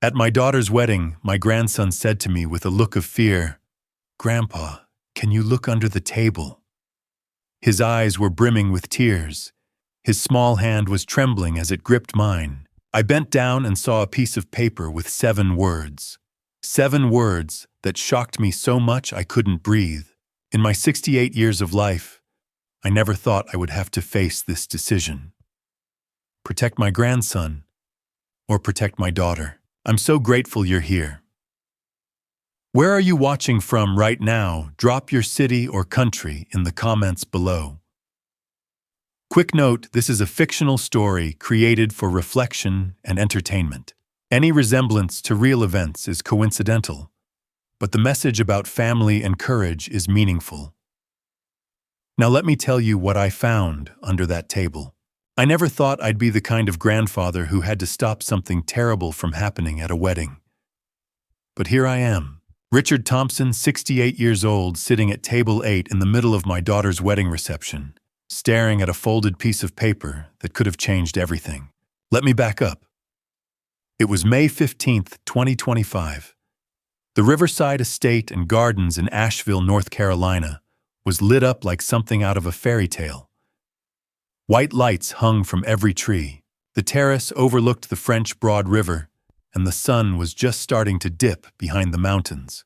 At my daughter's wedding, my grandson said to me with a look of fear, "Grandpa, can you look under the table?" His eyes were brimming with tears. His small hand was trembling as it gripped mine. I bent down and saw a piece of paper with 7 words. 7 words that shocked me so much I couldn't breathe. In my 68 years of life, I never thought I would have to face this decision. Protect my grandson or protect my daughter. I'm so grateful you're here. Where are you watching from right now? Drop your city or country in the comments below. Quick note, this is a fictional story created for reflection and entertainment. Any resemblance to real events is coincidental, but the message about family and courage is meaningful. Now let me tell you what I found under that table. I never thought I'd be the kind of grandfather who had to stop something terrible from happening at a wedding. But here I am, Richard Thompson, 68 years old, sitting at table 8 in the middle of my daughter's wedding reception, staring at a folded piece of paper that could have changed everything. Let me back up. It was May 15th, 2025. The Riverside Estate and Gardens in Asheville, North Carolina, was lit up like something out of a fairy tale. White lights hung from every tree. The terrace overlooked the French Broad River, and the sun was just starting to dip behind the mountains.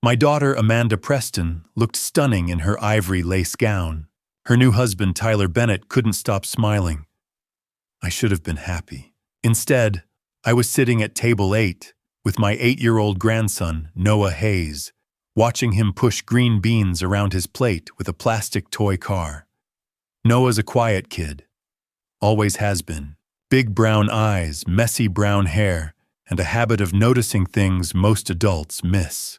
My daughter, Amanda Preston, looked stunning in her ivory lace gown. Her new husband, Tyler Bennett, couldn't stop smiling. I should have been happy. Instead, I was sitting at table 8 with my 8-year-old grandson, Noah Hayes, watching him push green beans around his plate with a plastic toy car. Noah's a quiet kid. Always has been. Big brown eyes, messy brown hair, and a habit of noticing things most adults miss.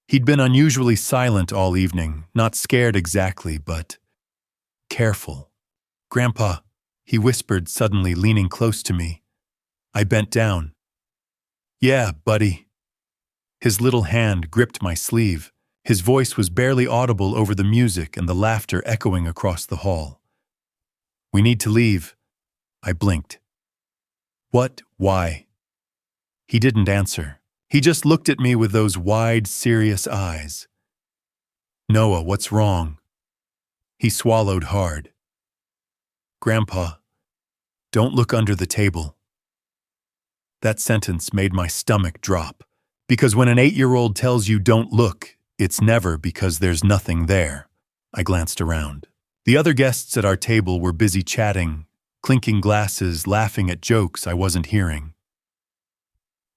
He'd been unusually silent all evening, not scared exactly, but careful. "Grandpa," he whispered, suddenly leaning close to me. I bent down. "Yeah, buddy." His little hand gripped my sleeve. His voice was barely audible over the music and the laughter echoing across the hall. "We need to leave." I blinked. "What? Why?" He didn't answer. He just looked at me with those wide, serious eyes. "Noah, what's wrong?" He swallowed hard. "Grandpa, don't look under the table." That sentence made my stomach drop, because when an 8-year-old tells you don't look, it's never because there's nothing there. I glanced around. The other guests at our table were busy chatting, clinking glasses, laughing at jokes I wasn't hearing.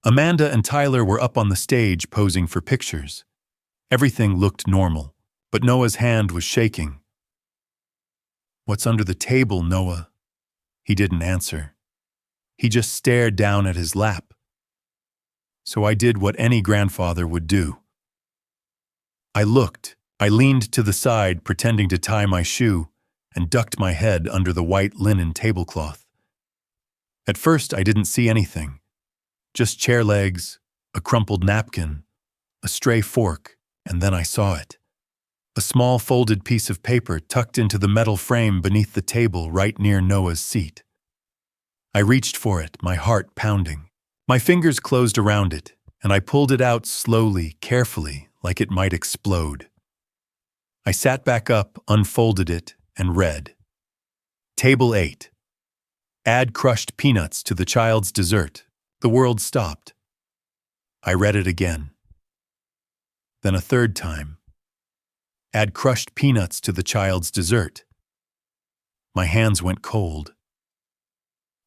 Amanda and Tyler were up on the stage posing for pictures. Everything looked normal, but Noah's hand was shaking. "What's under the table, Noah?" He didn't answer. He just stared down at his lap. So I did what any grandfather would do. I looked. I leaned to the side, pretending to tie my shoe, and ducked my head under the white linen tablecloth. At first, I didn't see anything. Just chair legs, a crumpled napkin, a stray fork, and then I saw it. A small folded piece of paper tucked into the metal frame beneath the table right near Noah's seat. I reached for it, my heart pounding. My fingers closed around it, and I pulled it out slowly, carefully, like it might explode. I sat back up, unfolded it, and read. Table 8. Add crushed peanuts to the child's dessert. The world stopped. I read it again. Then a third time. Add crushed peanuts to the child's dessert. My hands went cold.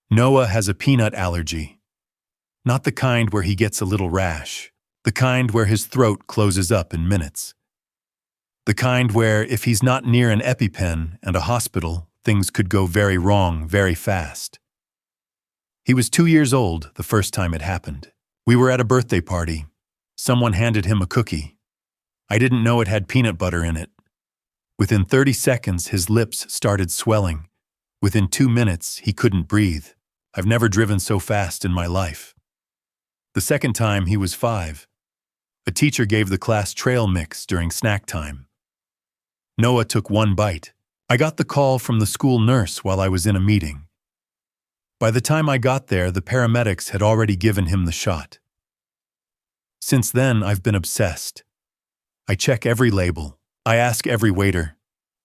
Noah has a peanut allergy. Not the kind where he gets a little rash. The kind where his throat closes up in minutes. The kind where, if he's not near an EpiPen and a hospital, things could go very wrong very fast. He was 2 years old the first time it happened. We were at a birthday party. Someone handed him a cookie. I didn't know it had peanut butter in it. Within 30 seconds, his lips started swelling. Within 2 minutes, he couldn't breathe. I've never driven so fast in my life. The second time, he was 5. A teacher gave the class trail mix during snack time. Noah took one bite. I got the call from the school nurse while I was in a meeting. By the time I got there, the paramedics had already given him the shot. Since then, I've been obsessed. I check every label. I ask every waiter.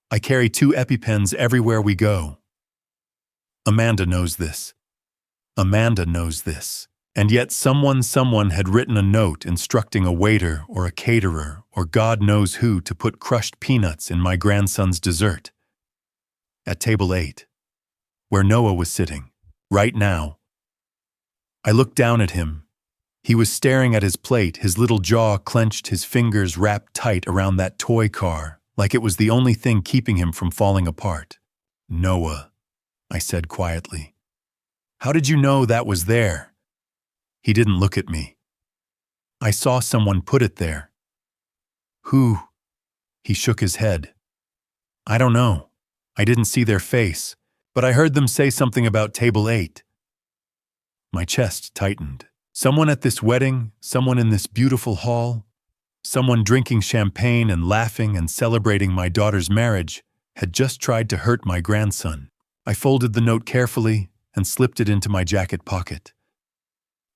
I carry 2 EpiPens everywhere we go. Amanda knows this. Amanda knows this. And yet someone had written a note instructing a waiter or a caterer or God knows who to put crushed peanuts in my grandson's dessert. At table 8, where Noah was sitting, right now. I looked down at him. He was staring at his plate, his little jaw clenched, his fingers wrapped tight around that toy car, like it was the only thing keeping him from falling apart. Noah, I said quietly. How did you know that was there? He didn't look at me. I saw someone put it there. Who? He shook his head. I don't know. I didn't see their face, but I heard them say something about table 8. My chest tightened. Someone at this wedding, someone in this beautiful hall, someone drinking champagne and laughing and celebrating my daughter's marriage had just tried to hurt my grandson. I folded the note carefully and slipped it into my jacket pocket.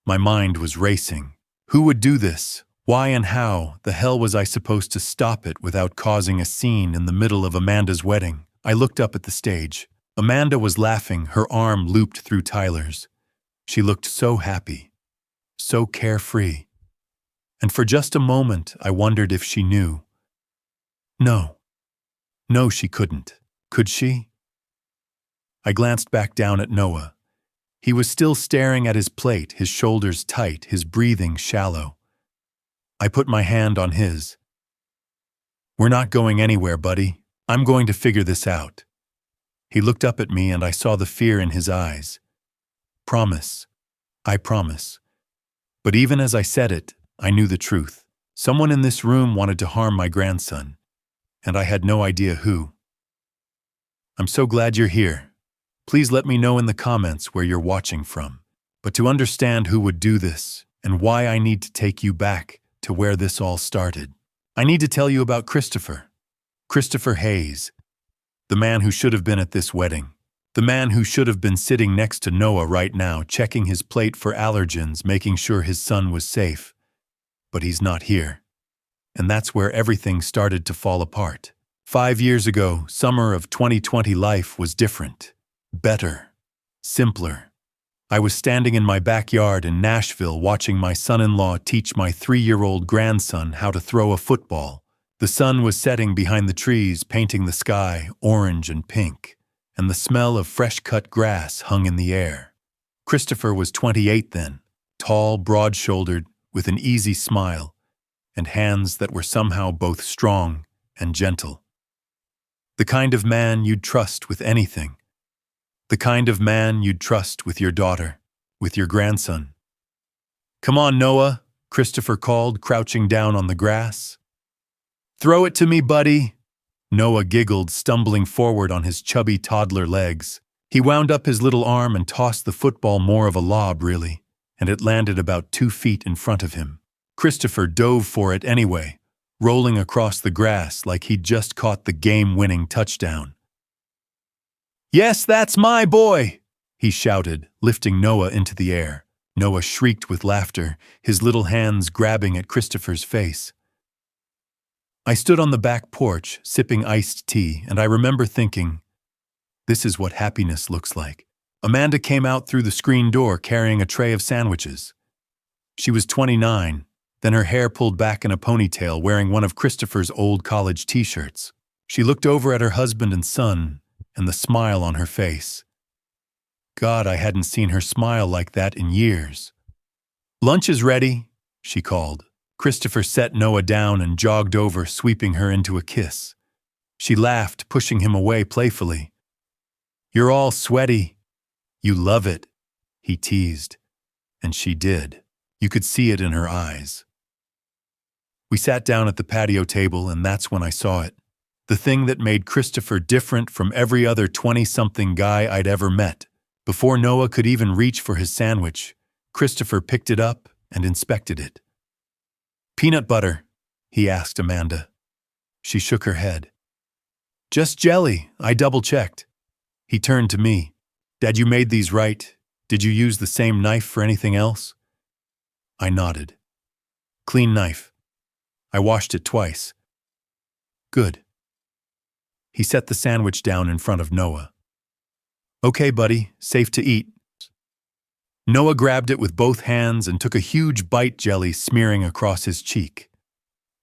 My mind was racing. Who would do this? Why and how the hell was I supposed to stop it without causing a scene in the middle of Amanda's wedding? I looked up at the stage. Amanda was laughing, her arm looped through Tyler's. She looked so happy, so carefree. And for just a moment, I wondered if she knew. No, she couldn't. Could she? I glanced back down at Noah. He was still staring at his plate, his shoulders tight, his breathing shallow. I put my hand on his. We're not going anywhere, buddy. I'm going to figure this out. He looked up at me and I saw the fear in his eyes. Promise. I promise. But even as I said it, I knew the truth. Someone in this room wanted to harm my grandson, and I had no idea who. I'm so glad you're here. Please let me know in the comments where you're watching from. But to understand who would do this and why I need to take you back to where this all started, I need to tell you about Christopher. Christopher Hayes, the man who should have been at this wedding. The man who should have been sitting next to Noah right now, checking his plate for allergens, making sure his son was safe. But he's not here. And that's where everything started to fall apart. 5 years ago, summer of 2020, life was different. Better. Simpler. I was standing in my backyard in Nashville watching my son-in-law teach my 3-year-old grandson how to throw a football. The sun was setting behind the trees, painting the sky orange and pink, and the smell of fresh-cut grass hung in the air. Christopher was 28 then, tall, broad-shouldered, with an easy smile, and hands that were somehow both strong and gentle. The kind of man you'd trust with anything. The kind of man you'd trust with your daughter, with your grandson. Come on, Noah, Christopher called, crouching down on the grass. Throw it to me, buddy. Noah giggled, stumbling forward on his chubby toddler legs. He wound up his little arm and tossed the football, more of a lob, really, and it landed about 2 feet in front of him. Christopher dove for it anyway, rolling across the grass like he'd just caught the game-winning touchdown. Yes, that's my boy, he shouted, lifting Noah into the air. Noah shrieked with laughter, his little hands grabbing at Christopher's face. I stood on the back porch, sipping iced tea, and I remember thinking, this is what happiness looks like. Amanda came out through the screen door carrying a tray of sandwiches. She was 29, then her hair pulled back in a ponytail, wearing one of Christopher's old college t-shirts. She looked over at her husband and son, and the smile on her face. God, I hadn't seen her smile like that in years. Lunch is ready, she called. Christopher set Noah down and jogged over, sweeping her into a kiss. She laughed, pushing him away playfully. You're all sweaty. You love it, he teased. And she did. You could see it in her eyes. We sat down at the patio table, and that's when I saw it. The thing that made Christopher different from every other 20-something guy I'd ever met. Before Noah could even reach for his sandwich, Christopher picked it up and inspected it. Peanut butter, he asked Amanda. She shook her head. Just jelly, I double-checked. He turned to me. Dad, you made these right? Did you use the same knife for anything else? I nodded. Clean knife. I washed it twice. Good. He set the sandwich down in front of Noah. Okay, buddy, safe to eat. Noah grabbed it with both hands and took a huge bite, jelly smearing across his cheek.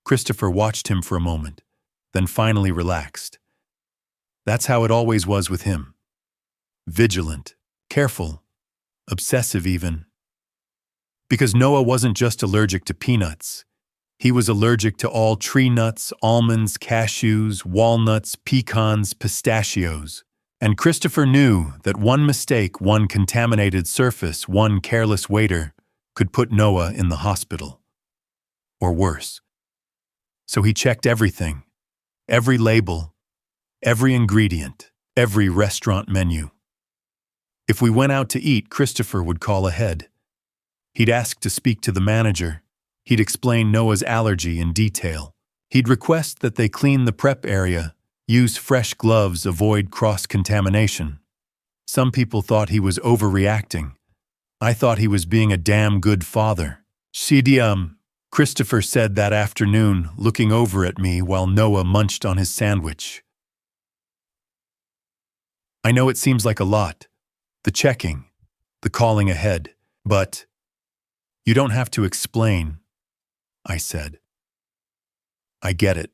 Christopher watched him for a moment, then finally relaxed. That's how it always was with him. Vigilant, careful, obsessive even. Because Noah wasn't just allergic to peanuts. He was allergic to all tree nuts, almonds, cashews, walnuts, pecans, pistachios. And Christopher knew that one mistake, one contaminated surface, one careless waiter could put Noah in the hospital. Or worse. So he checked everything, every label, every ingredient, every restaurant menu. If we went out to eat, Christopher would call ahead. He'd ask to speak to the manager. He'd explain Noah's allergy in detail. He'd request that they clean the prep area, use fresh gloves, avoid cross-contamination. Some people thought he was overreacting. I thought he was being a damn good father. Christopher said that afternoon, looking over at me while Noah munched on his sandwich. I know it seems like a lot, the checking, the calling ahead, but you don't have to explain, I said. I get it.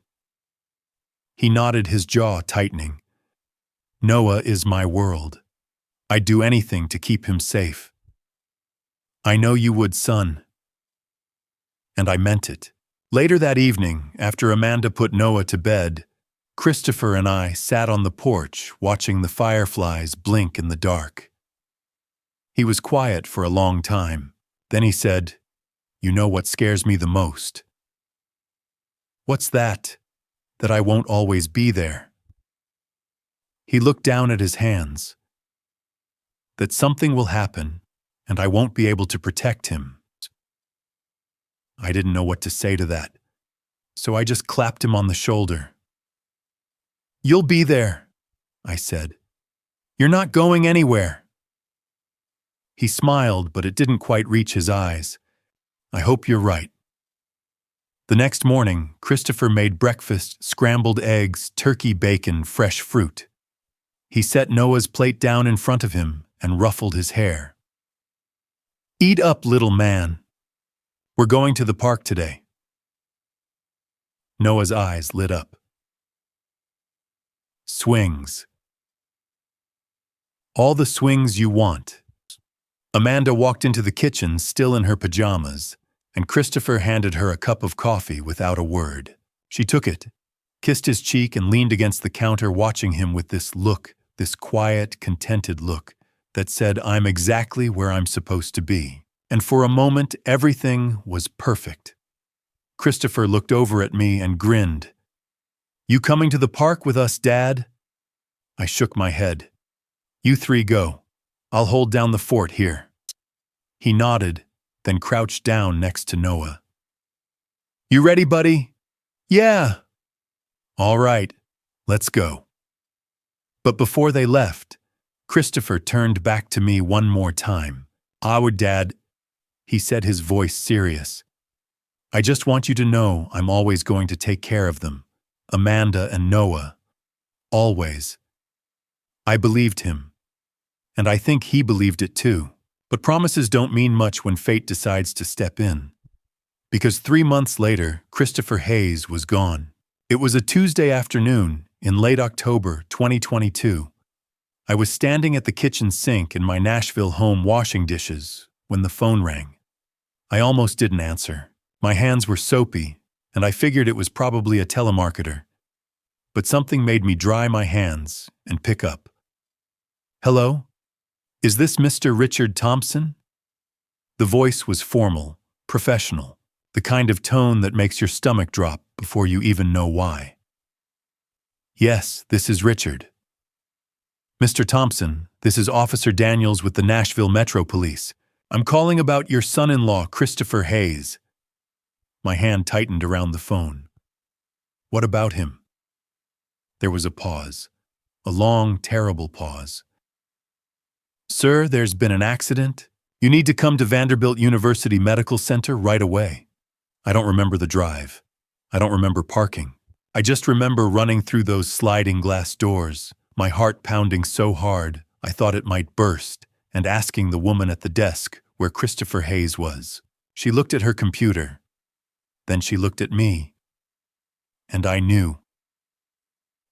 He nodded, his jaw tightening. Noah is my world. I'd do anything to keep him safe. I know you would, son. And I meant it. Later that evening, after Amanda put Noah to bed, Christopher and I sat on the porch watching the fireflies blink in the dark. He was quiet for a long time. Then he said, "You know what scares me the most?" "What's that? That I won't always be there." He looked down at his hands. "That something will happen, and I won't be able to protect him." I didn't know what to say to that, so I just clapped him on the shoulder. "You'll be there," I said. "You're not going anywhere." He smiled, but it didn't quite reach his eyes. "I hope you're right." The next morning, Christopher made breakfast: scrambled eggs, turkey bacon, fresh fruit. He set Noah's plate down in front of him and ruffled his hair. "Eat up, little man. We're going to the park today." Noah's eyes lit up. Swings. All the swings you want. Amanda walked into the kitchen, still in her pajamas, and Christopher handed her a cup of coffee without a word. She took it, kissed his cheek, and leaned against the counter, watching him with this look, this quiet, contented look that said, "I'm exactly where I'm supposed to be." And for a moment, everything was perfect. Christopher looked over at me and grinned. "You coming to the park with us, Dad?" I shook my head. "You three go. I'll hold down the fort here." He nodded, then crouched down next to Noah. "You ready, buddy?" "Yeah." "All right, let's go." But before they left, Christopher turned back to me one more time. Dad," he said, his voice serious. "I just want you to know I'm always going to take care of them, Amanda and Noah. Always." I believed him, and I think he believed it too. But promises don't mean much when fate decides to step in. Because 3 months later, Christopher Hayes was gone. It was a Tuesday afternoon in late October 2022. I was standing at the kitchen sink in my Nashville home washing dishes when the phone rang. I almost didn't answer. My hands were soapy, and I figured it was probably a telemarketer. But something made me dry my hands and pick up. "Hello? Is this Mr. Richard Thompson?" The voice was formal, professional, the kind of tone that makes your stomach drop before you even know why. "Yes, this is Richard." "Mr. Thompson, this is Officer Daniels with the Nashville Metro Police. I'm calling about your son-in-law, Christopher Hayes." My hand tightened around the phone. "What about him?" There was a pause, a long, terrible pause. Sir, there's been an accident. You need to come to Vanderbilt University Medical Center right away. I don't remember the drive. I don't remember parking. I just remember running through those sliding glass doors, my heart pounding so hard I thought it might burst, and asking the woman at the desk where Christopher Hayes was. She looked at her computer. Then she looked at me. And I knew.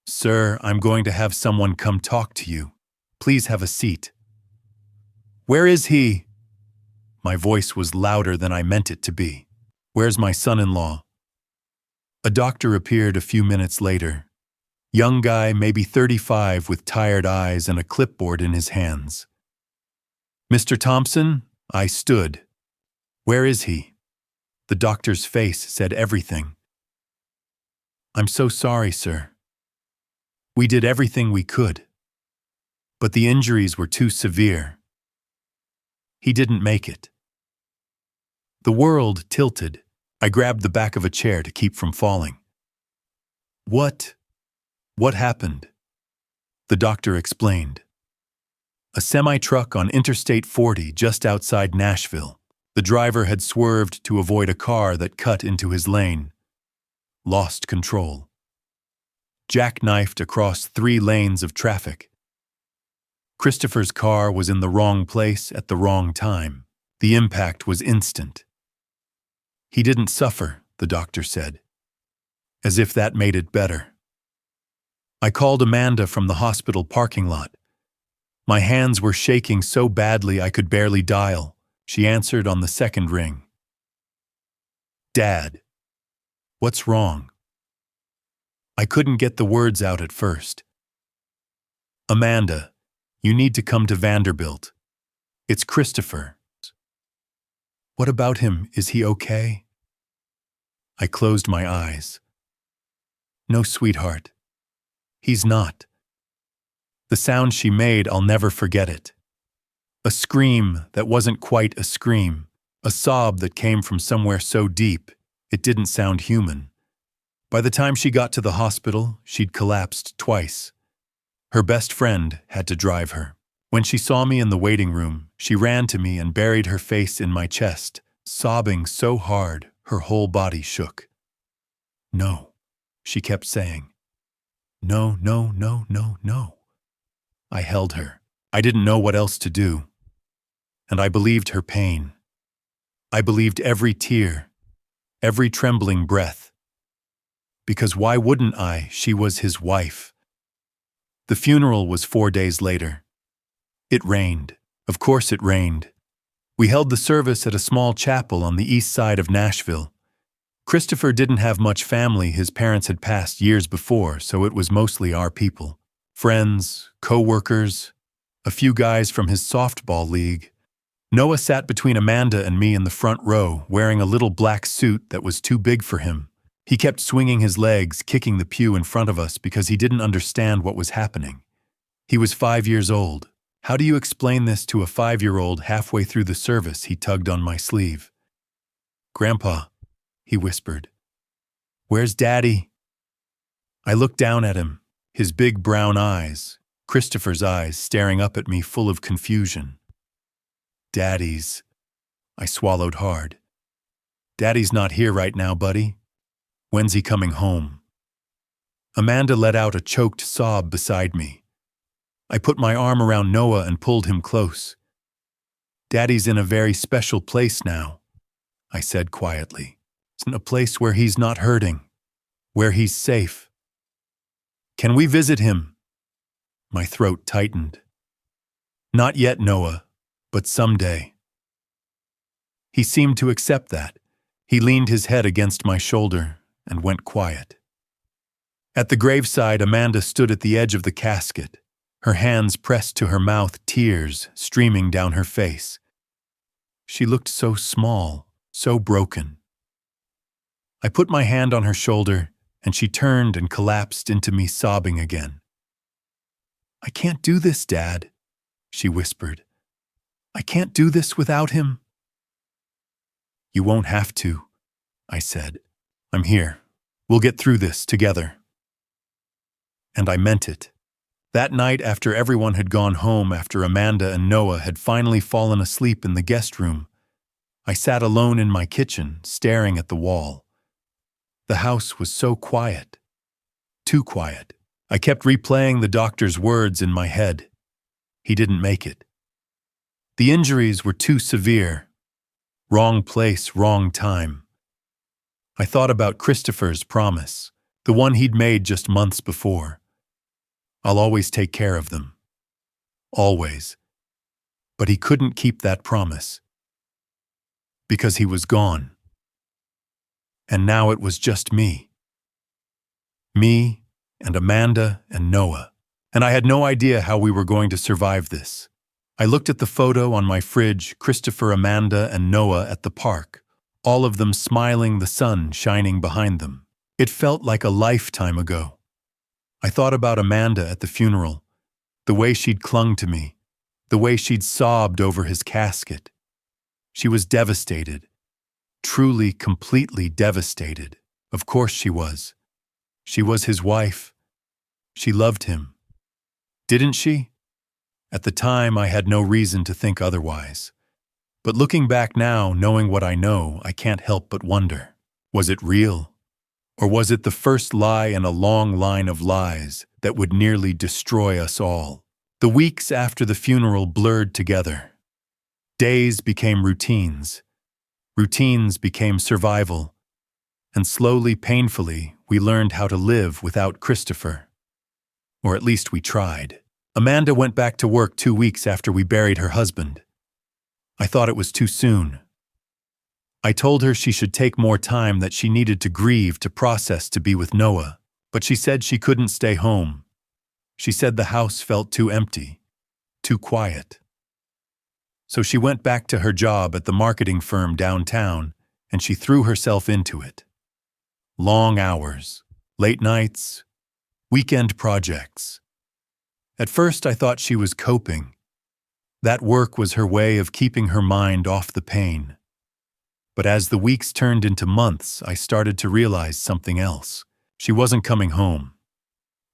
Sir, I'm going to have someone come talk to you. Please have a seat. Where is he? My voice was louder than I meant it to be. Where's my son-in-law? A doctor appeared a few minutes later. Young guy, maybe 35, with tired eyes and a clipboard in his hands. Mr. Thompson? I stood. Where is he? The doctor's face said everything. I'm so sorry, sir. We did everything we could. But the injuries were too severe. He didn't make it. The world tilted. I grabbed the back of a chair to keep from falling. What happened? The doctor explained. A semi-truck on Interstate 40 just outside Nashville. The driver had swerved to avoid a car that cut into his lane. Lost control. Jackknifed across 3 lanes of traffic. Christopher's car was in the wrong place at the wrong time. The impact was instant. He didn't suffer, the doctor said, as if that made it better. I called Amanda from the hospital parking lot. My hands were shaking so badly I could barely dial. She answered on the second ring. Dad, what's wrong? I couldn't get the words out at first. Amanda, you need to come to Vanderbilt. It's Christopher. What about him? Is he okay? I closed my eyes. No, sweetheart. He's not. The sound she made, I'll never forget it. A scream that wasn't quite a scream. A sob that came from somewhere so deep, it didn't sound human. By the time she got to the hospital, she'd collapsed twice. Her best friend had to drive her. When she saw me in the waiting room, she ran to me and buried her face in my chest, sobbing so hard her whole body shook. No, she kept saying. No, no, no, no, no. I held her. I didn't know what else to do. And I believed her pain. I believed every tear, every trembling breath. Because why wouldn't I? She was his wife. The funeral was 4 days later. It rained. Of course it rained. We held the service at a small chapel on the east side of Nashville. Christopher didn't have much family. His parents had passed years before, so it was mostly our people. Friends, co-workers, a few guys from his softball league. Noah sat between Amanda and me in the front row, wearing a little black suit that was too big for him. He kept swinging his legs, kicking the pew in front of us because he didn't understand what was happening. He was 5 years old. How do you explain this to a 5-year-old? Halfway through the service, he tugged on my sleeve. Grandpa, he whispered. Where's Daddy? I looked down at him, his big brown eyes, Christopher's eyes staring up at me full of confusion. Daddy's. I swallowed hard. Daddy's not here right now, buddy. When's he coming home? Amanda let out a choked sob beside me. I put my arm around Noah and pulled him close. Daddy's in a very special place now, I said quietly. It's in a place where he's not hurting, where he's safe. Can we visit him? My throat tightened. Not yet, Noah, but someday. He seemed to accept that. He leaned his head against my shoulder and went quiet. At the graveside, Amanda stood at the edge of the casket, her hands pressed to her mouth, tears streaming down her face. She looked so small, so broken. I put my hand on her shoulder, and she turned and collapsed into me, sobbing again. I can't do this, Dad, she whispered. I can't do this without him. You won't have to, I said. I'm here. We'll get through this together. And I meant it. That night, after everyone had gone home, after Amanda and Noah had finally fallen asleep in the guest room, I sat alone in my kitchen, staring at the wall. The house was so quiet. Too quiet. I kept replaying the doctor's words in my head. He didn't make it. The injuries were too severe. Wrong place, wrong time. I thought about Christopher's promise, the one he'd made just months before. I'll always take care of them. Always. But he couldn't keep that promise. Because he was gone. And now it was just me. Me and Amanda and Noah. And I had no idea how we were going to survive this. I looked at the photo on my fridge, Christopher, Amanda, and Noah at the park, all of them smiling, the sun shining behind them. It felt like a lifetime ago. I thought about Amanda at the funeral, the way she'd clung to me, the way she'd sobbed over his casket. She was devastated, truly, completely devastated. Of course she was. She was his wife. She loved him. Didn't she? At the time, I had no reason to think otherwise. But looking back now, knowing what I know, I can't help but wonder, was it real? Or was it the first lie in a long line of lies that would nearly destroy us all? The weeks after the funeral blurred together. Days became routines. Routines became survival. And slowly, painfully, we learned how to live without Christopher. Or at least we tried. Amanda went back to work 2 weeks after we buried her husband. I thought it was too soon. I told her she should take more time, that she needed to grieve, to process, to be with Noah. But she said she couldn't stay home. She said the house felt too empty, too quiet. So she went back to her job at the marketing firm downtown, and she threw herself into it. Long hours, late nights, weekend projects. At first I thought she was coping. That work was her way of keeping her mind off the pain. But as the weeks turned into months, I started to realize something else. She wasn't coming home.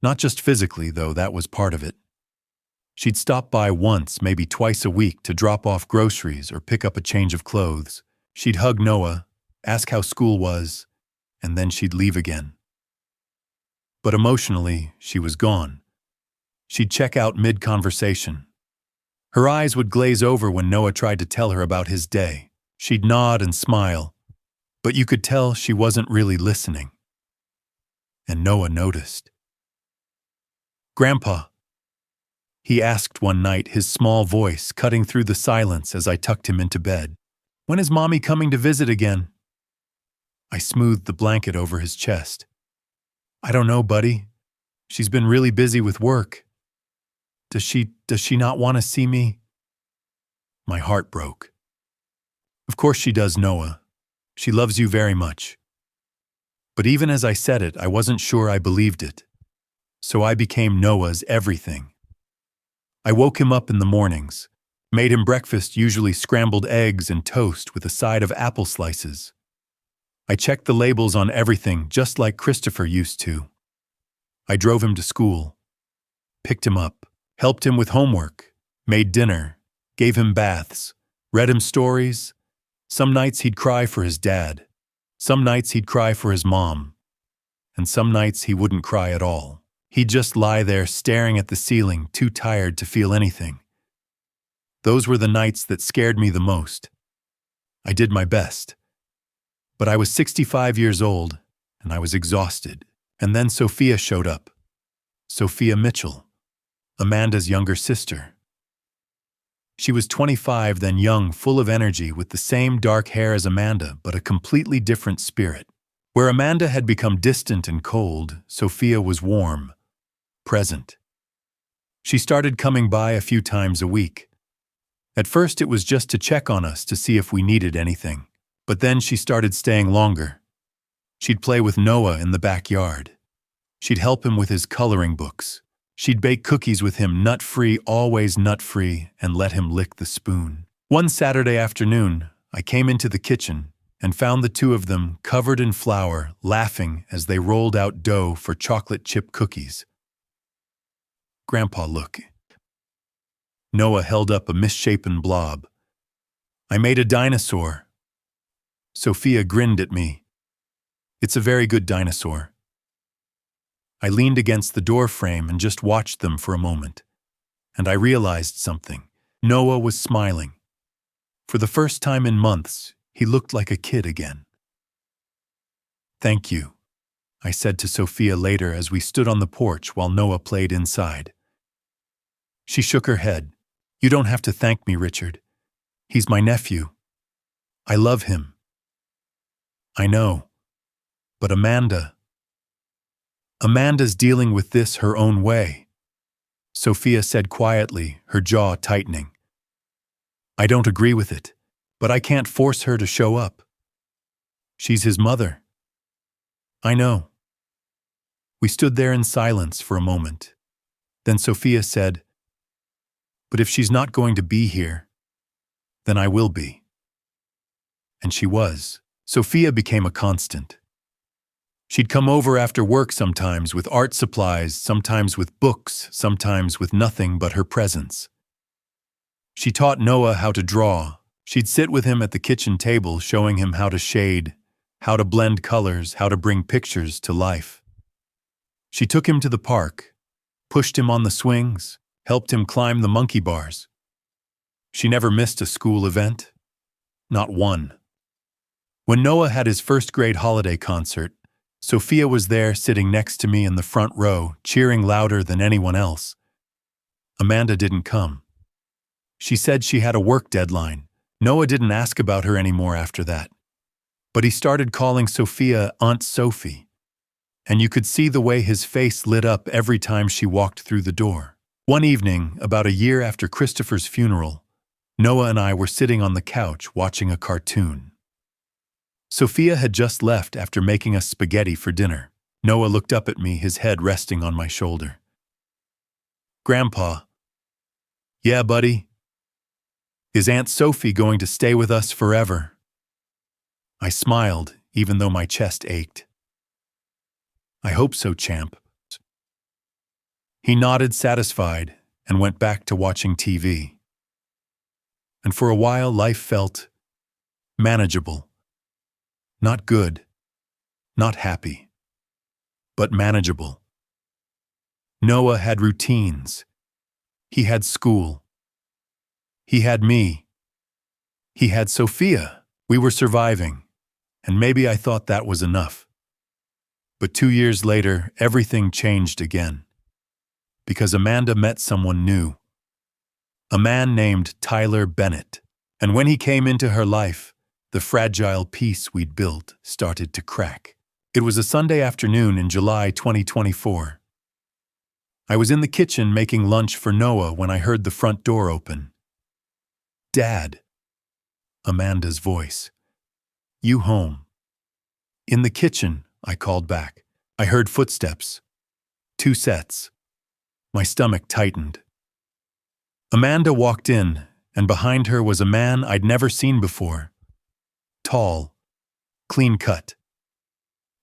Not just physically, though, that was part of it. She'd stop by once, maybe twice a week, to drop off groceries or pick up a change of clothes. She'd hug Noah, ask how school was, and then she'd leave again. But emotionally, she was gone. She'd check out mid-conversation. Her eyes would glaze over when Noah tried to tell her about his day. She'd nod and smile, but you could tell she wasn't really listening. And Noah noticed. "Grandpa," he asked one night, his small voice cutting through the silence as I tucked him into bed. "When is Mommy coming to visit again?" I smoothed the blanket over his chest. "I don't know, buddy. She's been really busy with work. Does she not want to see me?" My heart broke. "Of course she does, Noah. She loves you very much." But even as I said it, I wasn't sure I believed it. So I became Noah's everything. I woke him up in the mornings, made him breakfast, usually scrambled eggs and toast with a side of apple slices. I checked the labels on everything, just like Christopher used to. I drove him to school, picked him up, helped him with homework, made dinner, gave him baths, read him stories. Some nights he'd cry for his dad. Some nights he'd cry for his mom. And some nights he wouldn't cry at all. He'd just lie there staring at the ceiling, too tired to feel anything. Those were the nights that scared me the most. I did my best. But I was 65 years old, and I was exhausted. And then Sophia showed up. Sophia Mitchell, Amanda's younger sister. She was 25, then young, full of energy, with the same dark hair as Amanda, but a completely different spirit. Where Amanda had become distant and cold, Sophia was warm, present. She started coming by a few times a week. At first it was just to check on us, to see if we needed anything. But then she started staying longer. She'd play with Noah in the backyard. She'd help him with his coloring books. She'd bake cookies with him, nut-free, always nut-free, and let him lick the spoon. One Saturday afternoon, I came into the kitchen and found the two of them covered in flour, laughing as they rolled out dough for chocolate chip cookies. Grandpa, look. Noah held up a misshapen blob. I made a dinosaur. Sophia grinned at me. It's a very good dinosaur. I leaned against the door frame and just watched them for a moment. And I realized something. Noah was smiling. For the first time in months, he looked like a kid again. Thank you, I said to Sophia later as we stood on the porch while Noah played inside. She shook her head. You don't have to thank me, Richard. He's my nephew. I love him. I know. But Amanda's dealing with this her own way, Sophia said quietly, her jaw tightening. I don't agree with it, but I can't force her to show up. She's his mother. I know. We stood there in silence for a moment. Then Sophia said, but if she's not going to be here, then I will be. And she was. Sophia became a constant. She'd come over after work sometimes with art supplies, sometimes with books, sometimes with nothing but her presence. She taught Noah how to draw. She'd sit with him at the kitchen table showing him how to shade, how to blend colors, how to bring pictures to life. She took him to the park, pushed him on the swings, helped him climb the monkey bars. She never missed a school event. Not one. When Noah had his first grade holiday concert, Sophia was there sitting next to me in the front row, cheering louder than anyone else. Amanda didn't come. She said she had a work deadline. Noah didn't ask about her anymore after that. But he started calling Sophia Aunt Sophie, and you could see the way his face lit up every time she walked through the door. One evening, about a year after Christopher's funeral, Noah and I were sitting on the couch watching a cartoon. Sophia had just left after making us spaghetti for dinner. Noah looked up at me, his head resting on my shoulder. Grandpa. Yeah, buddy. Is Aunt Sophie going to stay with us forever? I smiled, even though my chest ached. I hope so, champ. He nodded satisfied and went back to watching TV. And for a while, life felt manageable. Not good, not happy, but manageable. Noah had routines. He had school. He had me. He had Sophia. We were surviving, and maybe I thought that was enough. But 2 years later, everything changed again. Because Amanda met someone new. A man named Tyler Bennett. And when he came into her life, the fragile peace we'd built started to crack. It was a Sunday afternoon in July 2024. I was in the kitchen making lunch for Noah when I heard the front door open. Dad. Amanda's voice. You home? In the kitchen, I called back. I heard footsteps. 2 sets. My stomach tightened. Amanda walked in, and behind her was a man I'd never seen before. Tall, clean-cut.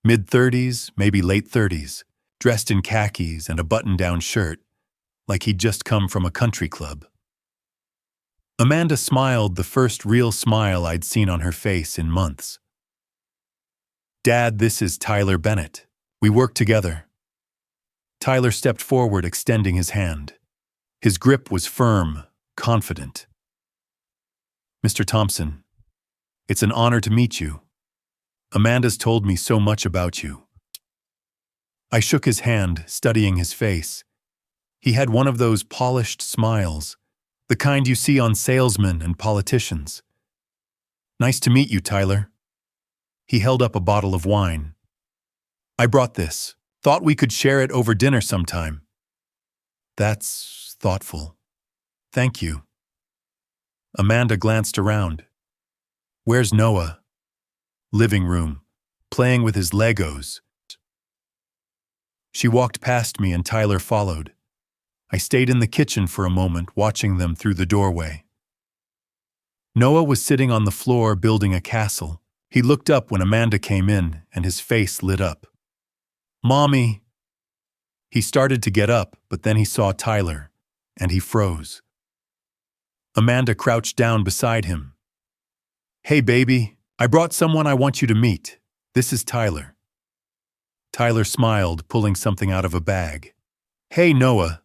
Mid-30s, maybe late 30s, dressed in khakis and a button-down shirt, like he'd just come from a country club. Amanda smiled, the first real smile I'd seen on her face in months. Dad, this is Tyler Bennett. We work together. Tyler stepped forward, extending his hand. His grip was firm, confident. Mr. Thompson, it's an honor to meet you. Amanda's told me so much about you. I shook his hand, studying his face. He had one of those polished smiles, the kind you see on salesmen and politicians. Nice to meet you, Tyler. He held up a bottle of wine. I brought this. Thought we could share it over dinner sometime. That's thoughtful. Thank you. Amanda glanced around. Where's Noah? Living room, playing with his Legos. She walked past me and Tyler followed. I stayed in the kitchen for a moment, watching them through the doorway. Noah was sitting on the floor building a castle. He looked up when Amanda came in, and his face lit up. Mommy! He started to get up, but then he saw Tyler, and he froze. Amanda crouched down beside him. "Hey, baby, I brought someone I want you to meet. This is Tyler." Tyler smiled, pulling something out of a bag. "Hey, Noah,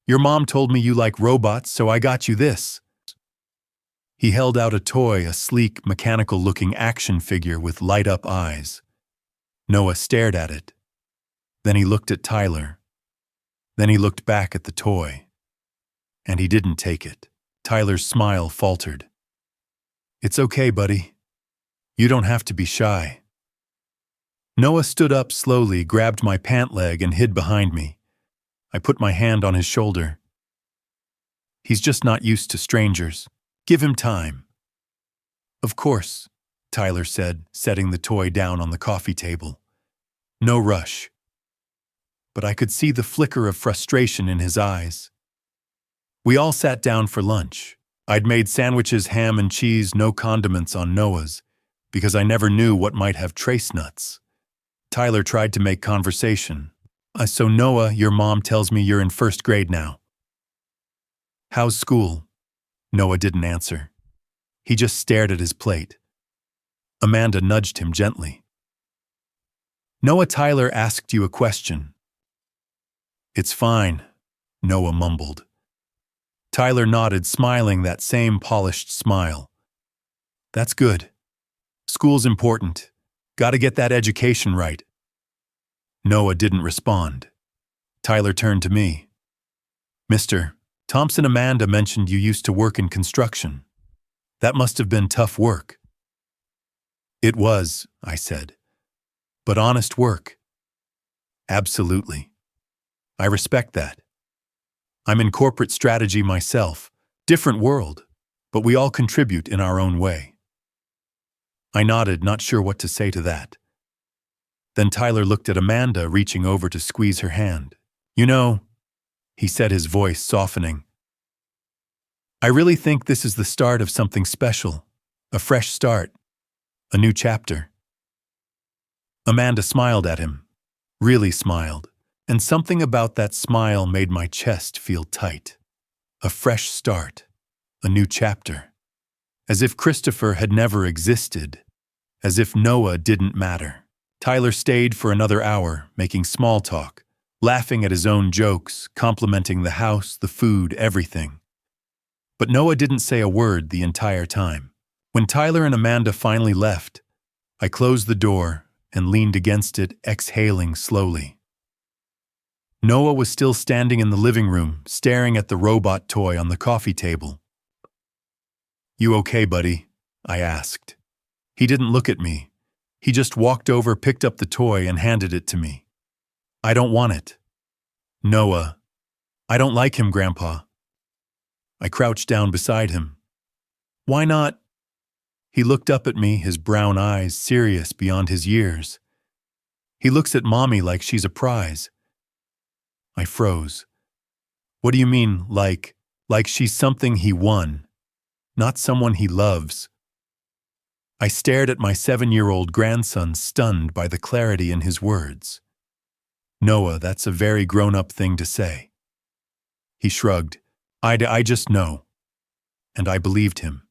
your mom told me you like robots, so I got you this." He held out a toy, a sleek, mechanical-looking action figure with light-up eyes. Noah stared at it. Then he looked at Tyler. Then he looked back at the toy. And he didn't take it. Tyler's smile faltered. "It's okay, buddy. You don't have to be shy." Noah stood up slowly, grabbed my pant leg, and hid behind me. I put my hand on his shoulder. "He's just not used to strangers. Give him time." "Of course," Tyler said, setting the toy down on the coffee table. "No rush." But I could see the flicker of frustration in his eyes. We all sat down for lunch. I'd made sandwiches, ham and cheese, no condiments on Noah's, because I never knew what might have trace nuts. Tyler tried to make conversation. "So Noah, your mom tells me you're in first grade now. How's school?" Noah didn't answer. He just stared at his plate. Amanda nudged him gently. "Noah, Tyler asked you a question." "It's fine," Noah mumbled. Tyler nodded, smiling that same polished smile. "That's good. School's important. Gotta get that education right." Noah didn't respond. Tyler turned to me. "Mr. Thompson, Amanda mentioned you used to work in construction. That must have been tough work." "It was," I said. "But honest work." "Absolutely. I respect that. I'm in corporate strategy myself. Different world, but we all contribute in our own way." I nodded, not sure what to say to that. Then Tyler looked at Amanda, reaching over to squeeze her hand. "You know," he said, his voice softening, "I really think this is the start of something special. A fresh start. A new chapter." Amanda smiled at him. Really smiled. And something about that smile made my chest feel tight. A fresh start. A new chapter. As if Christopher had never existed. As if Noah didn't matter. Tyler stayed for another hour, making small talk, laughing at his own jokes, complimenting the house, the food, everything. But Noah didn't say a word the entire time. When Tyler and Amanda finally left, I closed the door and leaned against it, exhaling slowly. Noah was still standing in the living room, staring at the robot toy on the coffee table. "You okay, buddy?" I asked. He didn't look at me. He just walked over, picked up the toy, and handed it to me. "I don't want it." "Noah, I don't like him, Grandpa." I crouched down beside him. "Why not?" He looked up at me, his brown eyes serious beyond his years. "He looks at Mommy like she's a prize." I froze. "What do you mean, like she's something he won, not someone he loves?" I stared at my 7-year-old grandson, stunned by the clarity in his words. "Noah, that's a very grown-up thing to say." He shrugged. I just know." And I believed him.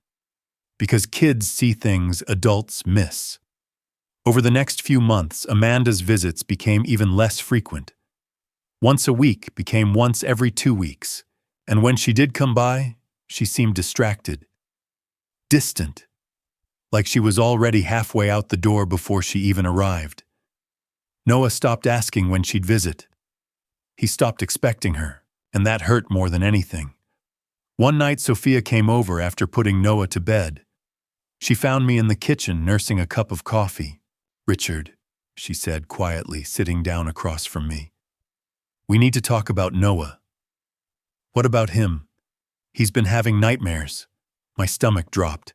Because kids see things adults miss. Over the next few months, Amanda's visits became even less frequent. Once a week became once every 2 weeks, and when she did come by, she seemed distracted, distant, like she was already halfway out the door before she even arrived. Noah stopped asking when she'd visit. He stopped expecting her, and that hurt more than anything. One night, Sophia came over after putting Noah to bed. She found me in the kitchen nursing a cup of coffee. "Richard," she said quietly, sitting down across from me. "We need to talk about Noah." "What about him?" "He's been having nightmares." My stomach dropped.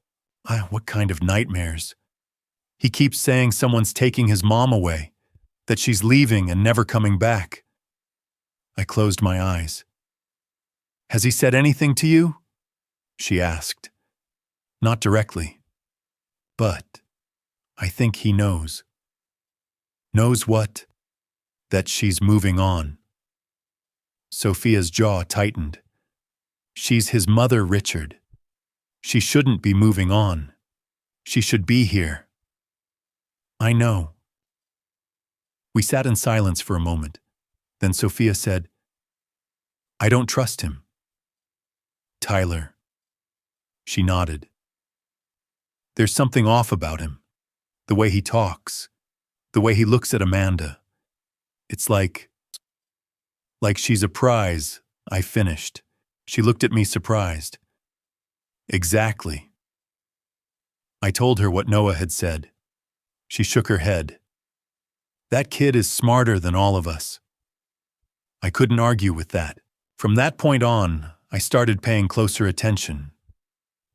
What kind of nightmares?" "He keeps saying someone's taking his mom away, that she's leaving and never coming back." I closed my eyes. "Has he said anything to you?" she asked. "Not directly. But I think he knows." "Knows what?" "That she's moving on." Sophia's jaw tightened. She's his mother, Richard. She shouldn't be moving on. She should be here. I know. We sat in silence for a moment. Then Sophia said, I don't trust him. Tyler. She nodded. There's something off about him. The way he talks. The way he looks at Amanda. It's like she's a prize. I finished. She looked at me surprised. Exactly. I told her what Noah had said. She shook her head. That kid is smarter than all of us. I couldn't argue with that. From that point on, I started paying closer attention.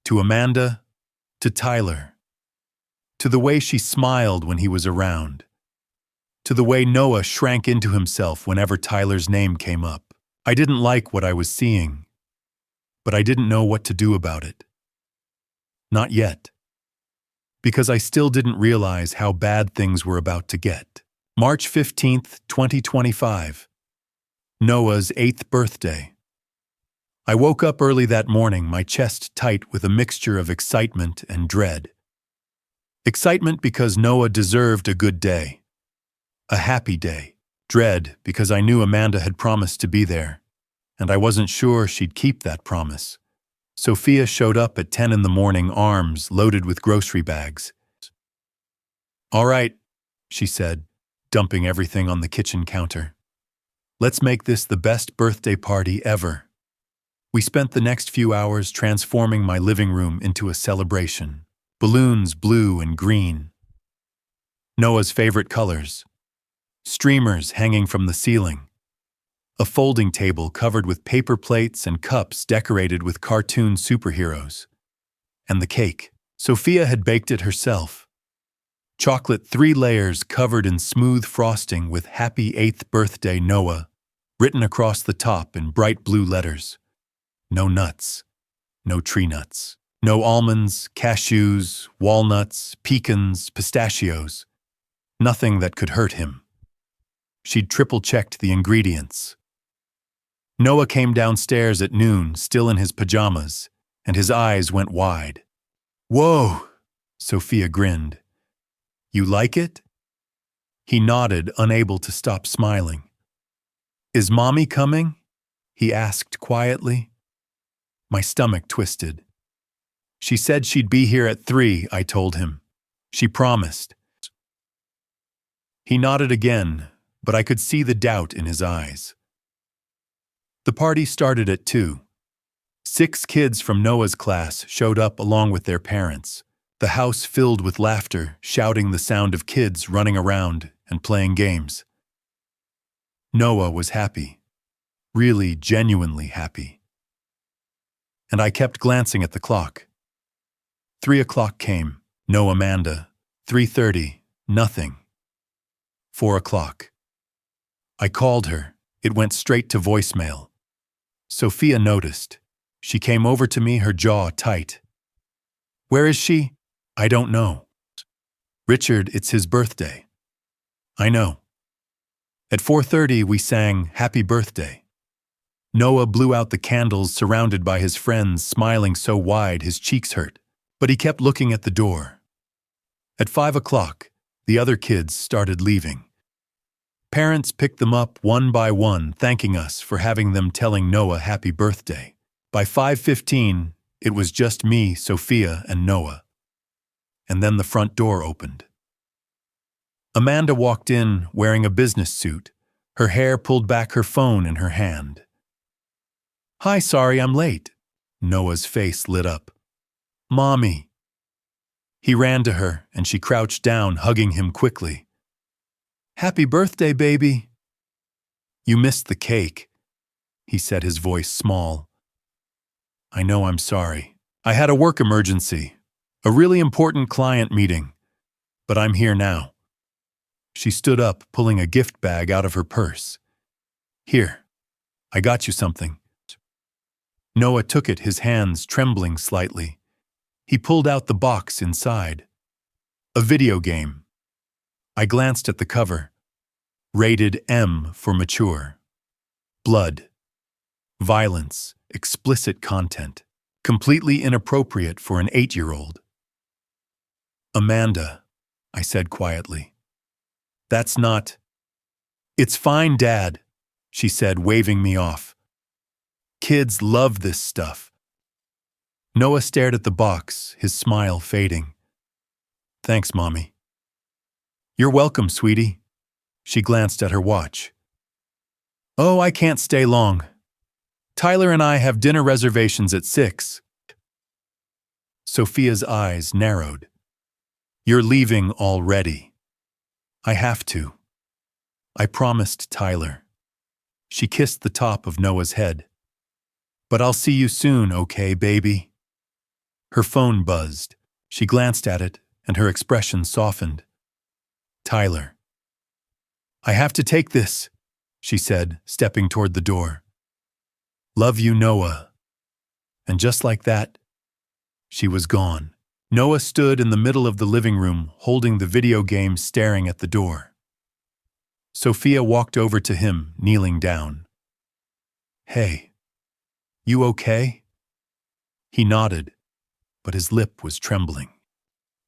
To Amanda, to Tyler, to the way she smiled when he was around, to the way Noah shrank into himself whenever Tyler's name came up. I didn't like what I was seeing, but I didn't know what to do about it. Not yet. Because I still didn't realize how bad things were about to get. March 15th, 2025. Noah's 8th birthday. I woke up early that morning, my chest tight with a mixture of excitement and dread. Excitement because Noah deserved a good day. A happy day. Dread because I knew Amanda had promised to be there, and I wasn't sure she'd keep that promise. Sophia showed up at 10 in the morning, arms loaded with grocery bags. All right, she said, dumping everything on the kitchen counter. Let's make this the best birthday party ever. We spent the next few hours transforming my living room into a celebration. Balloons blue and green. Noah's favorite colors. Streamers hanging from the ceiling. A folding table covered with paper plates and cups decorated with cartoon superheroes. And the cake. Sophia had baked it herself. Chocolate 3 layers covered in smooth frosting with Happy 8th Birthday Noah, written across the top in bright blue letters. No nuts. No tree nuts. No almonds, cashews, walnuts, pecans, pistachios. Nothing that could hurt him. She'd triple-checked the ingredients. Noah came downstairs at noon, still in his pajamas, and his eyes went wide. Whoa! Sophia grinned. You like it? He nodded, unable to stop smiling. Is Mommy coming? He asked quietly. My stomach twisted. She said she'd be here at 3, I told him. She promised. He nodded again, but I could see the doubt in his eyes. The party started at 2. 6 kids from Noah's class showed up along with their parents. The house filled with laughter, shouting, the sound of kids running around and playing games. Noah was happy. Really, genuinely happy. And I kept glancing at the clock. 3 o'clock came. No Amanda. 3:30. Nothing. 4 o'clock. I called her. It went straight to voicemail. Sophia noticed. She came over to me, her jaw tight. Where is she? I don't know. Richard, it's his birthday. I know. At 4:30 we sang Happy Birthday. Noah blew out the candles surrounded by his friends, smiling so wide his cheeks hurt. But he kept looking at the door. At 5 o'clock, the other kids started leaving. Parents picked them up one by one, thanking us for having them telling Noah happy birthday. By 5:15, it was just me, Sophia, and Noah. And then the front door opened. Amanda walked in wearing a business suit, her hair pulled back, her phone in her hand. Hi, sorry I'm late. Noah's face lit up. Mommy. He ran to her, and she crouched down, hugging him quickly. Happy birthday, baby. You missed the cake, he said, his voice small. I know, I'm sorry. I had a work emergency, a really important client meeting, but I'm here now. She stood up, pulling a gift bag out of her purse. Here, I got you something. Noah took it, his hands trembling slightly. He pulled out the box inside. A video game. I glanced at the cover. Rated M for mature. Blood. Violence, explicit content, completely inappropriate for an 8-year-old. Amanda, I said quietly. That's not... It's fine, Dad, she said, waving me off. Kids love this stuff. Noah stared at the box, his smile fading. Thanks, Mommy. You're welcome, sweetie. She glanced at her watch. Oh, I can't stay long. Tyler and I have dinner reservations at 6. Sophia's eyes narrowed. You're leaving already. I have to. I promised Tyler. She kissed the top of Noah's head. But I'll see you soon, okay, baby? Her phone buzzed. She glanced at it, and her expression softened. Tyler. I have to take this, she said, stepping toward the door. Love you, Noah. And just like that, she was gone. Noah stood in the middle of the living room, holding the video game, staring at the door. Sophia walked over to him, kneeling down. Hey, you okay? He nodded, but his lip was trembling.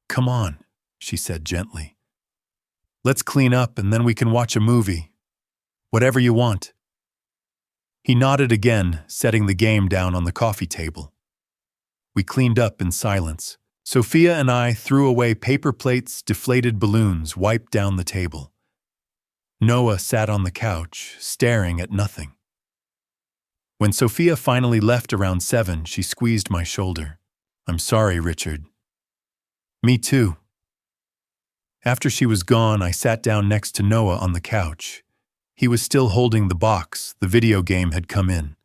Come on, she said gently. Let's clean up and then we can watch a movie. Whatever you want. He nodded again, setting the game down on the coffee table. We cleaned up in silence. Sophia and I threw away paper plates, deflated balloons, wiped down the table. Noah sat on the couch, staring at nothing. When Sophia finally left around 7, she squeezed my shoulder. I'm sorry, Richard. Me too. After she was gone, I sat down next to Noah on the couch. He was still holding the box. The video game had come in.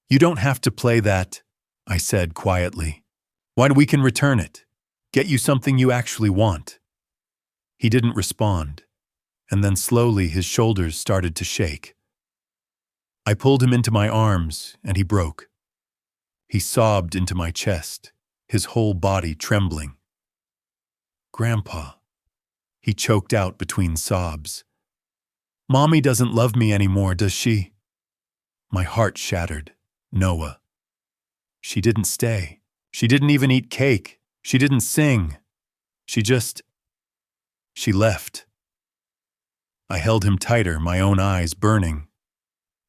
You don't have to play that, I said quietly. We can return it. Get you something you actually want. He didn't respond, and then slowly his shoulders started to shake. I pulled him into my arms, and he broke. He sobbed into my chest, his whole body trembling. Grandpa, he choked out between sobs. Mommy doesn't love me anymore, does she? My heart shattered. Noah. She didn't stay. She didn't even eat cake. She didn't sing. She left. I held him tighter, my own eyes burning.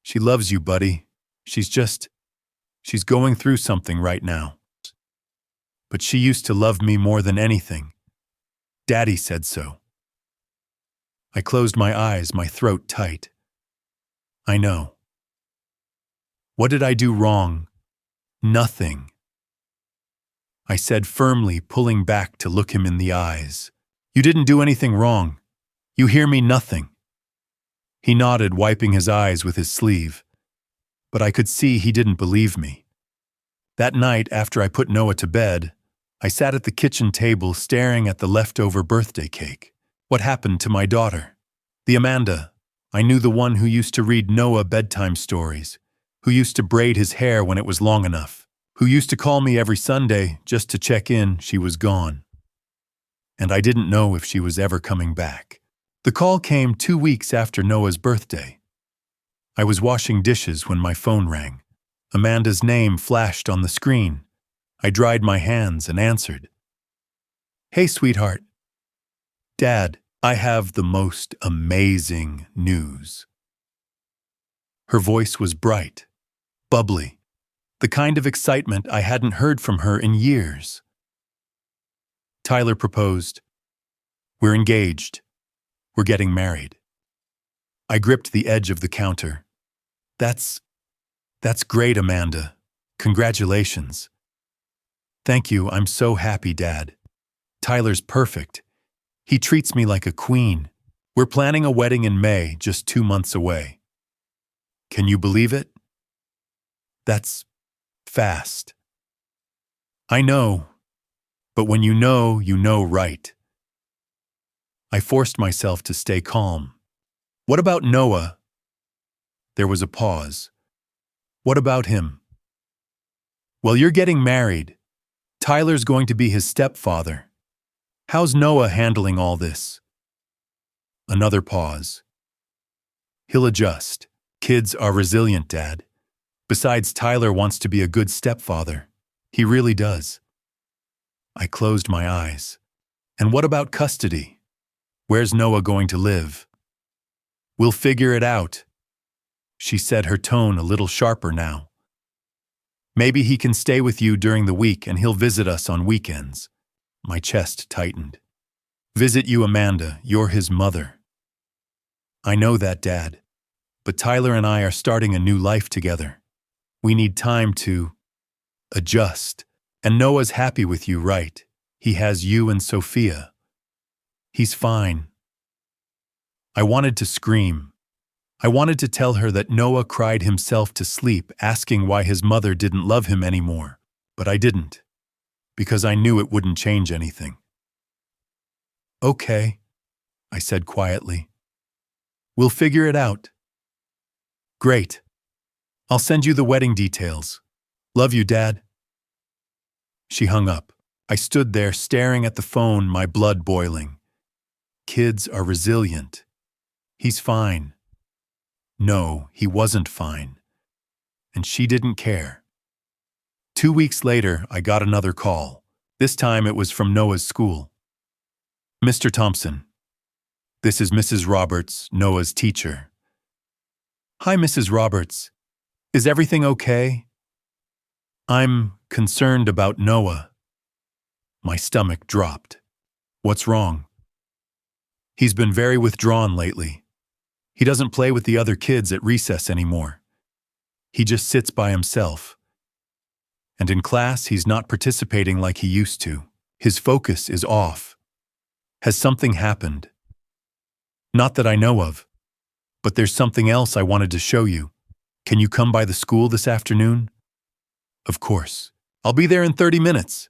She loves you, buddy. She's going through something right now. But she used to love me more than anything. Daddy said so. I closed my eyes, my throat tight. I know. What did I do wrong? Nothing. I said firmly, pulling back to look him in the eyes. You didn't do anything wrong. You hear me? Nothing. He nodded, wiping his eyes with his sleeve. But I could see he didn't believe me. That night, after I put Noah to bed, I sat at the kitchen table staring at the leftover birthday cake. What happened to my daughter? The Amanda. I knew, the one who used to read Noah bedtime stories, who used to braid his hair when it was long enough, who used to call me every Sunday just to check in. She was gone. And I didn't know if she was ever coming back. The call came 2 weeks after Noah's birthday. I was washing dishes when my phone rang. Amanda's name flashed on the screen. I dried my hands and answered. Hey, sweetheart. Dad, I have the most amazing news. Her voice was bright, bubbly, the kind of excitement I hadn't heard from her in years. Tyler proposed. We're engaged. We're getting married. I gripped the edge of the counter. That's great, Amanda. Congratulations. Thank you. I'm so happy, Dad. Tyler's perfect. He treats me like a queen. We're planning a wedding in May, just 2 months away. Can you believe it? That's fast. I know, but when you know right. I forced myself to stay calm. What about Noah? There was a pause. What about him? Well, you're getting married. Tyler's going to be his stepfather. How's Noah handling all this? Another pause. He'll adjust. Kids are resilient, Dad. Besides, Tyler wants to be a good stepfather. He really does. I closed my eyes. And what about custody? Where's Noah going to live? We'll figure it out, she said, her tone a little sharper now. Maybe he can stay with you during the week and he'll visit us on weekends. My chest tightened. Visit you, Amanda. You're his mother. I know that, Dad. But Tyler and I are starting a new life together. We need time to adjust. And Noah's happy with you, right? He has you and Sophia. He's fine. I wanted to scream. I wanted to tell her that Noah cried himself to sleep, asking why his mother didn't love him anymore. But I didn't, because I knew it wouldn't change anything. Okay, I said quietly. We'll figure it out. Great. I'll send you the wedding details. Love you, Dad. She hung up. I stood there staring at the phone, my blood boiling. Kids are resilient. He's fine. No, he wasn't fine. And she didn't care. 2 weeks later, I got another call. This time it was from Noah's school. Mr. Thompson, this is Mrs. Roberts, Noah's teacher. Hi, Mrs. Roberts. Is everything okay? I'm concerned about Noah. My stomach dropped. What's wrong? He's been very withdrawn lately. He doesn't play with the other kids at recess anymore. He just sits by himself. And in class, he's not participating like he used to. His focus is off. Has something happened? Not that I know of. But there's something else I wanted to show you. Can you come by the school this afternoon? Of course. I'll be there in 30 minutes.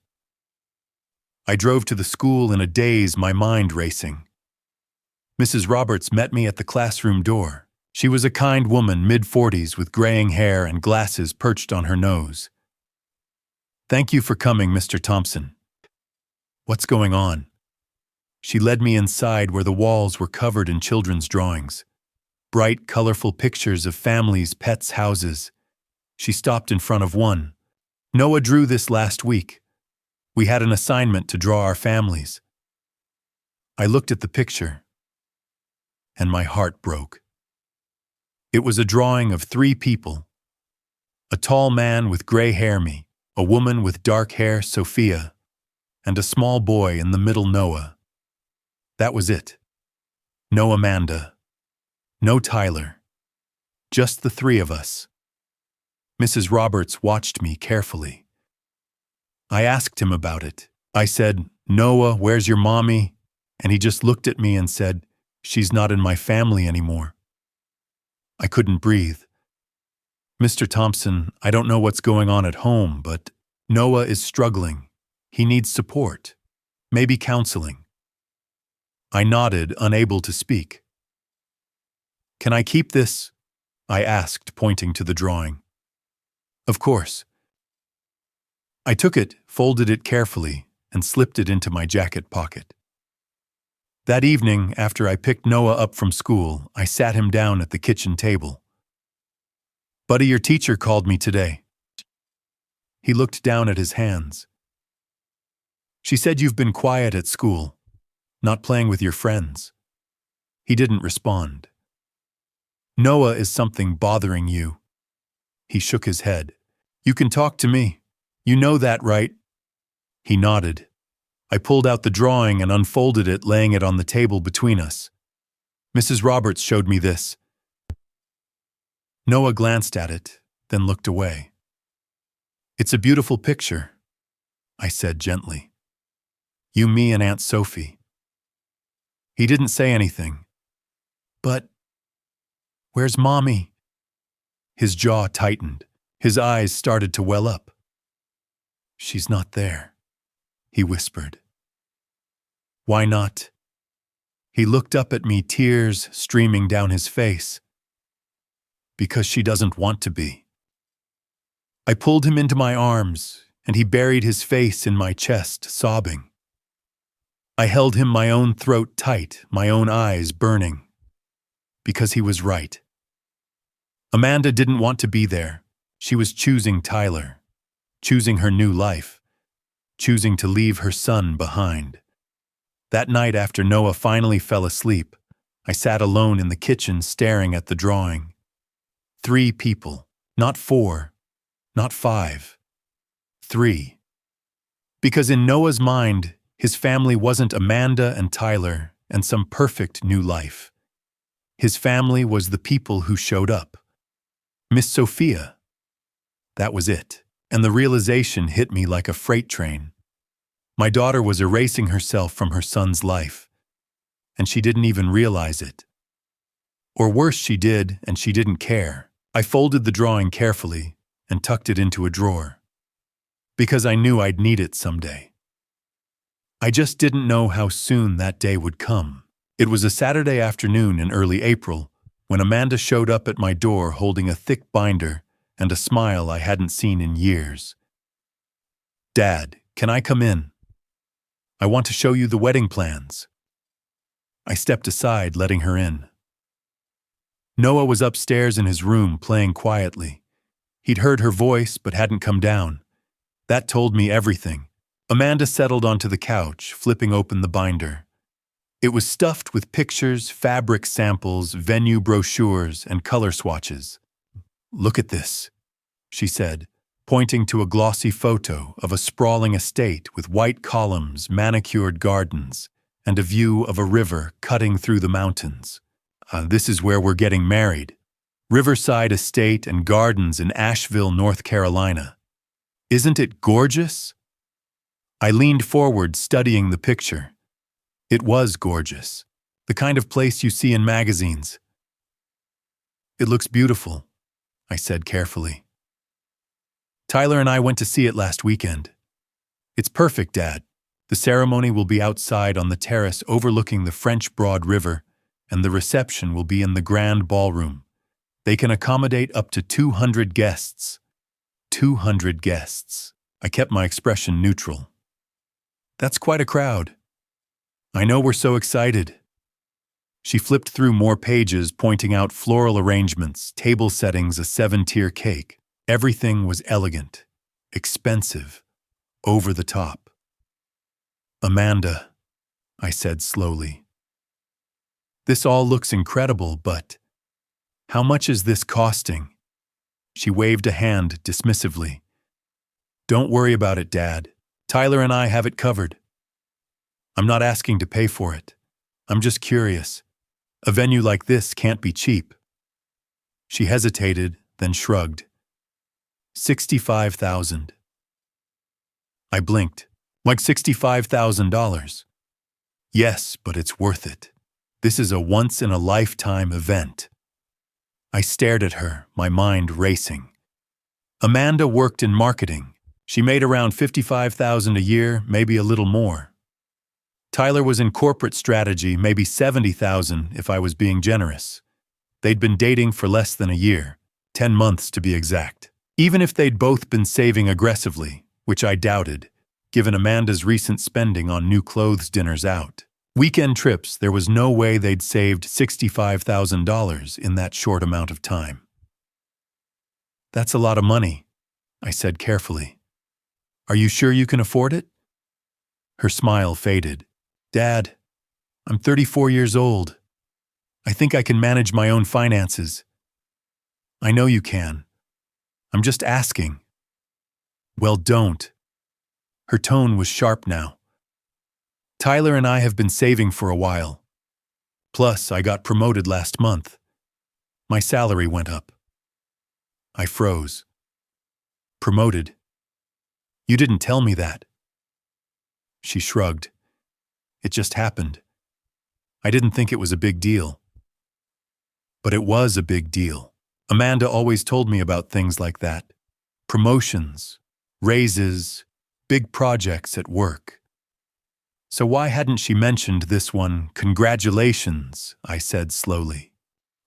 I drove to the school in a daze, my mind racing. Mrs. Roberts met me at the classroom door. She was a kind woman, mid-40s, with graying hair and glasses perched on her nose. Thank you for coming, Mr. Thompson. What's going on? She led me inside where the walls were covered in children's drawings. Bright, colorful pictures of families, pets, houses. She stopped in front of one. Noah drew this last week. We had an assignment to draw our families. I looked at the picture, and my heart broke. It was a drawing of 3 people. A tall man with gray hair, me, a woman with dark hair, Sophia, and a small boy in the middle, Noah. That was it. No Amanda. No Tyler. Just the 3 of us. Mrs. Roberts watched me carefully. I asked him about it. I said, Noah, where's your mommy? And he just looked at me and said, she's not in my family anymore. I couldn't breathe. Mr. Thompson, I don't know what's going on at home, but Noah is struggling. He needs support. Maybe counseling. I nodded, unable to speak. Can I keep this? I asked, pointing to the drawing. Of course. I took it, folded it carefully, and slipped it into my jacket pocket. That evening, after I picked Noah up from school, I sat him down at the kitchen table. Buddy, your teacher called me today. He looked down at his hands. She said you've been quiet at school, not playing with your friends. He didn't respond. Noah, is something bothering you? He shook his head. You can talk to me. You know that, right? He nodded. I pulled out the drawing and unfolded it, laying it on the table between us. Mrs. Roberts showed me this. Noah glanced at it, then looked away. It's a beautiful picture, I said gently. You, me, and Aunt Sophie. He didn't say anything. But where's Mommy? His jaw tightened. His eyes started to well up. She's not there, he whispered. Why not? He looked up at me, tears streaming down his face. Because she doesn't want to be. I pulled him into my arms, and he buried his face in my chest, sobbing. I held him, my own throat tight, my own eyes burning. Because he was right. Amanda didn't want to be there. She was choosing Tyler, choosing her new life, choosing to leave her son behind. That night after Noah finally fell asleep, I sat alone in the kitchen staring at the drawing. 3 people, not 4, not 5, 3. Because in Noah's mind, his family wasn't Amanda and Tyler and some perfect new life. His family was the people who showed up. Miss Sophia. That was it. And the realization hit me like a freight train. My daughter was erasing herself from her son's life, and she didn't even realize it. Or worse, she did, and she didn't care. I folded the drawing carefully and tucked it into a drawer, because I knew I'd need it someday. I just didn't know how soon that day would come. It was a Saturday afternoon in early April when Amanda showed up at my door holding a thick binder and a smile I hadn't seen in years. "Dad, can I come in? I want to show you the wedding plans." I stepped aside, letting her in. Noah was upstairs in his room playing quietly. He'd heard her voice but hadn't come down. That told me everything. Amanda settled onto the couch, flipping open the binder. It was stuffed with pictures, fabric samples, venue brochures, and color swatches. "Look at this," she said, pointing to a glossy photo of a sprawling estate with white columns, manicured gardens, and a view of a river cutting through the mountains. This is where we're getting married. Riverside Estate and Gardens in Asheville, North Carolina. Isn't it gorgeous?" I leaned forward, studying the picture. It was gorgeous. The kind of place you see in magazines. "It looks beautiful," I said carefully. "Tyler and I went to see it last weekend. It's perfect, Dad. The ceremony will be outside on the terrace overlooking the French Broad River, and the reception will be in the grand ballroom. They can accommodate up to 200 guests. 200 guests. I kept my expression neutral. "That's quite a crowd." "I know, we're so excited." She flipped through more pages, pointing out floral arrangements, table settings, a 7-tier cake. Everything was elegant, expensive, over the top. "Amanda," I said slowly, "this all looks incredible, but how much is this costing?" She waved a hand dismissively. "Don't worry about it, Dad. Tyler and I have it covered. I'm not asking to pay for it. I'm just curious. A venue like this can't be cheap." She hesitated, then shrugged. $65,000. I blinked. "Like $65,000. "Yes, but it's worth it. This is a once-in-a-lifetime event." I stared at her, my mind racing. Amanda worked in marketing. She made around $55,000 a year, maybe a little more. Tyler was in corporate strategy, maybe $70,000 if I was being generous. They'd been dating for less than a year, 10 months to be exact. Even if they'd both been saving aggressively, which I doubted, given Amanda's recent spending on new clothes dinners out. Weekend trips, there was no way they'd saved $65,000 in that short amount of time. "That's a lot of money," I said carefully. "Are you sure you can afford it?" Her smile faded. "Dad, I'm 34 years old. I think I can manage my own finances." "I know you can. I'm just asking." "Well, don't." Her tone was sharp now. "Tyler and I have been saving for a while. Plus, I got promoted last month. My salary went up." I froze. "Promoted? You didn't tell me that." She shrugged. "It just happened. I didn't think it was a big deal." But it was a big deal. Amanda always told me about things like that. Promotions, raises, big projects at work. So why hadn't she mentioned this one? "Congratulations," I said slowly.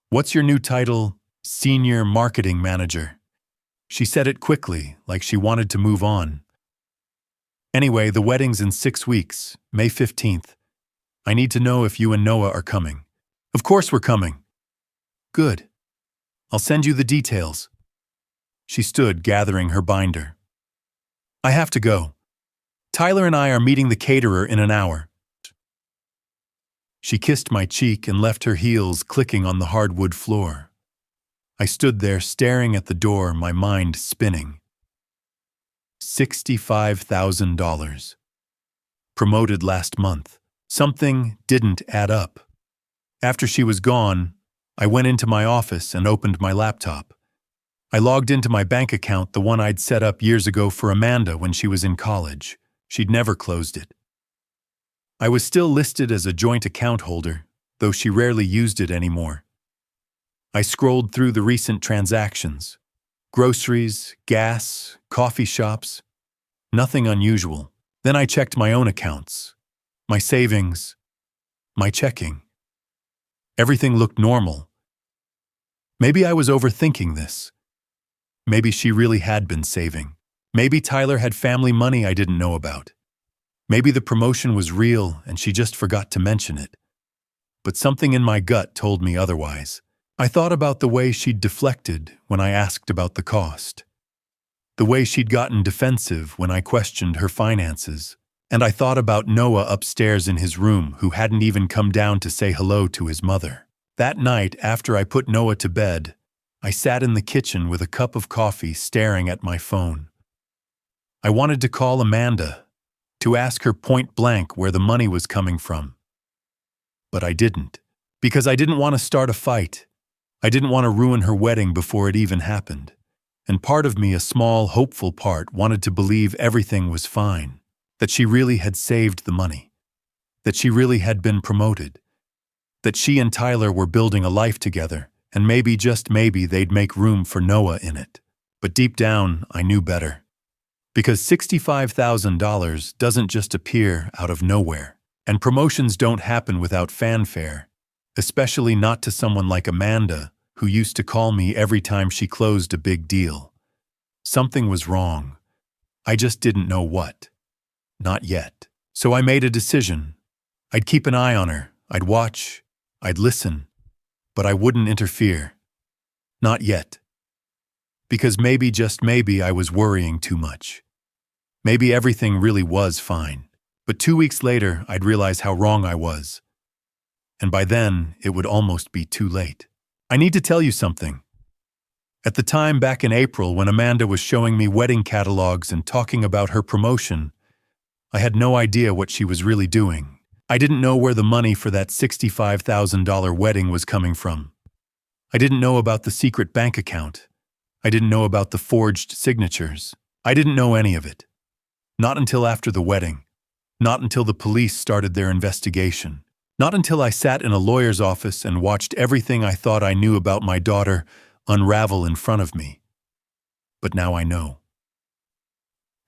"What's your new title?" "Senior Marketing Manager." She said it quickly, like she wanted to move on. "Anyway, the wedding's in 6 weeks, May 15th. I need to know if you and Noah are coming." "Of course we're coming." "Good. I'll send you the details." She stood, gathering her binder. I have to go. Tyler and I are meeting the caterer in an hour. She kissed my cheek and left her heels clicking on the hardwood floor. I stood there staring at the door, my mind spinning. $65,000. Promoted last month. Something didn't add up. After she was gone, I went into my office and opened my laptop. I logged into my bank account, the one I'd set up years ago for Amanda when she was in college. She'd never closed it. I was still listed as a joint account holder, though she rarely used it anymore. I scrolled through the recent transactions. Groceries, gas, coffee shops. Nothing unusual. Then I checked my own accounts, my savings, my checking. Everything looked normal. Maybe I was overthinking this. Maybe she really had been saving. Maybe Tyler had family money I didn't know about. Maybe the promotion was real and she just forgot to mention it. But something in my gut told me otherwise. I thought about the way she'd deflected when I asked about the cost. The way she'd gotten defensive when I questioned her finances. And I thought about Noah upstairs in his room who hadn't even come down to say hello to his mother. That night, after I put Noah to bed, I sat in the kitchen with a cup of coffee staring at my phone. I wanted to call Amanda, to ask her point blank where the money was coming from. But I didn't, because I didn't want to start a fight. I didn't want to ruin her wedding before it even happened. And part of me, a small, hopeful part, wanted to believe everything was fine, that she really had saved the money, that she really had been promoted, that she and Tyler were building a life together, and maybe, just maybe, they'd make room for Noah in it. But deep down, I knew better. Because $65,000 doesn't just appear out of nowhere, and promotions don't happen without fanfare, especially not to someone like Amanda, who used to call me every time she closed a big deal. Something was wrong. I just didn't know what. Not yet. So I made a decision. I'd keep an eye on her, I'd watch, I'd listen, but I wouldn't interfere. Not yet. Because maybe, just maybe, I was worrying too much. Maybe everything really was fine. But 2 weeks later, I'd realize how wrong I was. And by then, it would almost be too late. I need to tell you something. At the time back in April, when Amanda was showing me wedding catalogs and talking about her promotion, I had no idea what she was really doing. I didn't know where the money for that $65,000 wedding was coming from. I didn't know about the secret bank account. I didn't know about the forged signatures. I didn't know any of it. Not until after the wedding. Not until the police started their investigation. Not until I sat in a lawyer's office and watched everything I thought I knew about my daughter unravel in front of me. But now I know.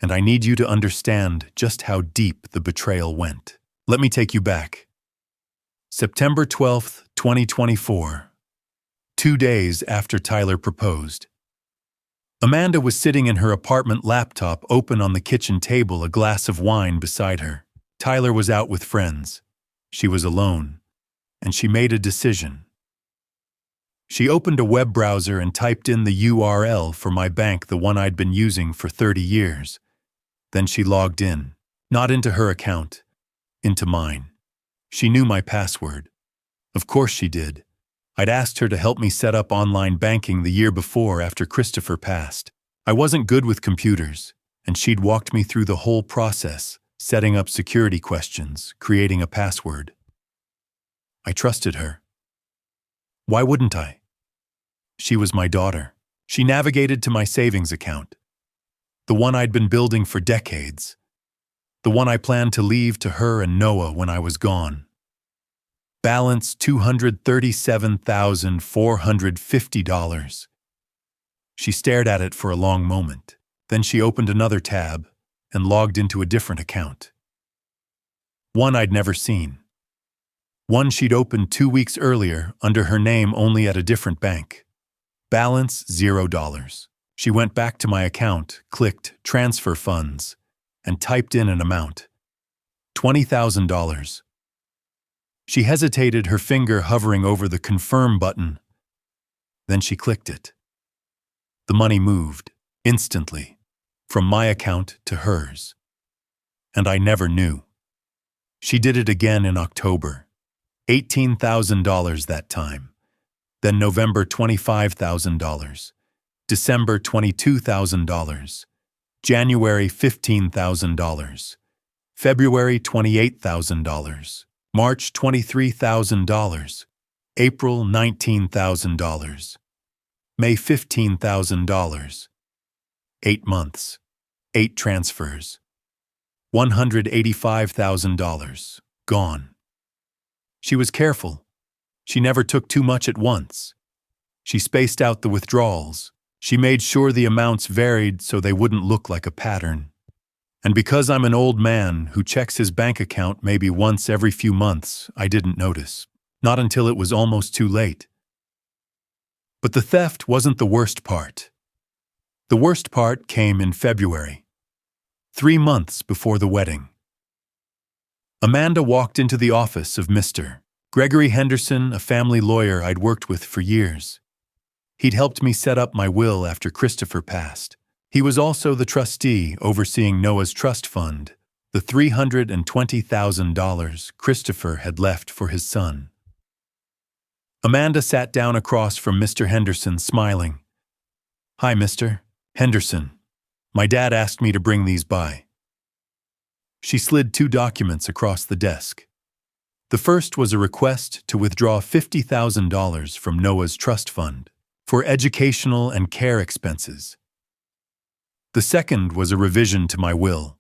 And I need you to understand just how deep the betrayal went. Let me take you back. September 12th, 2024. 2 days after Tyler proposed. Amanda was sitting in her apartment, laptop open on the kitchen table, a glass of wine beside her. Tyler was out with friends. She was alone, and she made a decision. She opened a web browser and typed in the URL for my bank, the one I'd been using for 30 years. Then she logged in, not into her account, into mine. She knew my password. Of course she did. I'd asked her to help me set up online banking the year before, after Christopher passed. I wasn't good with computers, and she'd walked me through the whole process, setting up security questions, creating a password. I trusted her. Why wouldn't I? She was my daughter. She navigated to my savings account, the one I'd been building for decades, the one I planned to leave to her and Noah when I was gone. Balance $237,450. She stared at it for a long moment. Then she opened another tab and logged into a different account. One I'd never seen. One she'd opened 2 weeks earlier under her name, only at a different bank. Balance $0. She went back to my account, clicked Transfer Funds, and typed in an amount. $20,000. She hesitated, her finger hovering over the confirm button. Then she clicked it. The money moved. instantly, from my account to hers. And I never knew. She did it again in October, $18,000 that time. Then November, $25,000. December, $22,000. January, $15,000. February, $28,000. March, $23,000. April, $19,000. May, $15,000. 8 months. 8 transfers. $185,000. Gone. She was careful. She never took too much at once. She spaced out the withdrawals. She made sure the amounts varied so they wouldn't look like a pattern. And because I'm an old man who checks his bank account maybe once every few months, I didn't notice. Not until it was almost too late. But the theft wasn't the worst part. The worst part came in February, 3 months before the wedding. Amanda walked into the office of Mr. Gregory Henderson, a family lawyer I'd worked with for years. He'd helped me set up my will after Christopher passed. He was also the trustee overseeing Noah's trust fund, the $320,000 Christopher had left for his son. Amanda sat down across from Mr. Henderson, smiling. "Hi, Mr. Henderson. My dad asked me to bring these by." She slid 2 documents across the desk. The first was a request to withdraw $50,000 from Noah's trust fund for educational and care expenses. The second was a revision to my will.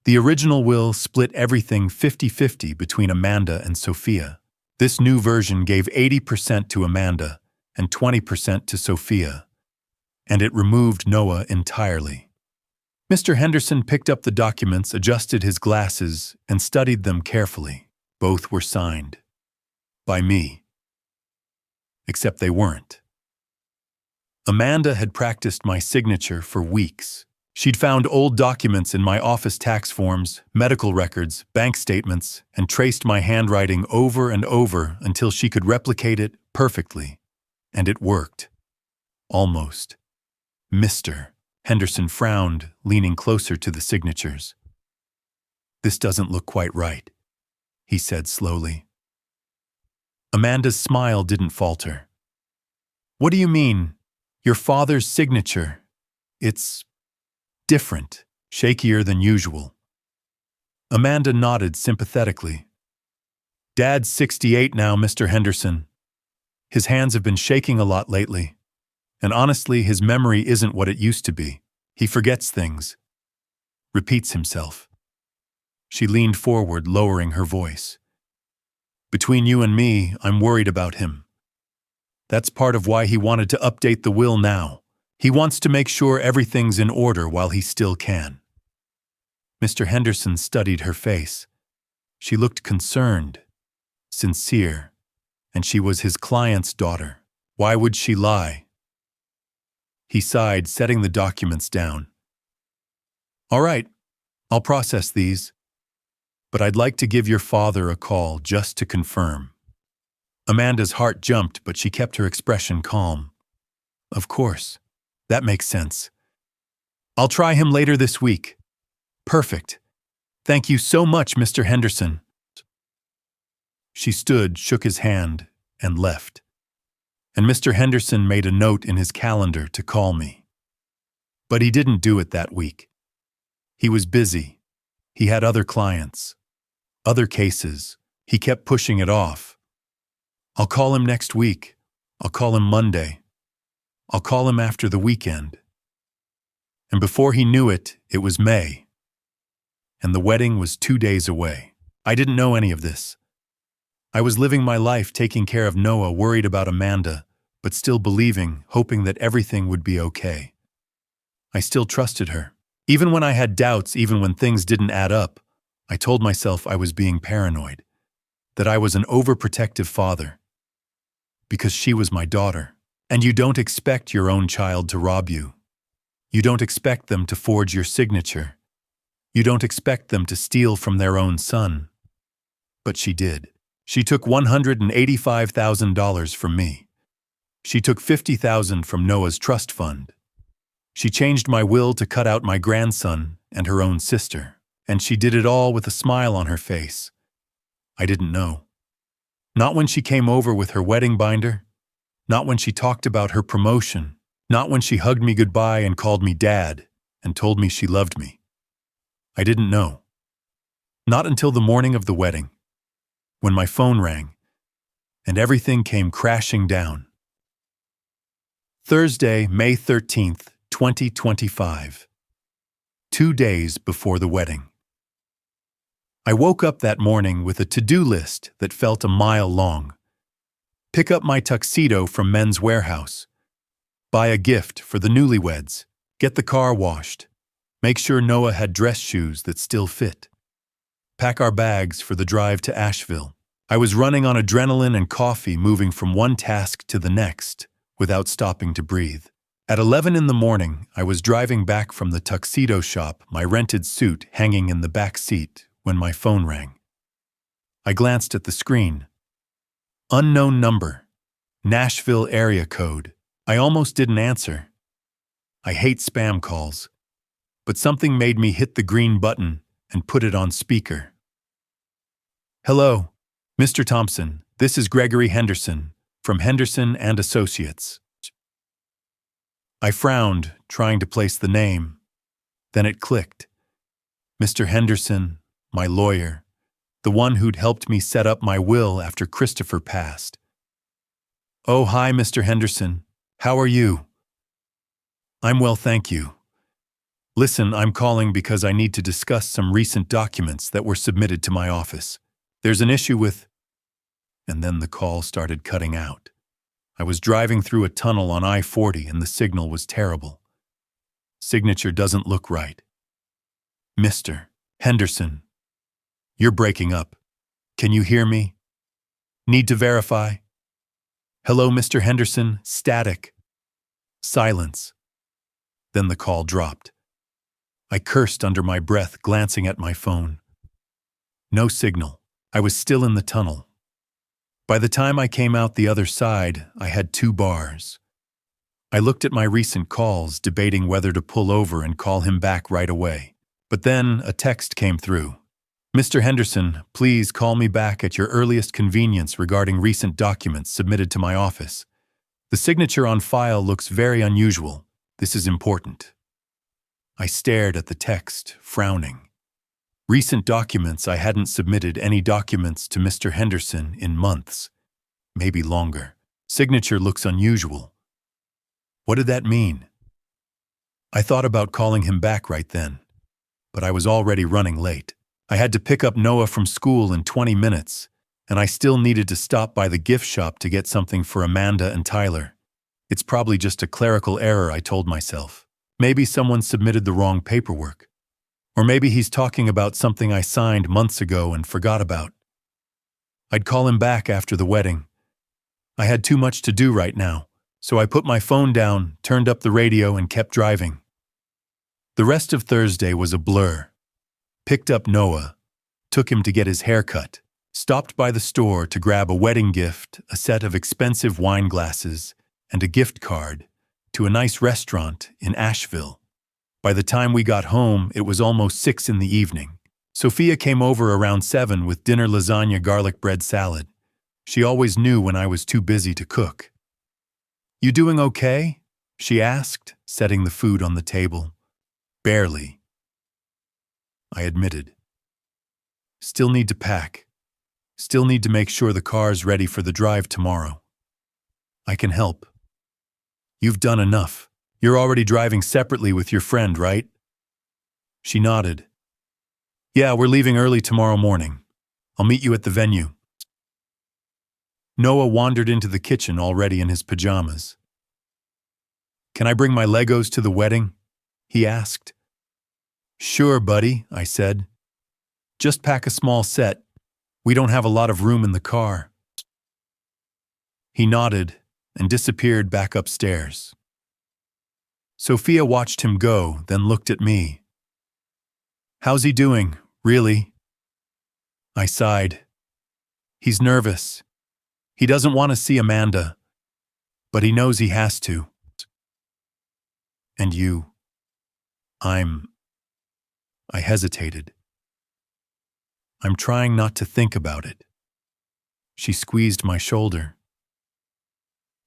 The original will split everything 50-50 between Amanda and Sophia. This new version gave 80% to Amanda and 20% to Sophia, and it removed Noah entirely. Mr. Henderson picked up the documents, adjusted his glasses, and studied them carefully. Both were signed. By me. Except they weren't. Amanda had practiced my signature for weeks. She'd found old documents in my office tax forms, medical records, bank statements, and traced my handwriting over and over until she could replicate it perfectly. And it worked. Almost. Mr. Henderson frowned, leaning closer to the signatures. "This doesn't look quite right," he said slowly. Amanda's smile didn't falter. "What do you mean? Your father's signature. It's different, shakier than usual." Amanda nodded sympathetically. "Dad's 68 now, Mr. Henderson. His hands have been shaking a lot lately. And honestly, his memory isn't what it used to be. He forgets things. Repeats himself." She leaned forward, lowering her voice. "Between you and me, I'm worried about him. That's part of why he wanted to update the will now. He wants to make sure everything's in order while he still can." Mr. Henderson studied her face. She looked concerned, sincere, and she was his client's daughter. Why would she lie? He sighed, setting the documents down. "All right, I'll process these. But I'd like to give your father a call just to confirm." Amanda's heart jumped, but she kept her expression calm. "Of course. That makes sense. I'll try him later this week." "Perfect. Thank you so much, Mr. Henderson." She stood, shook his hand, and left. And Mr. Henderson made a note in his calendar to call me. But he didn't do it that week. He was busy. He had other clients, other cases. He kept pushing it off. "I'll call him next week. I'll call him Monday. I'll call him after the weekend." And before he knew it, it was May. And the wedding was 2 days away. I didn't know any of this. I was living my life taking care of Noah, worried about Amanda, but still believing, hoping that everything would be okay. I still trusted her. Even when I had doubts, even when things didn't add up, I told myself I was being paranoid, that I was an overprotective father. Because she was my daughter. And you don't expect your own child to rob you. You don't expect them to forge your signature. You don't expect them to steal from their own son. But she did. She took $185,000 from me. She took $50,000 from Noah's trust fund. She changed my will to cut out my grandson and her own sister, and she did it all with a smile on her face. I didn't know. Not when she came over with her wedding binder, not when she talked about her promotion, not when she hugged me goodbye and called me dad and told me she loved me. I didn't know. Not until the morning of the wedding, when my phone rang, and everything came crashing down. Thursday, May 13th, 2025. 2 days before the wedding. I woke up that morning with a to-do list that felt a mile long. Pick up my tuxedo from Men's Warehouse. Buy a gift for the newlyweds. Get the car washed. Make sure Noah had dress shoes that still fit. Pack our bags for the drive to Asheville. I was running on adrenaline and coffee, moving from one task to the next, without stopping to breathe. At 11 in the morning, I was driving back from the tuxedo shop, my rented suit hanging in the back seat, when my phone rang. I glanced at the screen. Unknown number. Nashville area code. I almost didn't answer. I hate spam calls. But something made me hit the green button and put it on speaker. Hello, Mr. Thompson. This is Gregory Henderson, from Henderson and Associates. I frowned, trying to place the name. Then it clicked. Mr. Henderson, my lawyer, the one who'd helped me set up my will after Christopher passed. Oh, hi, Mr. Henderson. How are you? I'm well, thank you. Listen, I'm calling because I need to discuss some recent documents that were submitted to my office. There's an issue with... And then the call started cutting out. I was driving through a tunnel on I-40 and the signal was terrible. Signature doesn't look right. Mr. Henderson, you're breaking up. Can you hear me? Need to verify? Hello, Mr. Henderson, static. Silence. Then the call dropped. I cursed under my breath, glancing at my phone. No signal. I was still in the tunnel. By the time I came out the other side, I had 2 bars. I looked at my recent calls, debating whether to pull over and call him back right away. But then a text came through. Mr. Henderson, please call me back at your earliest convenience regarding recent documents submitted to my office. The signature on file looks very unusual. This is important. I stared at the text, frowning. Recent documents. I hadn't submitted any documents to Mr. Henderson in months, maybe longer. Signature looks unusual. What did that mean? I thought about calling him back right then, but I was already running late. I had to pick up Noah from school in 20 minutes, and I still needed to stop by the gift shop to get something for Amanda and Tyler. It's probably just a clerical error, I told myself. Maybe someone submitted the wrong paperwork. Or maybe he's talking about something I signed months ago and forgot about. I'd call him back after the wedding. I had too much to do right now, so I put my phone down, turned up the radio, and kept driving. The rest of Thursday was a blur. Picked up Noah, took him to get his hair cut, stopped by the store to grab a wedding gift, a set of expensive wine glasses, and a gift card to a nice restaurant in Asheville. By the time we got home, it was almost 6 in the evening. Sophia came over around 7 with dinner, lasagna, garlic bread salad. She always knew when I was too busy to cook. You doing okay? She asked, setting the food on the table. Barely, I admitted. Still need to pack. Still need to make sure the car's ready for the drive tomorrow. I can help. You've done enough. You're already driving separately with your friend, right? She nodded. Yeah, we're leaving early tomorrow morning. I'll meet you at the venue. Noah wandered into the kitchen already in his pajamas. Can I bring my Legos to the wedding? He asked. Sure, buddy, I said. Just pack a small set. We don't have a lot of room in the car. He nodded and disappeared back upstairs. Sophia watched him go, then looked at me. How's he doing, really? I sighed. He's nervous. He doesn't want to see Amanda, but he knows he has to. And you? I hesitated. I'm trying not to think about it. She squeezed my shoulder.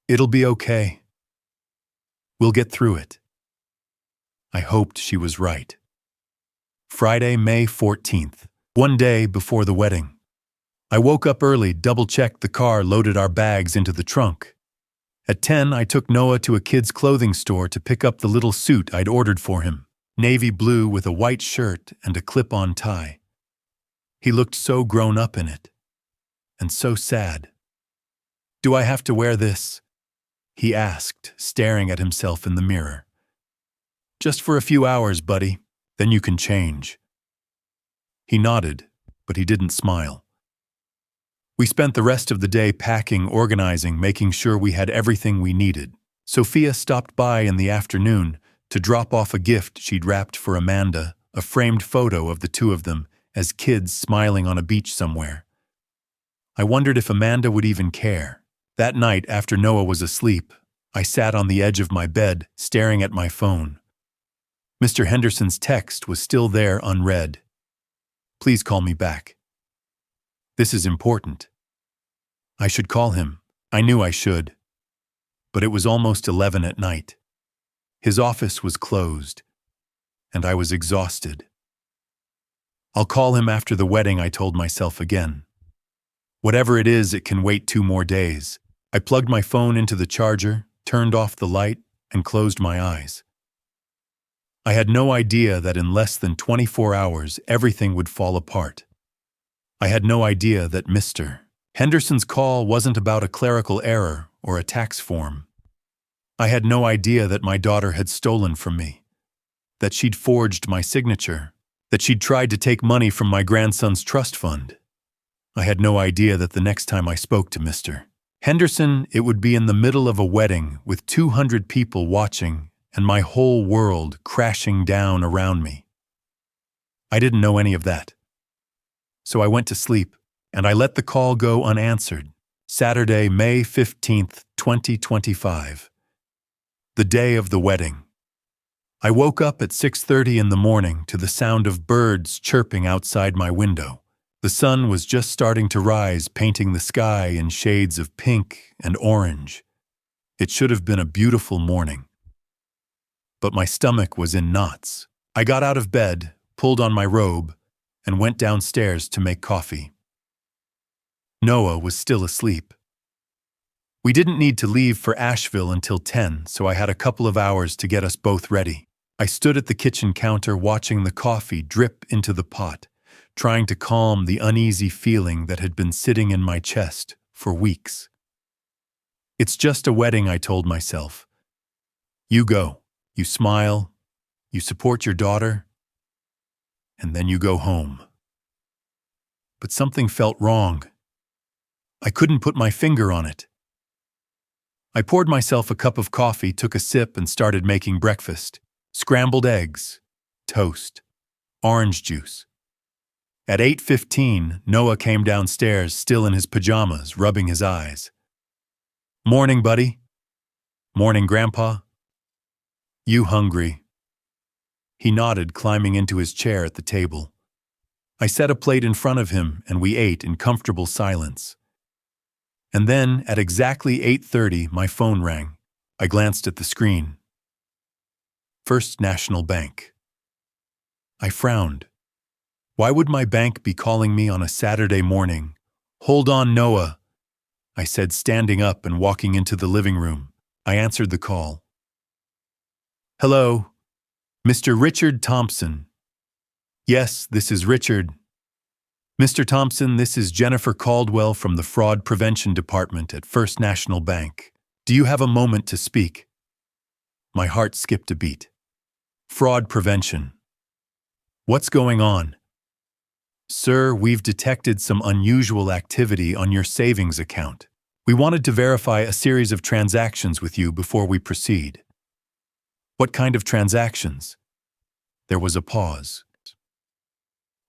It'll be okay. We'll get through it. I hoped she was right. Friday, May 14th, one day before the wedding. I woke up early, double-checked the car, loaded our bags into the trunk. At 10, I took Noah to a kid's clothing store to pick up the little suit I'd ordered for him, navy blue with a white shirt and a clip-on tie. He looked so grown up in it, and so sad. "Do I have to wear this?" he asked, staring at himself in the mirror. "Just for a few hours, buddy. Then you can change." He nodded, but he didn't smile. We spent the rest of the day packing, organizing, making sure we had everything we needed. Sophia stopped by in the afternoon to drop off a gift she'd wrapped for Amanda, a framed photo of the two of them as kids smiling on a beach somewhere. I wondered if Amanda would even care. That night, after Noah was asleep, I sat on the edge of my bed, staring at my phone. Mr. Henderson's text was still there unread. "Please call me back. This is important." I should call him. I knew I should. But it was almost 11 at night. His office was closed, and I was exhausted. "I'll call him after the wedding," I told myself again. "Whatever it is, it can wait 2 more days." I plugged my phone into the charger, turned off the light, and closed my eyes. I had no idea that in less than 24 hours, everything would fall apart. I had no idea that Mr. Henderson's call wasn't about a clerical error or a tax form. I had no idea that my daughter had stolen from me, that she'd forged my signature, that she'd tried to take money from my grandson's trust fund. I had no idea that the next time I spoke to Mr. Henderson, it would be in the middle of a wedding with 200 people watching and my whole world crashing down around me. I didn't know any of that. So I went to sleep, and I let the call go unanswered. Saturday, May 15th, 2025. The day of the wedding. I woke up at 6:30 in the morning to the sound of birds chirping outside my window. The sun was just starting to rise, painting the sky in shades of pink and orange. It should have been a beautiful morning. But my stomach was in knots. I got out of bed, pulled on my robe, and went downstairs to make coffee. Noah was still asleep. We didn't need to leave for Asheville until 10, so I had a couple of hours to get us both ready. I stood at the kitchen counter watching the coffee drip into the pot, trying to calm the uneasy feeling that had been sitting in my chest for weeks. "It's just a wedding," I told myself. "You go. You smile, you support your daughter, and then you go home." But something felt wrong. I couldn't put my finger on it. I poured myself a cup of coffee, took a sip, and started making breakfast. Scrambled eggs, toast, orange juice. At 8:15, Noah came downstairs, still in his pajamas, rubbing his eyes. "Morning, buddy." "Morning, Grandpa." "You hungry?" He nodded, climbing into his chair at the table. I set a plate in front of him, and we ate in comfortable silence. And then, at exactly 8:30, my phone rang. I glanced at the screen. First National Bank. I frowned. Why would my bank be calling me on a Saturday morning? "Hold on, Noah," I said, standing up and walking into the living room. I answered the call. "Hello, Mr. Richard Thompson." "Yes, this is Richard." "Mr. Thompson, this is Jennifer Caldwell from the Fraud Prevention Department at First National Bank. Do you have a moment to speak?" My heart skipped a beat. Fraud prevention. What's going on? "Sir, we've detected some unusual activity on your savings account. We wanted to verify a series of transactions with you before we proceed." "What kind of transactions?" There was a pause.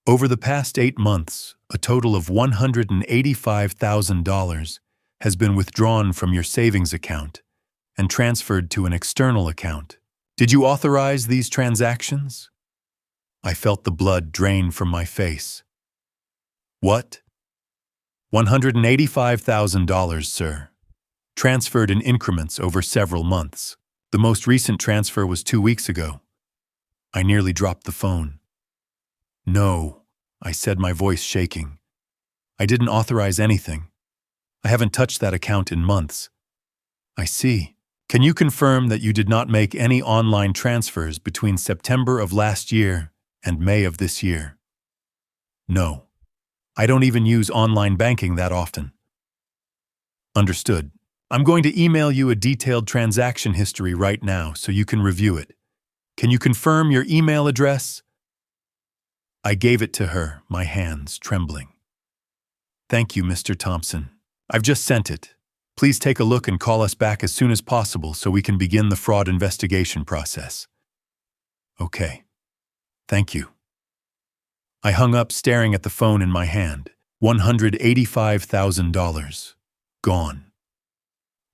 "Over the past 8 months, a total of $185,000 has been withdrawn from your savings account and transferred to an external account. Did you authorize these transactions? I felt the blood drain from my face. What? $185,000, sir. Transferred in increments over several months. The most recent transfer was 2 weeks ago. I nearly dropped the phone. No, I said, my voice shaking. I didn't authorize anything. I haven't touched that account in months. I see. Can you confirm that you did not make any online transfers between September of last year and May of this year? No. I don't even use online banking that often. Understood. I'm going to email you a detailed transaction history right now so you can review it. Can you confirm your email address? I gave it to her, my hands trembling. Thank you, Mr. Thompson. I've just sent it. Please take a look and call us back as soon as possible so we can begin the fraud investigation process. Okay. Thank you. I hung up, staring at the phone in my hand. $185,000. Gone.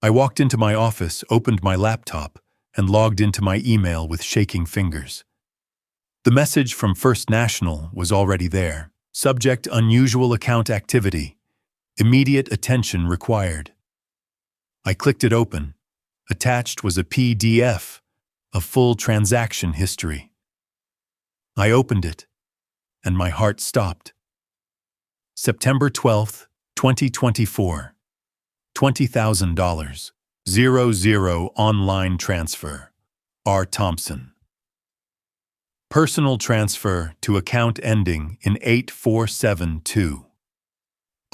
I walked into my office, opened my laptop, and logged into my email with shaking fingers. The message from First National was already there. Subject: unusual account activity. Immediate attention required. I clicked it open. Attached was a PDF, a full transaction history. I opened it, and my heart stopped. September 12th, 2024. $20,000. 00 online transfer. R. Thompson. Personal transfer to account ending in 8472.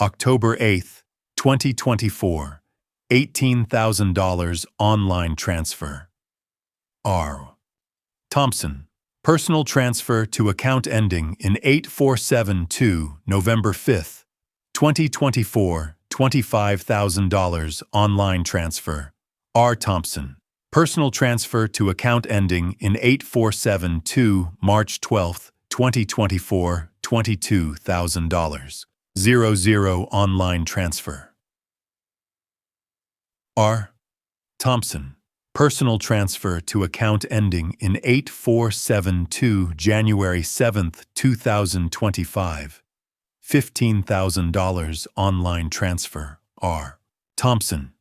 October 8th, 2024. $18,000 online transfer. R. Thompson. Personal transfer to account ending in 8472, November 5th, 2024. $25,000 online transfer. R. Thompson. Personal transfer to account ending in 8472, March 12th, 2024. $22,000. 00 online transfer. R. Thompson. Personal transfer to account ending in 8472, January 7th, 2025. $15,000 online transfer. R. Thompson.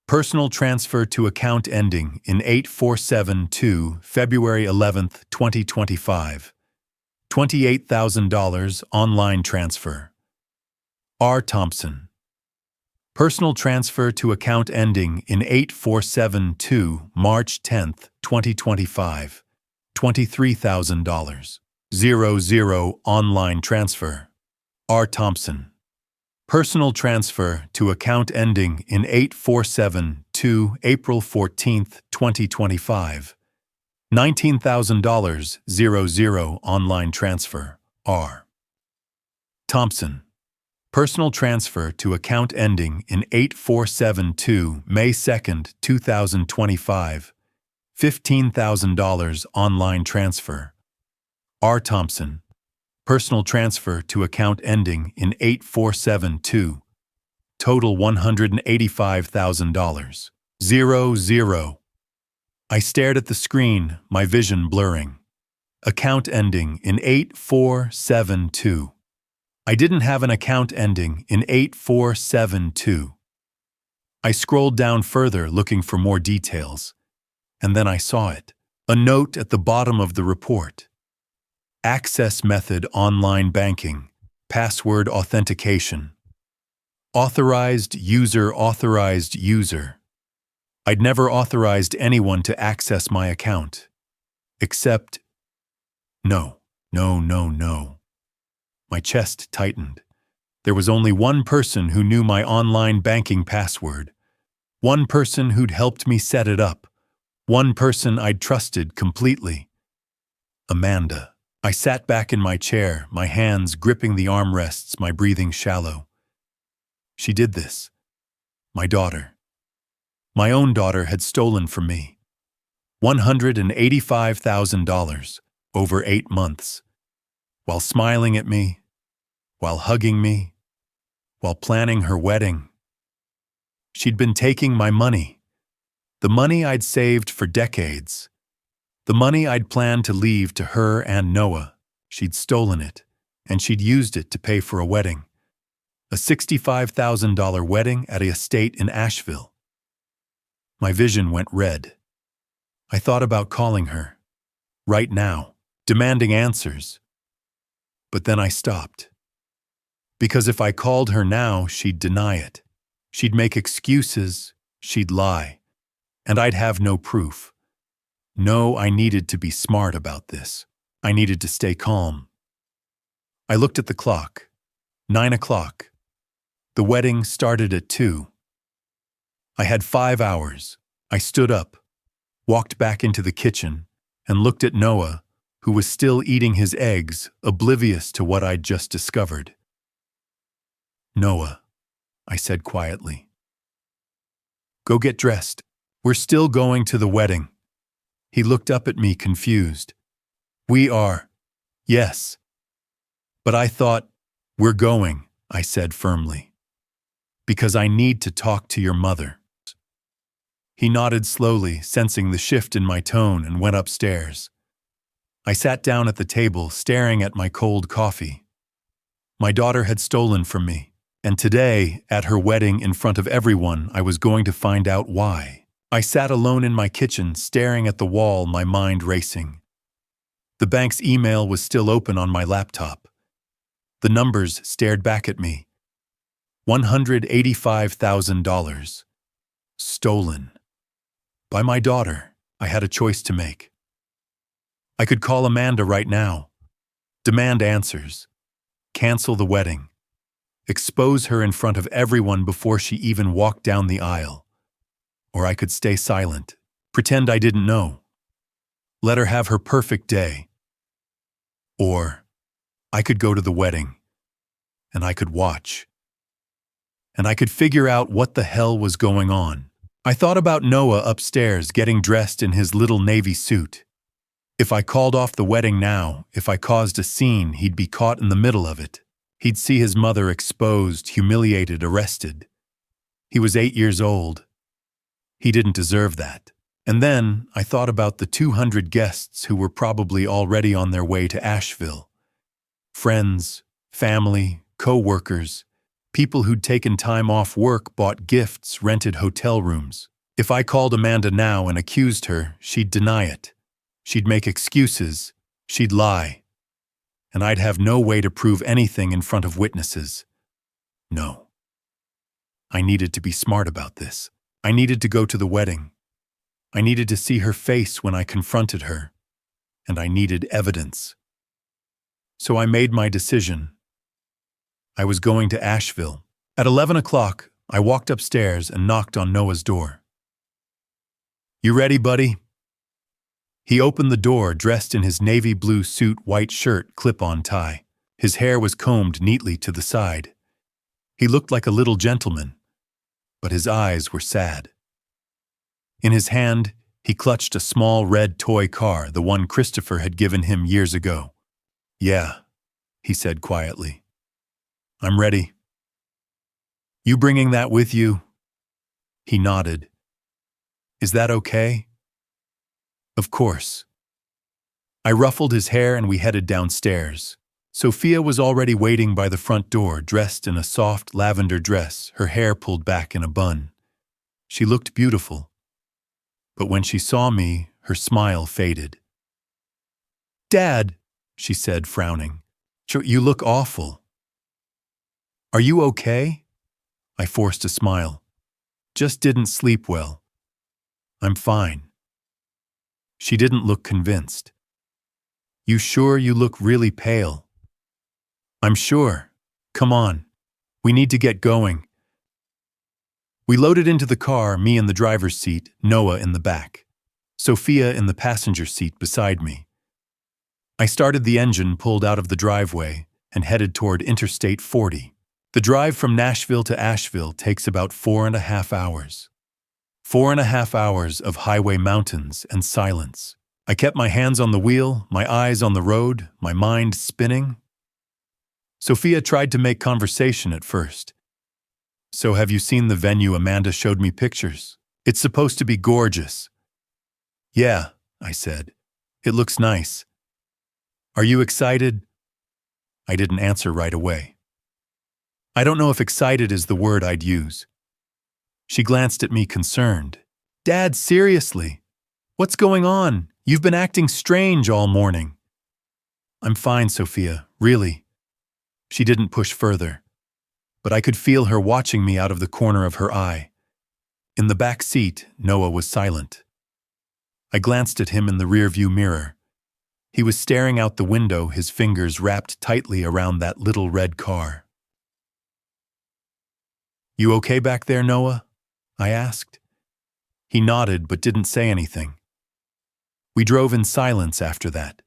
Personal transfer to account ending in 8472, February 11th, 2025. $28,000 online transfer. R. Thompson. Personal transfer to account ending in 8472, March 10th, 2025. $23,000. 00 online transfer. R. Thompson. Personal transfer to account ending in 8472, April 14th, 2025. $19,000. 00 online transfer. R. Thompson. Personal transfer to account ending in 8472, May 2nd, 2025. $15,000 online transfer. R. Thompson. Personal transfer to account ending in 8472. Total $185,000. 00. I stared at the screen, my vision blurring. Account ending in 8472. I didn't have an account ending in 8472. I scrolled down further, looking for more details, and then I saw it. A note at the bottom of the report. Access method: online banking. Password authentication. Authorized user. I'd never authorized anyone to access my account. Except... No. My chest tightened. There was only one person who knew my online banking password. One person who'd helped me set it up. One person I'd trusted completely. Amanda. I sat back in my chair, my hands gripping the armrests, my breathing shallow. She did this. My daughter. My own daughter had stolen from me. $185,000 over 8 months. While smiling at me, while hugging me, while planning her wedding. She'd been taking my money, the money I'd saved for decades, The money I'd planned to leave to her and Noah, she'd stolen it, and she'd used it to pay for a wedding. A $65,000 wedding at a estate in Asheville. My vision went red. I thought about calling her. Right now, demanding answers. But then I stopped. Because if I called her now, she'd deny it. She'd make excuses, she'd lie, and I'd have no proof. No, I needed to be smart about this. I needed to stay calm. I looked at the clock. 9 o'clock. The wedding started at 2. I had 5 hours. I stood up, walked back into the kitchen, and looked at Noah, who was still eating his eggs, oblivious to what I'd just discovered. "Noah," I said quietly. "Go get dressed. We're still going to the wedding." He looked up at me confused. "We are." "Yes." "But I thought." "We're going," I said firmly. "Because I need to talk to your mother." He nodded slowly, sensing the shift in my tone, and went upstairs. I sat down at the table, staring at my cold coffee. My daughter had stolen from me, and today, at her wedding in front of everyone, I was going to find out why. I sat alone in my kitchen, staring at the wall, my mind racing. The bank's email was still open on my laptop. The numbers stared back at me. $185,000. Stolen. By my daughter. I had a choice to make. I could call Amanda right now. Demand answers. Cancel the wedding. Expose her in front of everyone before she even walked down the aisle. Or I could stay silent. Pretend I didn't know. Let her have her perfect day. Or I could go to the wedding. And I could watch. And I could figure out what the hell was going on. I thought about Noah upstairs getting dressed in his little navy suit. If I called off the wedding now, if I caused a scene, he'd be caught in the middle of it. He'd see his mother exposed, humiliated, arrested. He was 8 years old. He didn't deserve that. And then I thought about the 200 guests who were probably already on their way to Asheville. Friends, family, co-workers, people who'd taken time off work, bought gifts, rented hotel rooms. If I called Amanda now and accused her, she'd deny it. She'd make excuses. She'd lie. And I'd have no way to prove anything in front of witnesses. No. I needed to be smart about this. I needed to go to the wedding. I needed to see her face when I confronted her. And I needed evidence. So I made my decision. I was going to Asheville. At 11 o'clock, I walked upstairs and knocked on Noah's door. "You ready, buddy?" He opened the door, dressed in his navy blue suit, white shirt, clip-on tie. His hair was combed neatly to the side. He looked like a little gentleman, but his eyes were sad. In his hand, he clutched a small red toy car, the one Christopher had given him years ago. "Yeah," he said quietly. "I'm ready." "You bringing that with you?" He nodded. "Is that okay?" "Of course." I ruffled his hair and we headed downstairs. Sophia was already waiting by the front door, dressed in a soft lavender dress, her hair pulled back in a bun. She looked beautiful. But when she saw me, her smile faded. "Dad," she said, frowning, "you look awful." "Are you okay?" I forced a smile. "Just didn't sleep well." "I'm fine." She didn't look convinced. "You sure? You look really pale." "I'm sure. Come on. We need to get going." We loaded into the car, me in the driver's seat, Noah in the back, Sophia in the passenger seat beside me. I started the engine, pulled out of the driveway, and headed toward Interstate 40. The drive from Nashville to Asheville takes about 4.5 hours. 4.5 hours of highway mountains and silence. I kept my hands on the wheel, my eyes on the road, my mind spinning. Sophia tried to make conversation at first. "So have you seen the venue? Amanda showed me pictures. It's supposed to be gorgeous." "Yeah," I said. It looks nice. Are you excited? I didn't answer right away. I don't know if excited is the word I'd use. She glanced at me concerned. Dad, seriously? What's going on? You've been acting strange all morning. I'm fine, Sophia, really. She didn't push further, but I could feel her watching me out of the corner of her eye. In the back seat, Noah was silent. I glanced at him in the rearview mirror. He was staring out the window, his fingers wrapped tightly around that little red car. You okay back there, Noah? I asked. He nodded but didn't say anything. We drove in silence after that.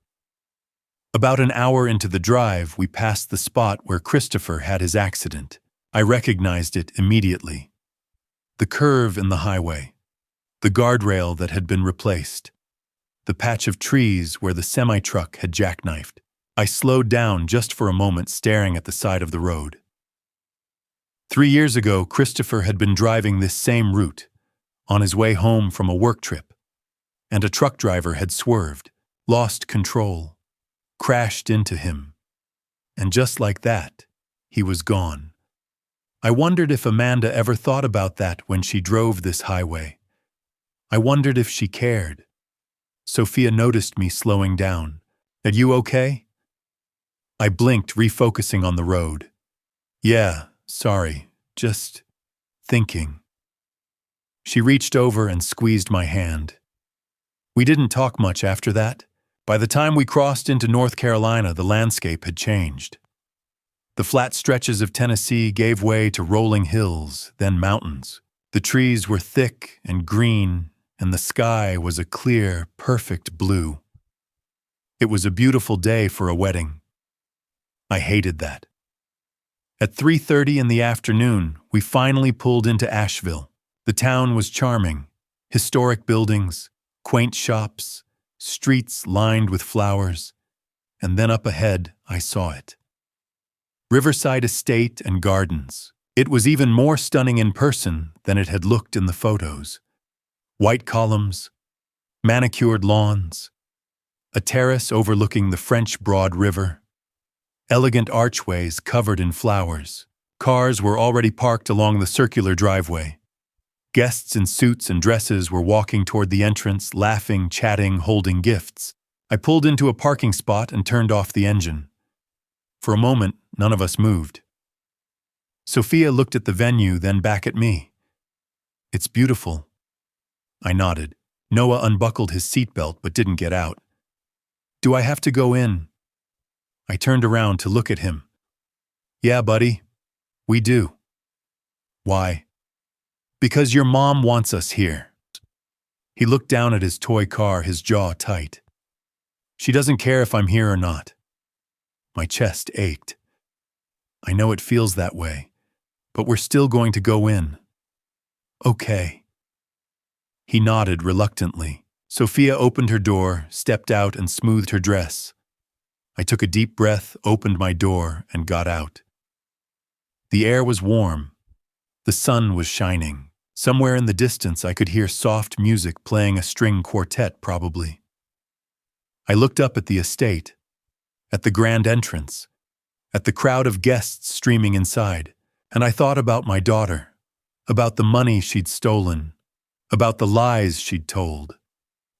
About an hour into the drive, we passed the spot where Christopher had his accident. I recognized it immediately. The curve in the highway, the guardrail that had been replaced, the patch of trees where the semi-truck had jackknifed. I slowed down just for a moment, staring at the side of the road. 3 years ago, Christopher had been driving this same route, on his way home from a work trip, and a truck driver had swerved, lost control, crashed into him. And just like that, he was gone. I wondered if Amanda ever thought about that when she drove this highway. I wondered if she cared. Sophia noticed me slowing down. Are you okay? I blinked, refocusing on the road. Yeah, sorry, just thinking. She reached over and squeezed my hand. We didn't talk much after that. By the time we crossed into North Carolina, the landscape had changed. The flat stretches of Tennessee gave way to rolling hills, then mountains. The trees were thick and green, and the sky was a clear, perfect blue. It was a beautiful day for a wedding. I hated that. At 3:30 in the afternoon, we finally pulled into Asheville. The town was charming. Historic buildings, quaint shops, streets lined with flowers. And then up ahead, I saw it. Riverside Estate and Gardens. It was even more stunning in person than it had looked in the photos. White columns, manicured lawns, a terrace overlooking the French Broad River, elegant archways covered in flowers. Cars were already parked along the circular driveway. Guests in suits and dresses were walking toward the entrance, laughing, chatting, holding gifts. I pulled into a parking spot and turned off the engine. For a moment, none of us moved. Sophia looked at the venue, then back at me. It's beautiful. I nodded. Noah unbuckled his seatbelt but didn't get out. Do I have to go in? I turned around to look at him. Yeah, buddy, we do. Why? Because your mom wants us here. He looked down at his toy car, his jaw tight. She doesn't care if I'm here or not. My chest ached. I know it feels that way, but we're still going to go in. Okay. He nodded reluctantly. Sophia opened her door, stepped out, and smoothed her dress. I took a deep breath, opened my door, and got out. The air was warm. The sun was shining. Somewhere in the distance, I could hear soft music playing a string quartet, probably. I looked up at the estate, at the grand entrance, at the crowd of guests streaming inside, and I thought about my daughter, about the money she'd stolen, about the lies she'd told,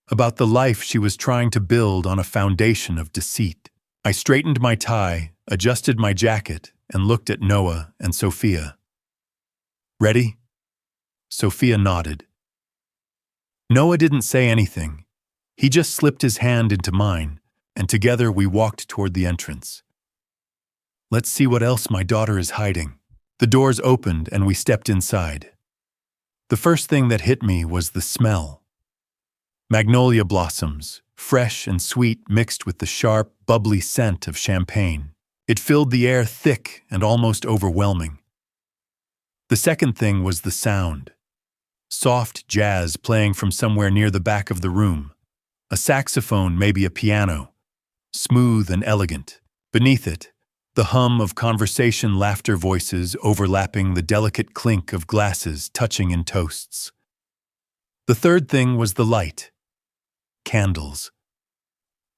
about the life she was trying to build on a foundation of deceit. I straightened my tie, adjusted my jacket, and looked at Noah and Sophia. Ready? Sophia nodded. Noah didn't say anything. He just slipped his hand into mine, and together we walked toward the entrance. Let's see what else my daughter is hiding. The doors opened and we stepped inside. The first thing that hit me was the smell. Magnolia blossoms, fresh and sweet, mixed with the sharp, bubbly scent of champagne. It filled the air thick and almost overwhelming. The second thing was the sound. Soft jazz playing from somewhere near the back of the room. A saxophone, maybe a piano. Smooth and elegant. Beneath it, the hum of conversation, laughter, voices overlapping, the delicate clink of glasses touching in toasts. The third thing was the light. Candles.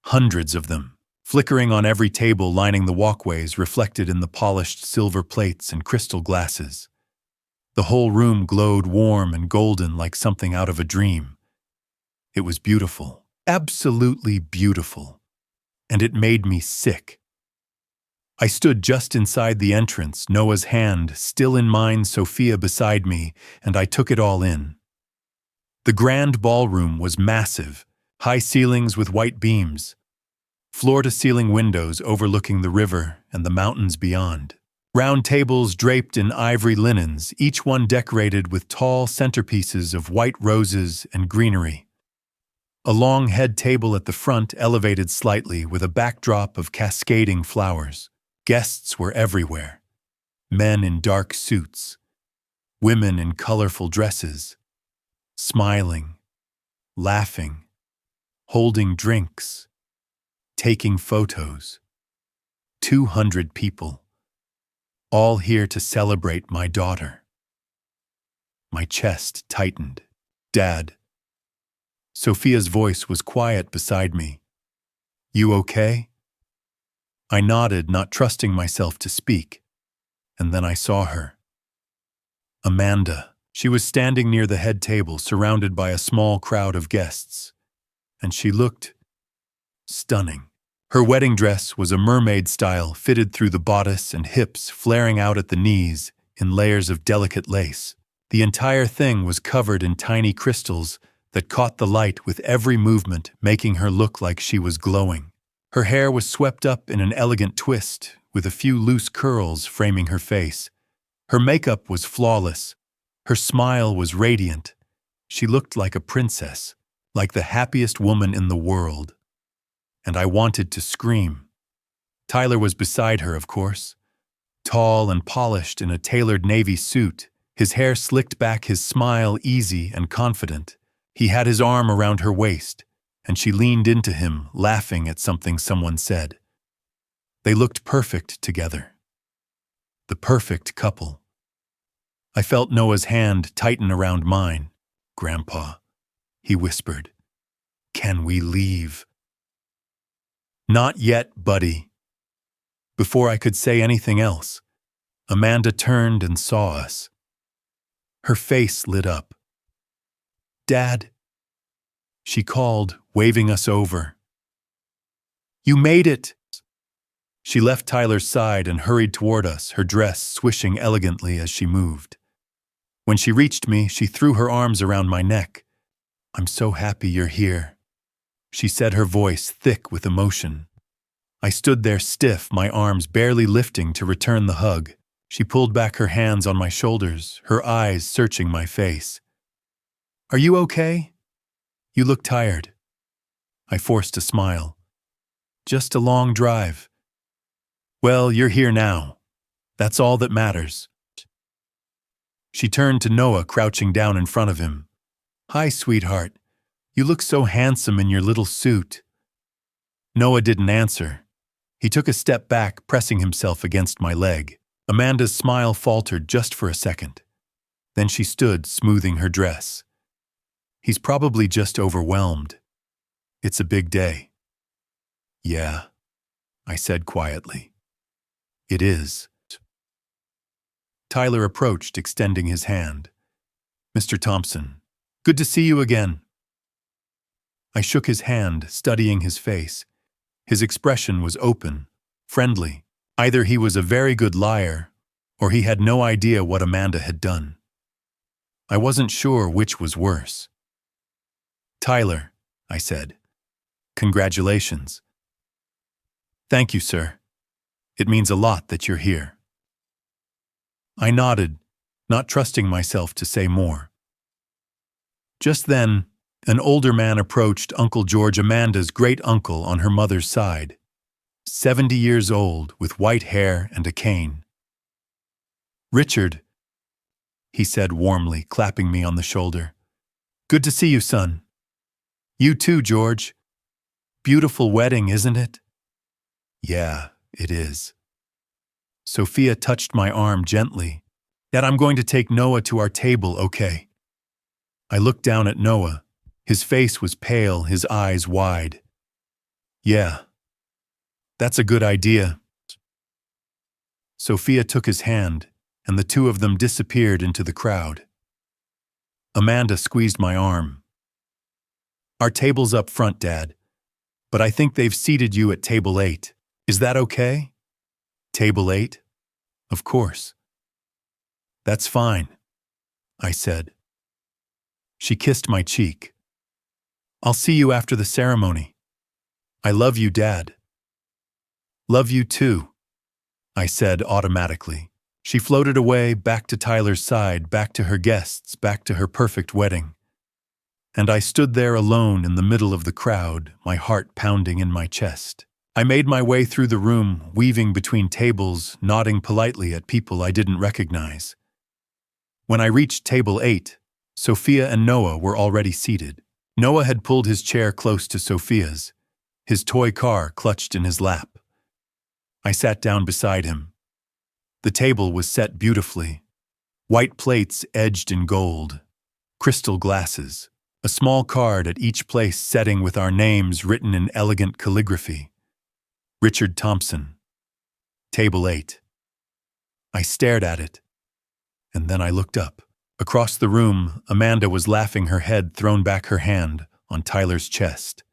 hundreds of them, flickering on every table lining the walkways, reflected in the polished silver plates and crystal glasses. The whole room glowed warm and golden like something out of a dream. It was beautiful, absolutely beautiful, and it made me sick. I stood just inside the entrance, Noah's hand still in mine, Sophia beside me, and I took it all in. The grand ballroom was massive, high ceilings with white beams, floor-to-ceiling windows overlooking the river and the mountains beyond. Round tables draped in ivory linens, each one decorated with tall centerpieces of white roses and greenery. A long head table at the front elevated slightly with a backdrop of cascading flowers. Guests were everywhere. Men in dark suits, women in colorful dresses, smiling, laughing, holding drinks, taking photos. 200 people, all here to celebrate my daughter. My chest tightened. "Dad." Sophia's voice was quiet beside me. "You okay?" I nodded, not trusting myself to speak, and then I saw her. Amanda. She was standing near the head table, surrounded by a small crowd of guests, and she looked stunning. Her wedding dress was a mermaid style, fitted through the bodice and hips, flaring out at the knees in layers of delicate lace. The entire thing was covered in tiny crystals that caught the light with every movement, making her look like she was glowing. Her hair was swept up in an elegant twist, with a few loose curls framing her face. Her makeup was flawless. Her smile was radiant. She looked like a princess, like the happiest woman in the world. And I wanted to scream. Tyler was beside her, of course. Tall and polished in a tailored navy suit, his hair slicked back, his smile easy and confident. He had his arm around her waist, and she leaned into him, laughing at something someone said. They looked perfect together. The perfect couple. I felt Noah's hand tighten around mine. "Grandpa," he whispered, "can we leave?" "Not yet, buddy." Before I could say anything else, Amanda turned and saw us. Her face lit up. "Dad," she called, waving us over. "You made it!" She left Tyler's side and hurried toward us, her dress swishing elegantly as she moved. When she reached me, she threw her arms around my neck. "I'm so happy you're here," she said, her voice thick with emotion. I stood there stiff, my arms barely lifting to return the hug. She pulled back her hands on my shoulders, her eyes searching my face. "Are you okay? You look tired." I forced a smile. "Just a long drive." "Well, you're here now. That's all that matters." She turned to Noah, crouching down in front of him. "Hi, sweetheart. You look so handsome in your little suit." Noah didn't answer. He took a step back, pressing himself against my leg. Amanda's smile faltered just for a second. Then she stood, smoothing her dress. "He's probably just overwhelmed. It's a big day." "Yeah," I said quietly. "It is." Tyler approached, extending his hand. "Mr. Thompson, good to see you again." I shook his hand, studying his face. His expression was open, friendly. Either he was a very good liar, or he had no idea what Amanda had done. I wasn't sure which was worse. "Tyler," I said, "congratulations." "Thank you, sir. It means a lot that you're here." I nodded, not trusting myself to say more. Just then, an older man approached Uncle George, Amanda's great-uncle on her mother's side, 70 years old, with white hair and a cane. "Richard," he said warmly, clapping me on the shoulder. "Good to see you, son." "You too, George. Beautiful wedding, isn't it?" "Yeah, it is." Sophia touched my arm gently. "Dad, I'm going to take Noah to our table, okay?" I looked down at Noah. His face was pale, his eyes wide. Yeah, that's a good idea. Sophia took his hand, and the two of them disappeared into the crowd. Amanda squeezed my arm. Our table's up front, Dad, but I think they've seated you at table 8. Is that okay? Table 8? Of course. That's fine, I said. She kissed my cheek. I'll see you after the ceremony. I love you, Dad. Love you too, I said automatically. She floated away, back to Tyler's side, back to her guests, back to her perfect wedding. And I stood there alone in the middle of the crowd, my heart pounding in my chest. I made my way through the room, weaving between tables, nodding politely at people I didn't recognize. When I reached table 8, Sophia and Noah were already seated. Noah had pulled his chair close to Sophia's, his toy car clutched in his lap. I sat down beside him. The table was set beautifully. White plates edged in gold, crystal glasses, a small card at each place setting with our names written in elegant calligraphy. Richard Thompson. Table 8. I stared at it, and then I looked up. Across the room, Amanda was laughing, her head thrown back, her hand on Tyler's chest.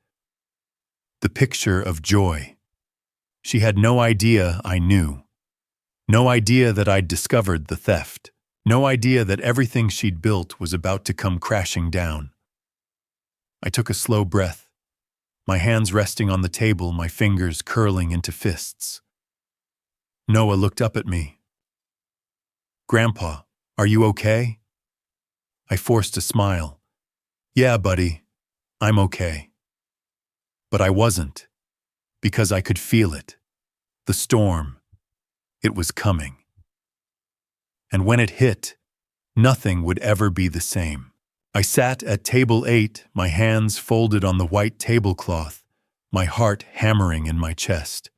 The picture of joy. She had no idea I knew. No idea that I'd discovered the theft. No idea that everything she'd built was about to come crashing down. I took a slow breath, my hands resting on the table, my fingers curling into fists. Noah looked up at me. Grandpa, are you okay? I forced a smile. Yeah, buddy, I'm okay. But I wasn't, because I could feel it. The storm. It was coming. And when it hit, nothing would ever be the same. I sat at table 8, my hands folded on the white tablecloth, my heart hammering in my chest.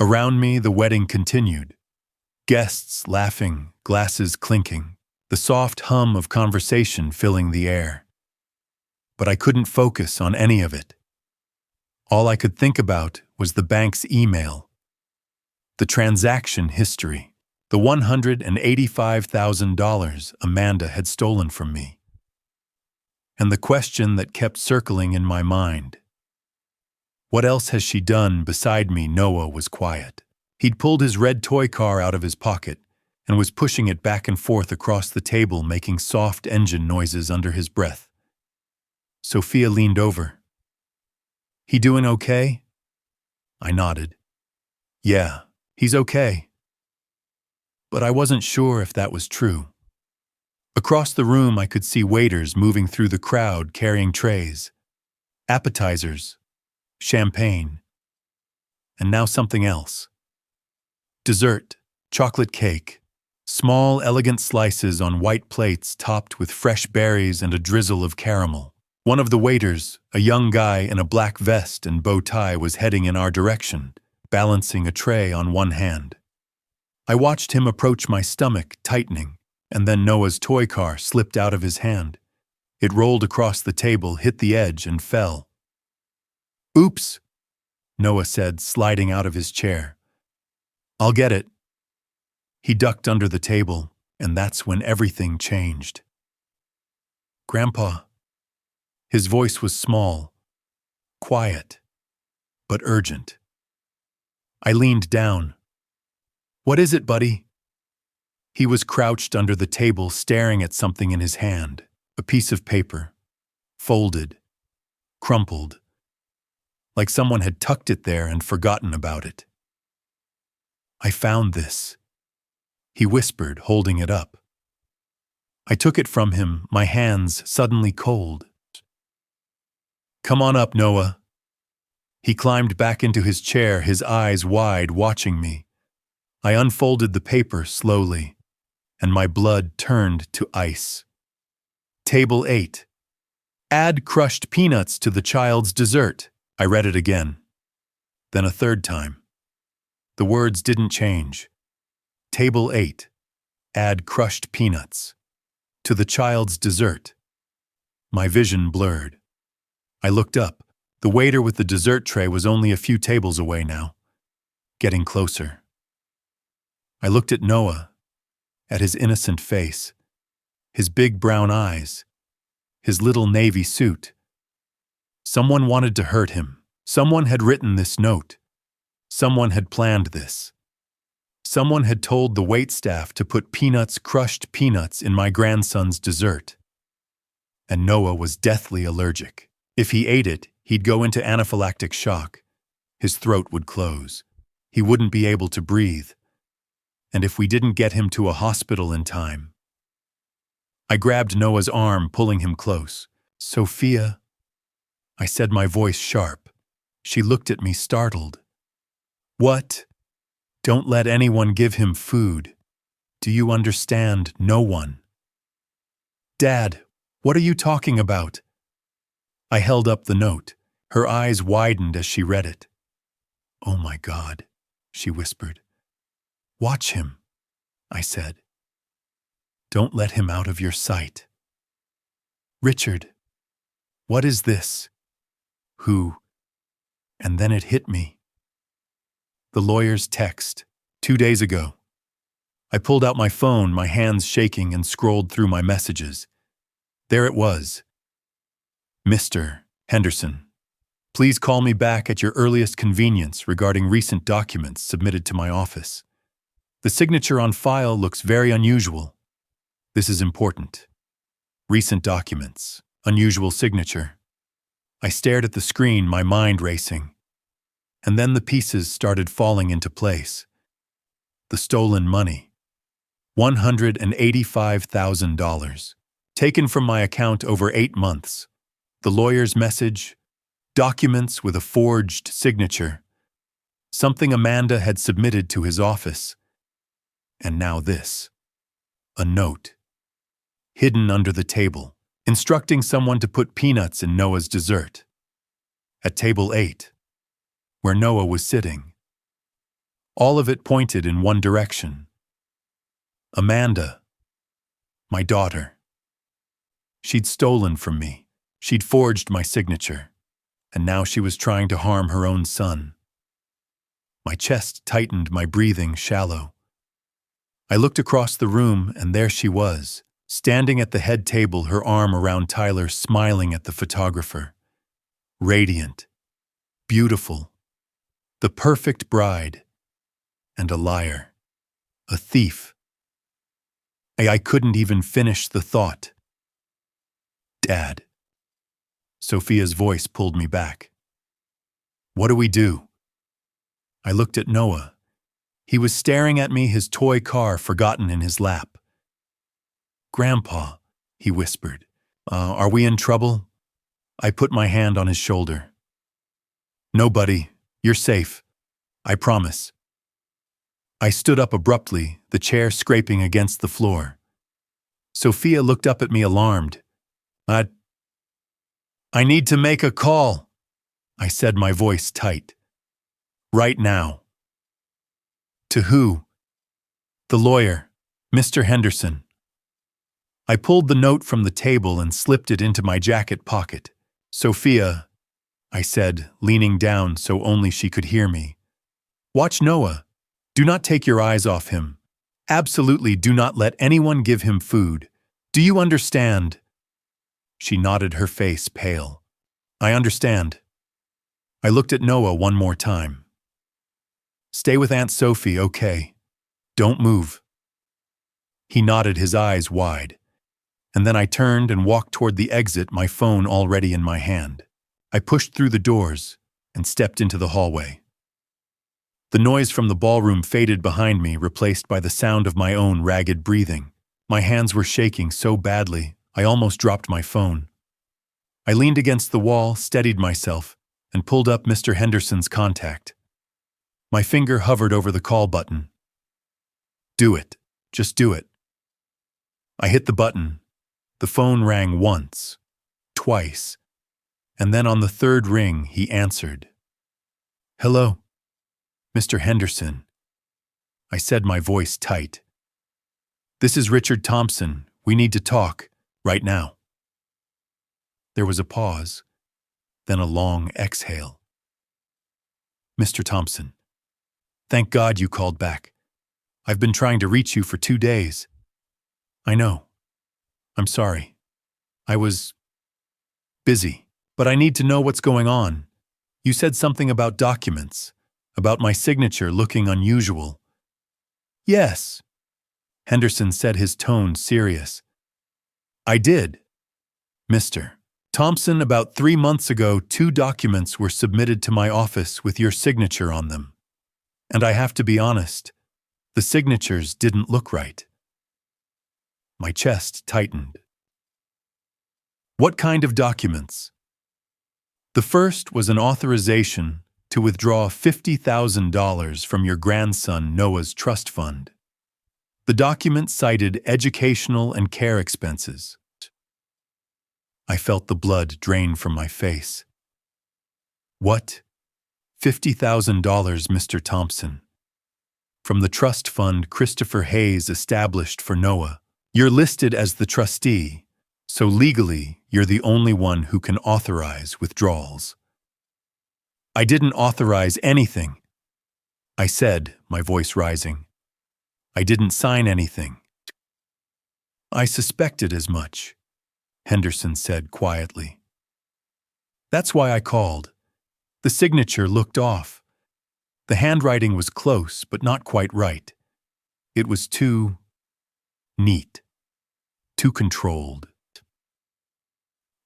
Around me, the wedding continued. Guests laughing, glasses clinking, the soft hum of conversation filling the air. But I couldn't focus on any of it. All I could think about was the bank's email, the transaction history, the $185,000 Amanda had stolen from me. And the question that kept circling in my mind. What else has she done beside me? Noah was quiet. He'd pulled his red toy car out of his pocket and was pushing it back and forth across the table, making soft engine noises under his breath. Sophia leaned over. He doing okay? I nodded. Yeah, he's okay. But I wasn't sure if that was true. Across the room, I could see waiters moving through the crowd carrying trays, appetizers, champagne, and now something else. Dessert, chocolate cake, small, elegant slices on white plates topped with fresh berries and a drizzle of caramel. One of the waiters, a young guy in a black vest and bow tie, was heading in our direction, balancing a tray on one hand. I watched him approach, my stomach tightening, and then Noah's toy car slipped out of his hand. It rolled across the table, hit the edge, and fell. Oops, Noah said, sliding out of his chair. I'll get it. He ducked under the table, and that's when everything changed. Grandpa. His voice was small, quiet, but urgent. I leaned down. What is it, buddy? He was crouched under the table, staring at something in his hand, a piece of paper, folded, crumpled, like someone had tucked it there and forgotten about it. I found this, he whispered, holding it up. I took it from him, my hands suddenly cold. Come on up, Noah. He climbed back into his chair, his eyes wide, watching me. I unfolded the paper slowly, and my blood turned to ice. Table 8. Add crushed peanuts to the child's dessert. I read it again, then a third time. The words didn't change. Table 8. Add crushed peanuts to the child's dessert. My vision blurred. I looked up. The waiter with the dessert tray was only a few tables away now, getting closer. I looked at Noah, at his innocent face, his big brown eyes, his little navy suit. Someone wanted to hurt him. Someone had written this note. Someone had planned this. Someone had told the waitstaff to put crushed peanuts in my grandson's dessert. And Noah was deathly allergic. If he ate it, he'd go into anaphylactic shock. His throat would close. He wouldn't be able to breathe. And if we didn't get him to a hospital in time. I grabbed Noah's arm, pulling him close. "Sophia," I said, my voice sharp. She looked at me, startled. "What? Don't let anyone give him food. Do you understand? No one." "Dad, what are you talking about?" I held up the note. Her eyes widened as she read it. "Oh my God," she whispered. "Watch him," I said. "Don't let him out of your sight." "Richard, what is this?" "Who?" And then it hit me. The lawyer's text, 2 days ago. I pulled out my phone, my hands shaking, and scrolled through my messages. There it was. "Mr. Henderson, please call me back at your earliest convenience regarding recent documents submitted to my office. The signature on file looks very unusual. This is important. Recent documents, unusual signature." I stared at the screen, my mind racing. And then the pieces started falling into place. The stolen money. $185,000. Taken from my account over 8 months. The lawyer's message. Documents with a forged signature. Something Amanda had submitted to his office. And now this. A note. Hidden under the table, instructing someone to put peanuts in Noah's dessert. At table 8, where Noah was sitting. All of it pointed in one direction. Amanda, my daughter. She'd stolen from me. She'd forged my signature. And now she was trying to harm her own son. My chest tightened, my breathing shallow. I looked across the room, and there she was, standing at the head table, her arm around Tyler, smiling at the photographer. Radiant. Beautiful. The perfect bride. And a liar. A thief. I couldn't even finish the thought. "Dad." Sophia's voice pulled me back. "What do we do?" I looked at Noah. He was staring at me, his toy car forgotten in his lap. "Grandpa," he whispered, "are we in trouble?" I put my hand on his shoulder. "No, buddy, you're safe. I promise." I stood up abruptly, the chair scraping against the floor. Sophia looked up at me, alarmed. I need to make a call," I said, my voice tight. "Right now." "To who?" "The lawyer, Mr. Henderson." I pulled the note from the table and slipped it into my jacket pocket. "Sophia," I said, leaning down so only she could hear me. "Watch Noah. Do not take your eyes off him. Absolutely do not let anyone give him food. Do you understand?" She nodded, her face pale. "I understand." I looked at Noah one more time. "Stay with Aunt Sophie, okay? Don't move." He nodded, his eyes wide. And then I turned and walked toward the exit, my phone already in my hand. I pushed through the doors and stepped into the hallway. The noise from the ballroom faded behind me, replaced by the sound of my own ragged breathing. My hands were shaking so badly, I almost dropped my phone. I leaned against the wall, steadied myself, and pulled up Mr. Henderson's contact. My finger hovered over the call button. "Do it. Just do it." I hit the button. The phone rang once, twice, and then on the third ring, he answered. "Hello, Mr. Henderson," I said, my voice tight. "This is Richard Thompson. We need to talk, right now." There was a pause. then a long exhale. Mr. Thompson, thank God you called back. I've been trying to reach you for 2 days. I know. I'm sorry. I was busy, but I need to know what's going on. You said something about documents, about my signature looking unusual. Yes, Henderson said, his tone serious. I did. Mr. Thompson, about 3 months ago, 2 documents were submitted to my office with your signature on them. And I have to be honest, the signatures didn't look right. My chest tightened. What kind of documents? The first was an authorization to withdraw $50,000 from your grandson Noah's trust fund. The document cited educational and care expenses. I felt the blood drain from my face. What? $50,000, Mr. Thompson. From the trust fund Christopher Hayes established for Noah. You're listed as the trustee, so legally you're the only one who can authorize withdrawals. I didn't authorize anything, I said, my voice rising. I didn't sign anything. I suspected as much, Henderson said quietly. That's why I called. The signature looked off. The handwriting was close, but not quite right. It was too neat, too controlled.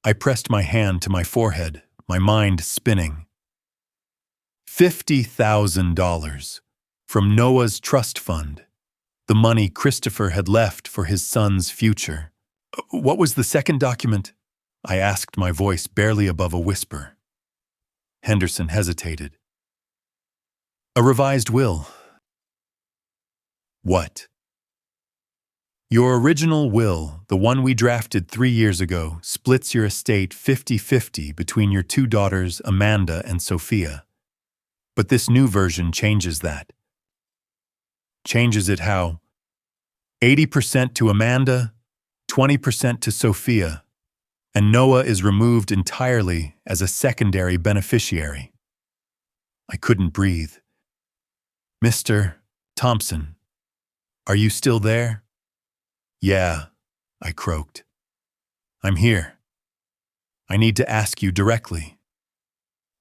I pressed my hand to my forehead, my mind spinning. $50,000 from Noah's trust fund, the money Christopher had left for his son's future. What was the second document? I asked, my voice barely above a whisper. Henderson hesitated. A revised will. What? Your original will, the one we drafted 3 years ago, splits your estate 50-50 between your 2 daughters, Amanda and Sophia. But this new version changes that. Changes it how? 80% to Amanda, 20% to Sophia, and Noah is removed entirely as a secondary beneficiary. I couldn't breathe. Mr. Thompson, are you still there? Yeah, I croaked. I'm here. I need to ask you directly.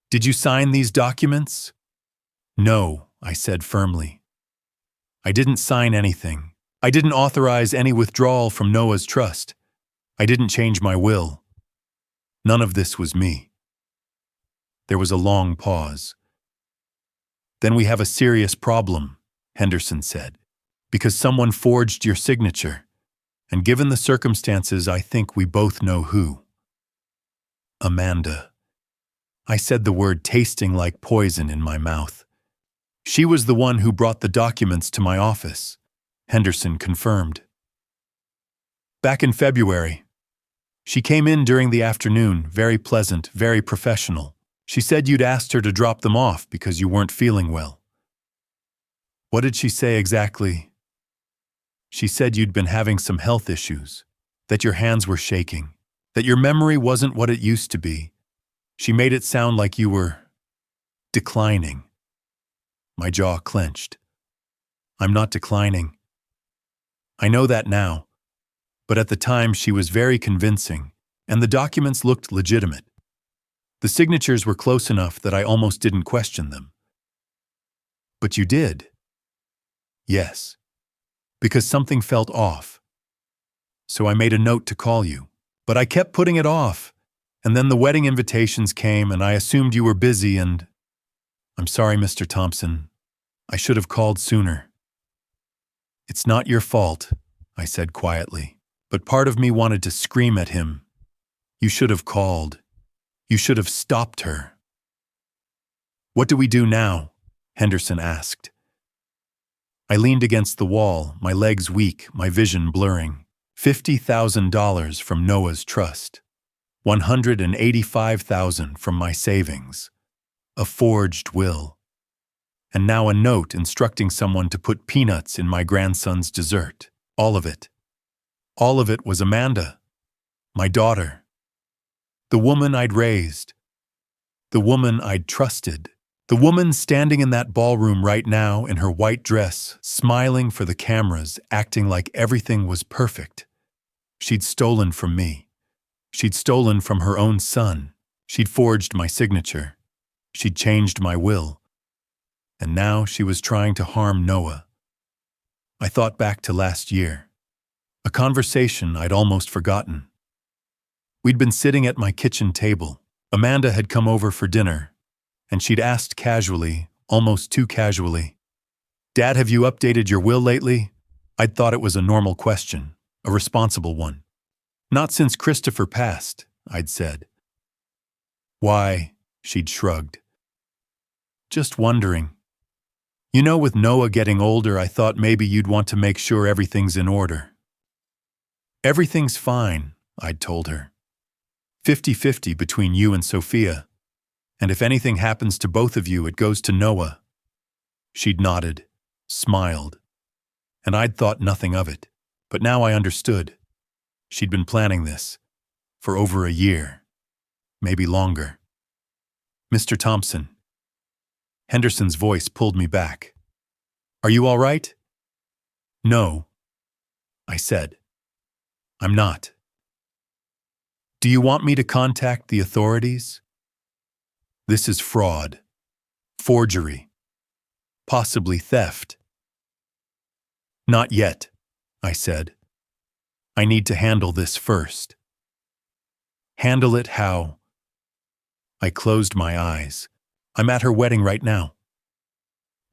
Did you sign these documents? No, I said firmly. I didn't sign anything. I didn't authorize any withdrawal from Noah's trust. I didn't change my will. None of this was me. There was a long pause. Then we have a serious problem, Henderson said, because someone forged your signature. And given the circumstances, I think we both know who. Amanda. I said the word tasting like poison in my mouth. She was the one who brought the documents to my office, Henderson confirmed. Back in February. She came in during the afternoon, very pleasant, very professional. She said you'd asked her to drop them off because you weren't feeling well. What did she say exactly? She said you'd been having some health issues, that your hands were shaking, that your memory wasn't what it used to be. She made it sound like you were declining. My jaw clenched. I'm not declining. I know that now, but at the time she was very convincing, and the documents looked legitimate. The signatures were close enough that I almost didn't question them. But you did. Yes. Because something felt off. So I made a note to call you, but I kept putting it off, and then the wedding invitations came and I assumed you were busy and… I'm sorry, Mr. Thompson. I should have called sooner. It's not your fault, I said quietly, but part of me wanted to scream at him. You should have called. You should have stopped her. What do we do now? Henderson asked. I leaned against the wall, my legs weak, my vision blurring. $50,000 from Noah's trust. $185,000 from my savings. A forged will. And now a note instructing someone to put peanuts in my grandson's dessert. All of it. All of it was Amanda. My daughter. The woman I'd raised. The woman I'd trusted. The woman standing in that ballroom right now in her white dress, smiling for the cameras, acting like everything was perfect. She'd stolen from me. She'd stolen from her own son. She'd forged my signature. She'd changed my will. And now she was trying to harm Noah. I thought back to last year. A conversation I'd almost forgotten. We'd been sitting at my kitchen table. Amanda had come over for dinner, and she'd asked casually, almost too casually, "Dad, have you updated your will lately?" I'd thought it was a normal question, a responsible one. "Not since Christopher passed," I'd said. "Why?" she'd shrugged. "Just wondering. You know, with Noah getting older, I thought maybe you'd want to make sure everything's in order." "Everything's fine," I'd told her. 50-50 between you and Sophia. And if anything happens to both of you, it goes to Noah." She'd nodded, smiled, and I'd thought nothing of it. But now I understood. She'd been planning this for over a year, maybe longer. "Mr. Thompson." Henderson's voice pulled me back. "Are you all right?" "No," I said. "I'm not." "Do you want me to contact the authorities?" "This is fraud, forgery, possibly theft." "Not yet," I said. "I need to handle this first." "Handle it how?" I closed my eyes. "I'm at her wedding right now."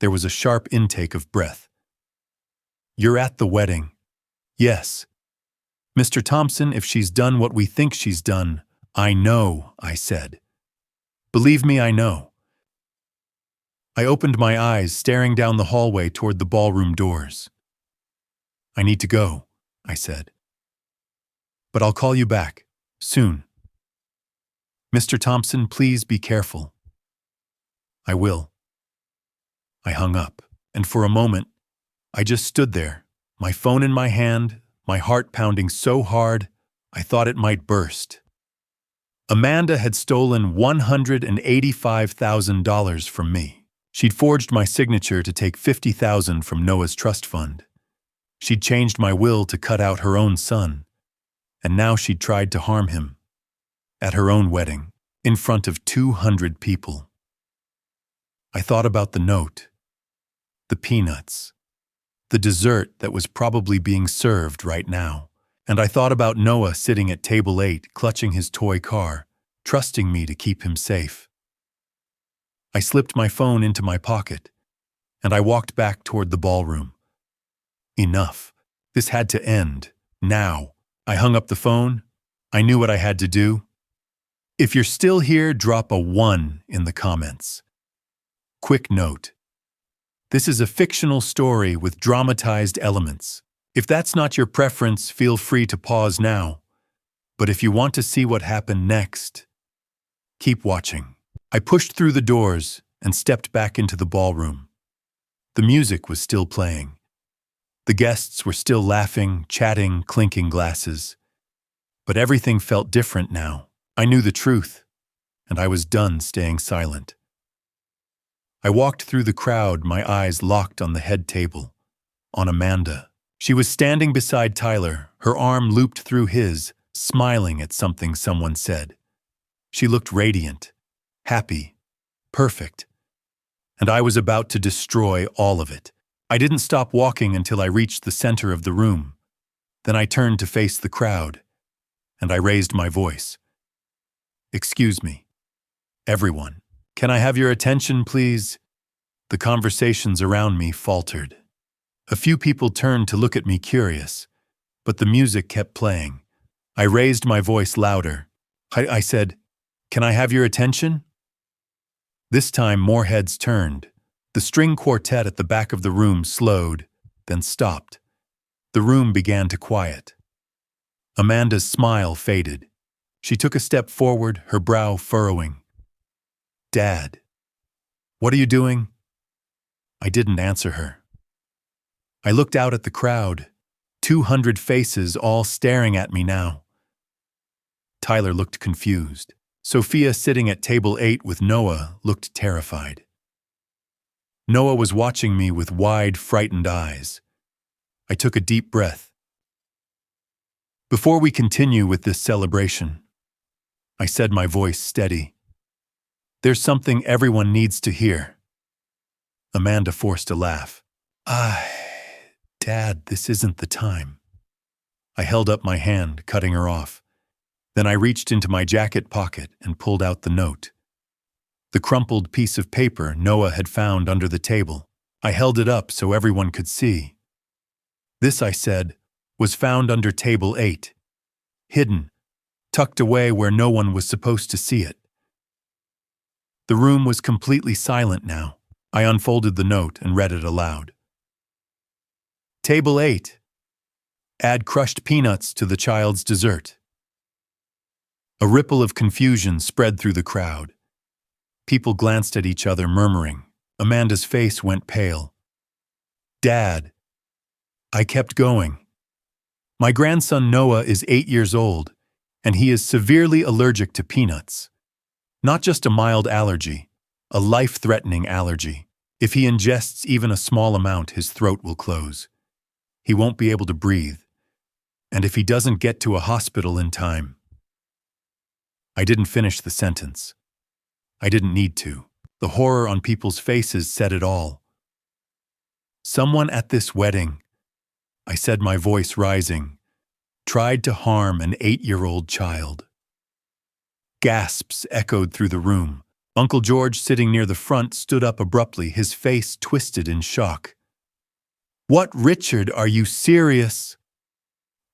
There was a sharp intake of breath. "You're at the wedding?" "Yes." "Mr. Thompson, if she's done what we think she's done." "I know," I said. "Believe me, I know." I opened my eyes, staring down the hallway toward the ballroom doors. "I need to go," I said. "But I'll call you back, soon." "Mr. Thompson, please be careful." "I will." I hung up, and for a moment, I just stood there, my phone in my hand, my heart pounding so hard, I thought it might burst. Amanda had stolen $185,000 from me. She'd forged my signature to take $50,000 from Noah's trust fund. She'd changed my will to cut out her own son. And now she'd tried to harm him. At her own wedding, in front of 200 people. I thought about the note, the peanuts, the dessert that was probably being served right now. And I thought about Noah sitting at table 8, clutching his toy car, trusting me to keep him safe. I slipped my phone into my pocket, and I walked back toward the ballroom. Enough. This had to end, now. I hung up the phone. I knew what I had to do. If you're still here, drop a 1 in the comments. Quick note. This is a fictional story with dramatized elements. If that's not your preference, feel free to pause now. But if you want to see what happened next, keep watching. I pushed through the doors and stepped back into the ballroom. The music was still playing. The guests were still laughing, chatting, clinking glasses. But everything felt different now. I knew the truth, and I was done staying silent. I walked through the crowd, my eyes locked on the head table, on Amanda. She was standing beside Tyler, her arm looped through his, smiling at something someone said. She looked radiant, happy, perfect. And I was about to destroy all of it. I didn't stop walking until I reached the center of the room. Then I turned to face the crowd, and I raised my voice. "Excuse me. Everyone. Can I have your attention, please?" The conversations around me faltered. A few people turned to look at me curious, but the music kept playing. I raised my voice louder. I said, "Can I have your attention?" This time more heads turned. The string quartet at the back of the room slowed, then stopped. The room began to quiet. Amanda's smile faded. She took a step forward, her brow furrowing. "Dad, what are you doing?" I didn't answer her. I looked out at the crowd, 200 faces all staring at me now. Tyler looked confused. Sophia, sitting at table 8 with Noah, looked terrified. Noah was watching me with wide, frightened eyes. I took a deep breath. Before we continue with this celebration, I said, my voice steady, there's something everyone needs to hear. Amanda forced a laugh. Dad, this isn't the time. I held up my hand, cutting her off. Then I reached into my jacket pocket and pulled out the note. The crumpled piece of paper Noah had found under the table. I held it up so everyone could see. This, I said, was found under table 8. Hidden, tucked away where no one was supposed to see it. The room was completely silent now. I unfolded the note and read it aloud. Table 8. Add crushed peanuts to the child's dessert. A ripple of confusion spread through the crowd. People glanced at each other, murmuring. Amanda's face went pale. Dad. I kept going. My grandson Noah is 8 years old, and he is severely allergic to peanuts. Not just a mild allergy, a life-threatening allergy. If he ingests even a small amount, his throat will close. He won't be able to breathe. And if he doesn't get to a hospital in time... I didn't finish the sentence. I didn't need to. The horror on people's faces said it all. Someone at this wedding, I said, my voice rising, tried to harm an 8-year-old child. Gasps echoed through the room. Uncle George, sitting near the front, stood up abruptly, his face twisted in shock. What, Richard, are you serious?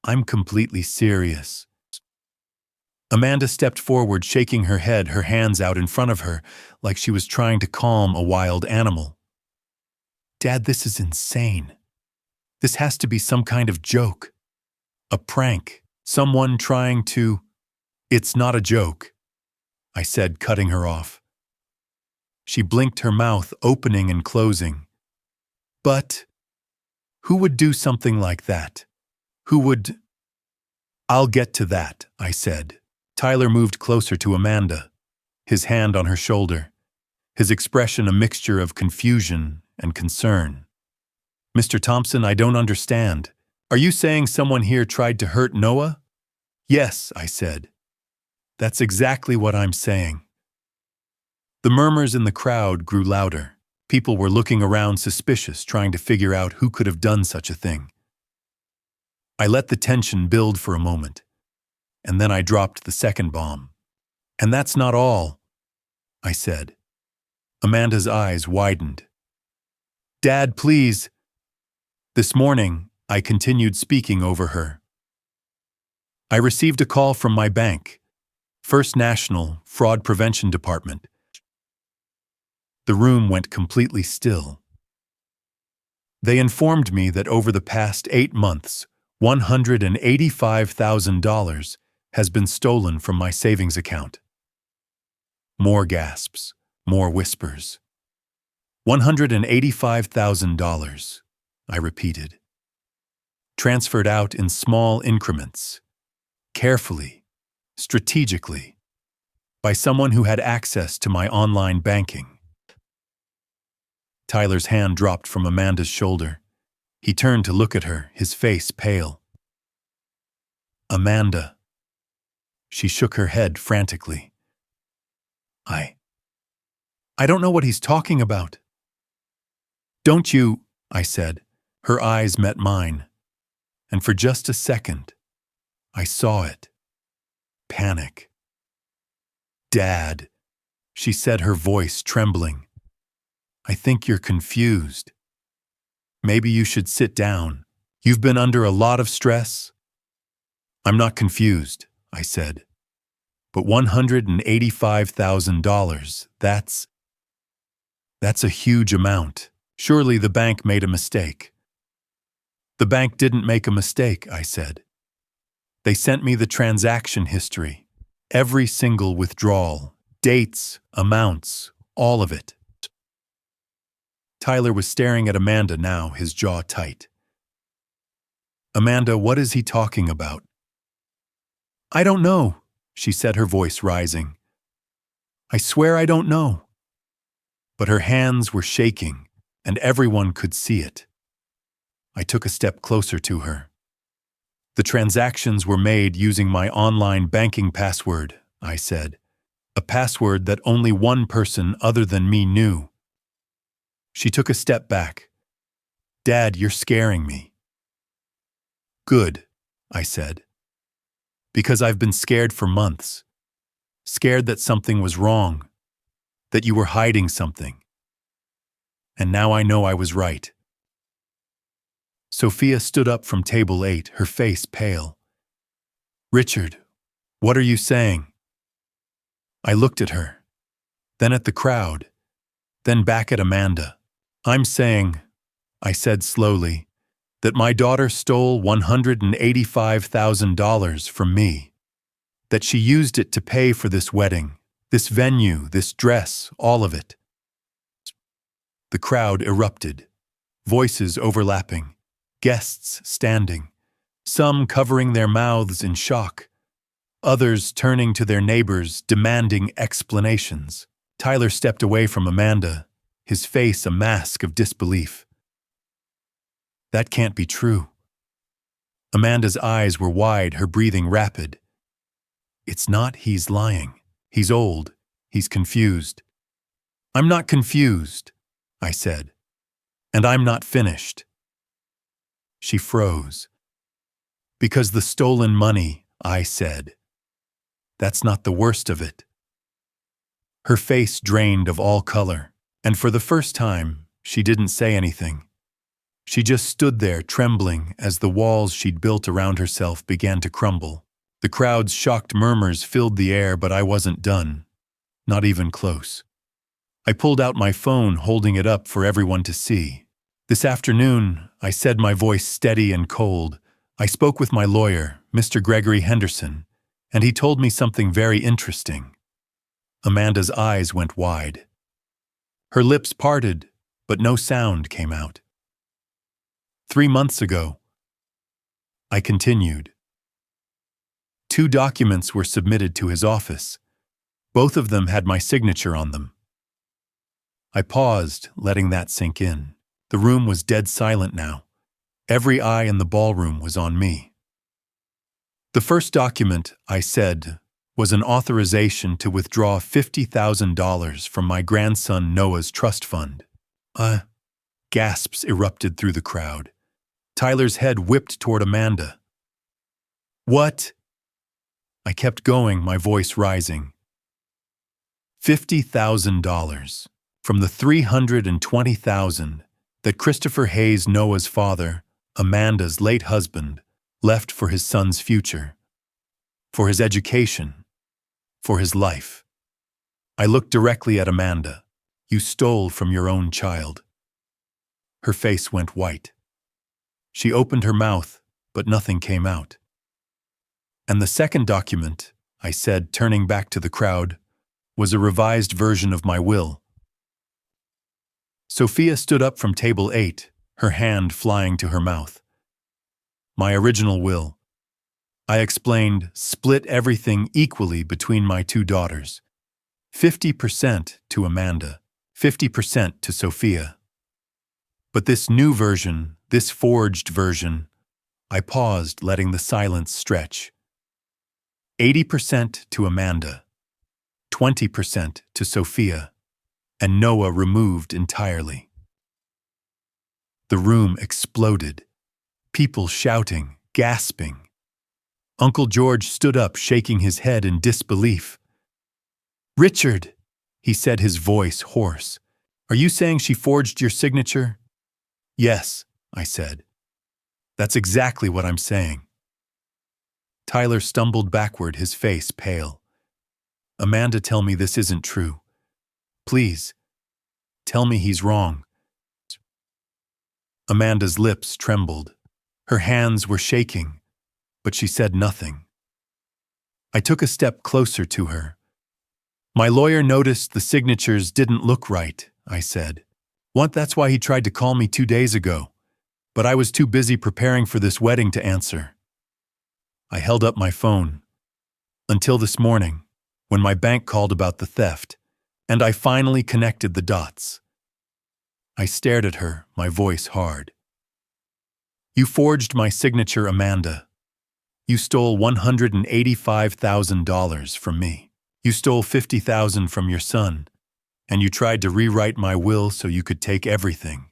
I'm completely serious. Amanda stepped forward, shaking her head, her hands out in front of her, like she was trying to calm a wild animal. Dad, this is insane. This has to be some kind of joke. A prank. Someone trying to... It's not a joke, I said, cutting her off. She blinked, her mouth opening and closing. But who would do something like that? Who would... I'll get to that, I said. Tyler moved closer to Amanda, his hand on her shoulder, his expression a mixture of confusion and concern. Mr. Thompson, I don't understand. Are you saying someone here tried to hurt Noah? Yes, I said. That's exactly what I'm saying. The murmurs in the crowd grew louder. People were looking around suspicious, trying to figure out who could have done such a thing. I let the tension build for a moment, and then I dropped the second bomb. And that's not all, I said. Amanda's eyes widened. Dad, please. This morning, I continued, speaking over her. I received a call from my bank, First National Fraud Prevention Department. The room went completely still. They informed me that over the past 8 months, $185,000 has been stolen from my savings account. More gasps, more whispers. $185,000, I repeated. Transferred out in small increments, carefully, strategically, by someone who had access to my online banking. Tyler's hand dropped from Amanda's shoulder. He turned to look at her, his face pale. Amanda. She shook her head frantically. I don't know what he's talking about. Don't you, I said. Her eyes met mine, and for just a second, I saw it. Panic. Dad, she said, her voice trembling. I think you're confused. Maybe you should sit down. You've been under a lot of stress. I'm not confused, I said. But $185,000, that's a huge amount. Surely the bank made a mistake. The bank didn't make a mistake, I said. They sent me the transaction history, every single withdrawal, dates, amounts, all of it. Tyler was staring at Amanda now, his jaw tight. Amanda, what is he talking about? I don't know, she said, her voice rising. I swear I don't know. But her hands were shaking, and everyone could see it. I took a step closer to her. The transactions were made using my online banking password, I said. A password that only one person other than me knew. She took a step back. Dad, you're scaring me. Good, I said. Because I've been scared for months. Scared that something was wrong. That you were hiding something. And now I know I was right. Sophia stood up from table 8, her face pale. Richard, what are you saying? I looked at her, then at the crowd, then back at Amanda. I'm saying, I said slowly, that my daughter stole $185,000 from me. That she used it to pay for this wedding, this venue, this dress, all of it. The crowd erupted, voices overlapping, guests standing, some covering their mouths in shock, others turning to their neighbors demanding explanations. Tyler stepped away from Amanda, his face a mask of disbelief. That can't be true. Amanda's eyes were wide, her breathing rapid. It's not he's lying. He's old. He's confused. I'm not confused, I said. And I'm not finished. She froze. Because the stolen money, I said. That's not the worst of it. Her face drained of all color, and for the first time, she didn't say anything. She just stood there trembling as the walls she'd built around herself began to crumble. The crowd's shocked murmurs filled the air, but I wasn't done. Not even close. I pulled out my phone, holding it up for everyone to see. This afternoon, I said, my voice steady and cold, I spoke with my lawyer, Mr. Gregory Henderson, and he told me something very interesting. Amanda's eyes went wide. Her lips parted, but no sound came out. 3 months ago, I continued. 2 documents were submitted to his office. Both of them had my signature on them. I paused, letting that sink in. The room was dead silent now. Every eye in the ballroom was on me. The first document, I said, was an authorization to withdraw $50,000 from my grandson Noah's trust fund. Gasps erupted through the crowd. Tyler's head whipped toward Amanda. What? I kept going, my voice rising. $50,000 from the $320,000 that Christopher Hayes, Noah's father, Amanda's late husband, left for his son's future, for his education, for his life. I looked directly at Amanda. You stole from your own child. Her face went white. She opened her mouth, but nothing came out. And the second document, I said, turning back to the crowd, was a revised version of my will. Sophia stood up from table 8, her hand flying to her mouth. My original will. I explained, split everything equally between my 2 daughters. 50% to Amanda, 50% to Sophia. But this new version, this forged version, I paused, letting the silence stretch. 80% to Amanda, 20% to Sophia, and Noah removed entirely. The room exploded. People shouting, gasping. Uncle George stood up, shaking his head in disbelief. Richard, he said, his voice hoarse, are you saying she forged your signature? Yes, I said. That's exactly what I'm saying. Tyler stumbled backward, his face pale. Amanda, tell me this isn't true. Please, tell me he's wrong. Amanda's lips trembled. Her hands were shaking, but she said nothing. I took a step closer to her. My lawyer noticed the signatures didn't look right, I said. That's why he tried to call me 2 days ago, but I was too busy preparing for this wedding to answer. I held up my phone. Until this morning, when my bank called about the theft, And I finally connected the dots. I stared at her, my voice hard. You forged my signature, Amanda. You stole $185,000 from me. You stole $50,000 from your son, and you tried to rewrite my will so you could take everything.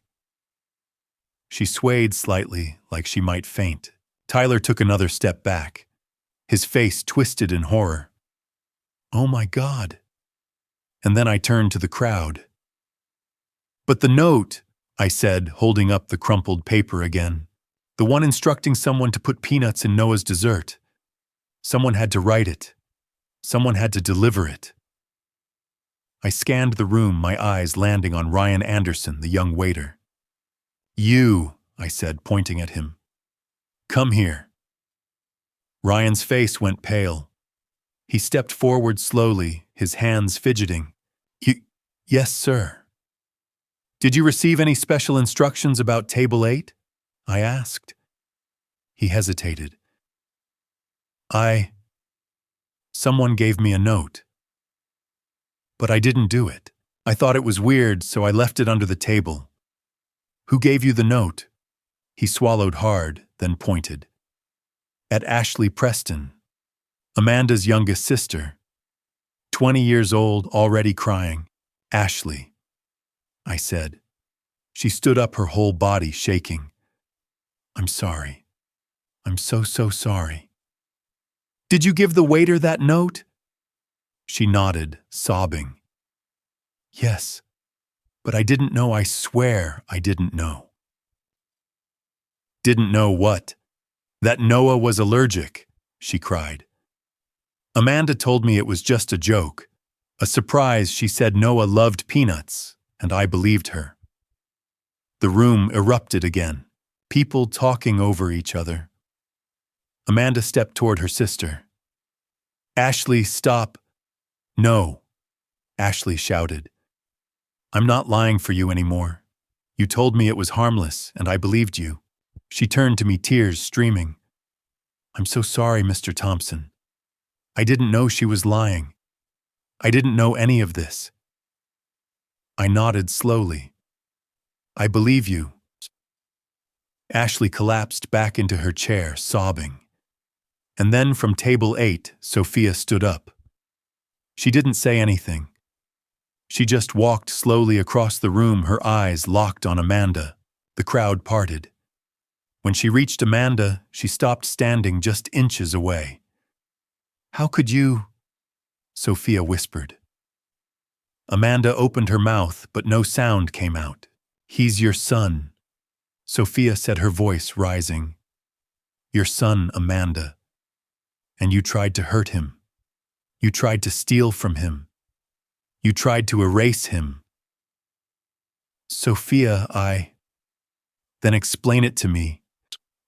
She swayed slightly, like she might faint. Tyler took another step back, his face twisted in horror. Oh my God. And then I turned to the crowd. But the note, I said, holding up the crumpled paper again. The one instructing someone to put peanuts in Noah's dessert. Someone had to write it. Someone had to deliver it. I scanned the room, my eyes landing on Ryan Anderson, the young waiter. You, I said, pointing at him. Come here. Ryan's face went pale. He stepped forward slowly, his hands fidgeting. Yes, sir. Did you receive any special instructions about Table 8? I asked. He hesitated. Someone gave me a note. But I didn't do it. I thought it was weird, so I left it under the table. Who gave you the note? He swallowed hard, then pointed. At Ashley Preston, Amanda's youngest sister. 20 years old, already crying. Ashley, I said. She stood up, her whole body shaking. I'm sorry. I'm so sorry. Did you give the waiter that note? She nodded, sobbing. Yes, but I didn't know. I swear I didn't know. Didn't know what? That Noah was allergic, she cried. Amanda told me it was just a joke. A surprise. She said Noah loved peanuts, and I believed her. The room erupted again, people talking over each other. Amanda stepped toward her sister. Ashley, stop. No, Ashley shouted. I'm not lying for you anymore. You told me it was harmless, and I believed you. She turned to me, tears streaming. I'm so sorry, Mr. Thompson. I didn't know she was lying. I didn't know any of this. I nodded slowly. I believe you. Ashley collapsed back into her chair, sobbing. And then from Table 8, Sophia stood up. She didn't say anything. She just walked slowly across the room, her eyes locked on Amanda. The crowd parted. When she reached Amanda, she stopped, standing just inches away. How could you? Sophia whispered. Amanda opened her mouth, but no sound came out. He's your son, Sophia said, her voice rising. Your son, Amanda. And you tried to hurt him. You tried to steal from him. You tried to erase him. Sophia, Then explain it to me,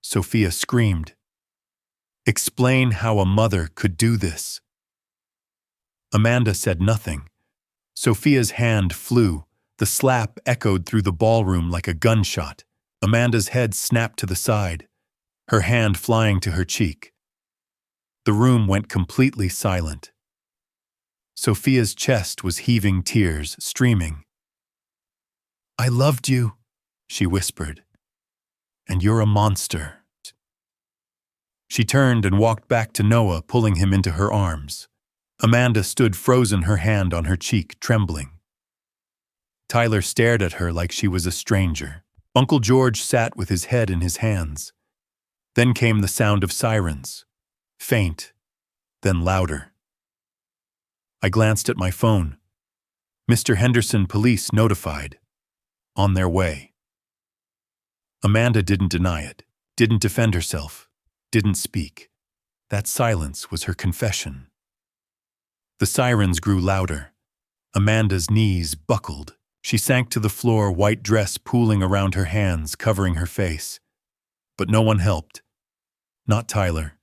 Sophia screamed. Explain how a mother could do this. Amanda said nothing. Sophia's hand flew. The slap echoed through the ballroom like a gunshot. Amanda's head snapped to the side, her hand flying to her cheek. The room went completely silent. Sophia's chest was heaving, tears streaming. I loved you, she whispered. And you're a monster. She turned and walked back to Noah, pulling him into her arms. Amanda stood frozen, her hand on her cheek, trembling. Tyler stared at her like she was a stranger. Uncle George sat with his head in his hands. Then came the sound of sirens. Faint, then louder. I glanced at my phone. Mr. Henderson, police notified. On their way. Amanda didn't deny it, didn't defend herself, didn't speak. That silence was her confession. The sirens grew louder. Amanda's knees buckled. She sank to the floor, white dress pooling around her hands, covering her face. But no one helped. Not Tyler.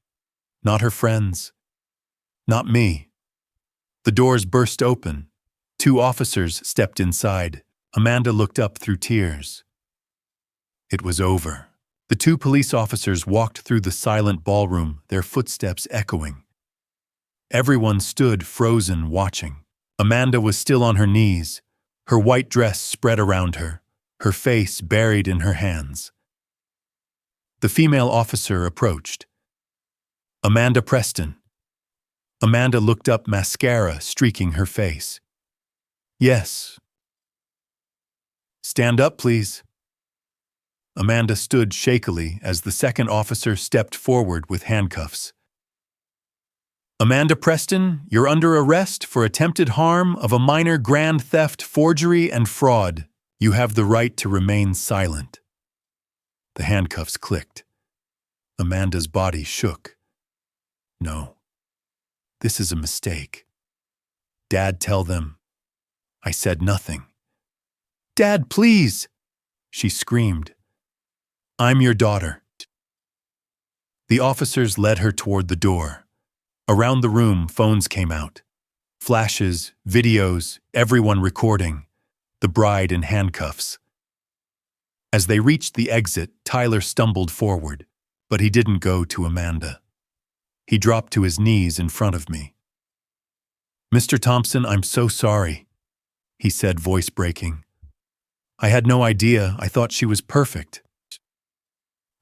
Not her friends. Not me. The doors burst open. 2 officers stepped inside. Amanda looked up through tears. It was over. The 2 police officers walked through the silent ballroom, their footsteps echoing. Everyone stood frozen, watching. Amanda was still on her knees, her white dress spread around her face buried in her hands. The female officer approached. Amanda Preston. Amanda looked up, mascara streaking her face. Yes. Stand up, please. Amanda stood shakily as the second officer stepped forward with handcuffs. Amanda Preston, you're under arrest for attempted harm of a minor, grand theft, forgery, and fraud. You have the right to remain silent. The handcuffs clicked. Amanda's body shook. No. This is a mistake. Dad, tell them. I said nothing. Dad, please! She screamed. I'm your daughter. The officers led her toward the door. Around the room, phones came out. Flashes, videos, everyone recording. The bride in handcuffs. As they reached the exit, Tyler stumbled forward, but he didn't go to Amanda. He dropped to his knees in front of me. Mr. Thompson, I'm so sorry, he said, voice breaking. I had no idea. I thought she was perfect.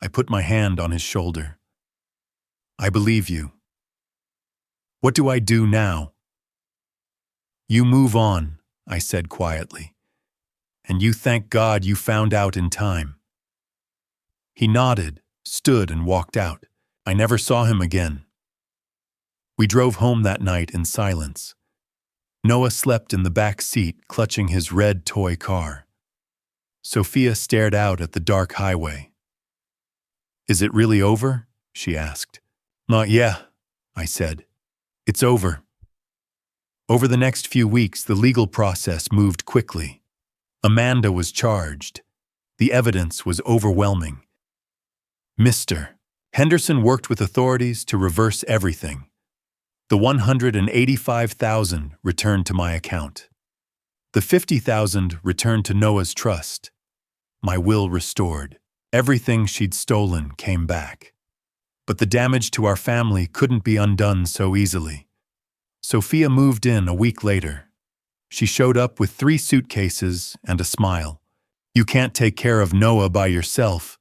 I put my hand on his shoulder. I believe you. What do I do now? You move on, I said quietly. And you thank God you found out in time. He nodded, stood, and walked out. I never saw him again. We drove home that night in silence. Noah slept in the back seat, clutching his red toy car. Sophia stared out at the dark highway. Is it really over? She asked. Not yet, I said. It's over. Over the next few weeks, the legal process moved quickly. Amanda was charged. The evidence was overwhelming. Mr. Henderson worked with authorities to reverse everything. The $185,000 returned to my account. The $50,000 returned to Noah's trust. My will restored. Everything she'd stolen came back. But the damage to our family couldn't be undone so easily. Sophia moved in a week later. She showed up with 3 suitcases and a smile. You can't take care of Noah by yourself.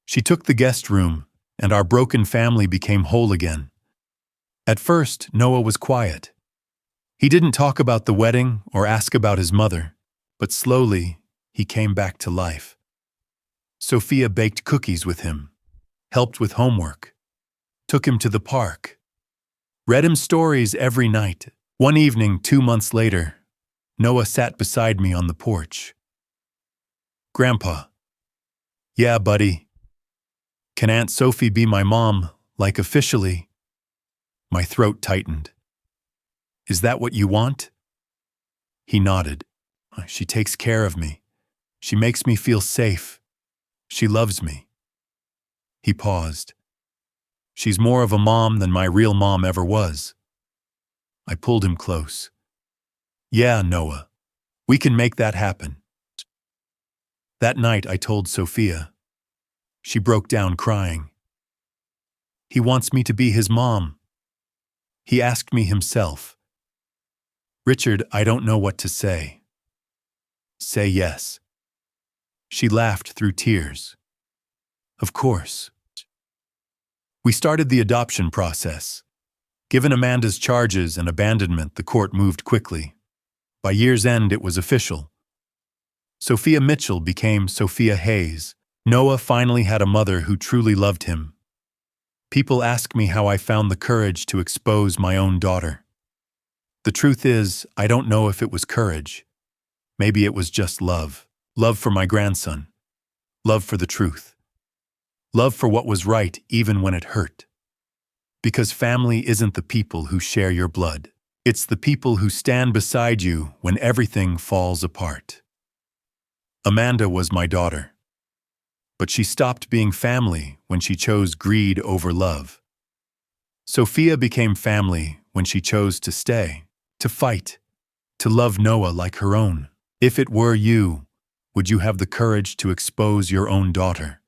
She took the guest room, and our broken family became whole again. At first, Noah was quiet. He didn't talk about the wedding or ask about his mother, but slowly, he came back to life. Sophia baked cookies with him, helped with homework, took him to the park, read him stories every night. One evening, 2 months later, Noah sat beside me on the porch. Grandpa. Yeah, buddy. Can Aunt Sophie be my mom, like officially? My throat tightened. Is that what you want? He nodded. She takes care of me. She makes me feel safe. She loves me. He paused. She's more of a mom than my real mom ever was. I pulled him close. Yeah, Noah. We can make that happen. That night I told Sophia. She broke down crying. He wants me to be his mom. He asked me himself. Richard, I don't know what to say. Say yes. She laughed through tears. Of course. We started the adoption process. Given Amanda's charges and abandonment, the court moved quickly. By year's end, it was official. Sophia Mitchell became Sophia Hayes. Noah finally had a mother who truly loved him. People ask me how I found the courage to expose my own daughter. The truth is, I don't know if it was courage. Maybe it was just love. Love for my grandson. Love for the truth. Love for what was right even when it hurt. Because family isn't the people who share your blood. It's the people who stand beside you when everything falls apart. Amanda was my daughter. But she stopped being family when she chose greed over love. Sophia became family when she chose to stay, to fight, to love Noah like her own. If it were you, would you have the courage to expose your own daughter?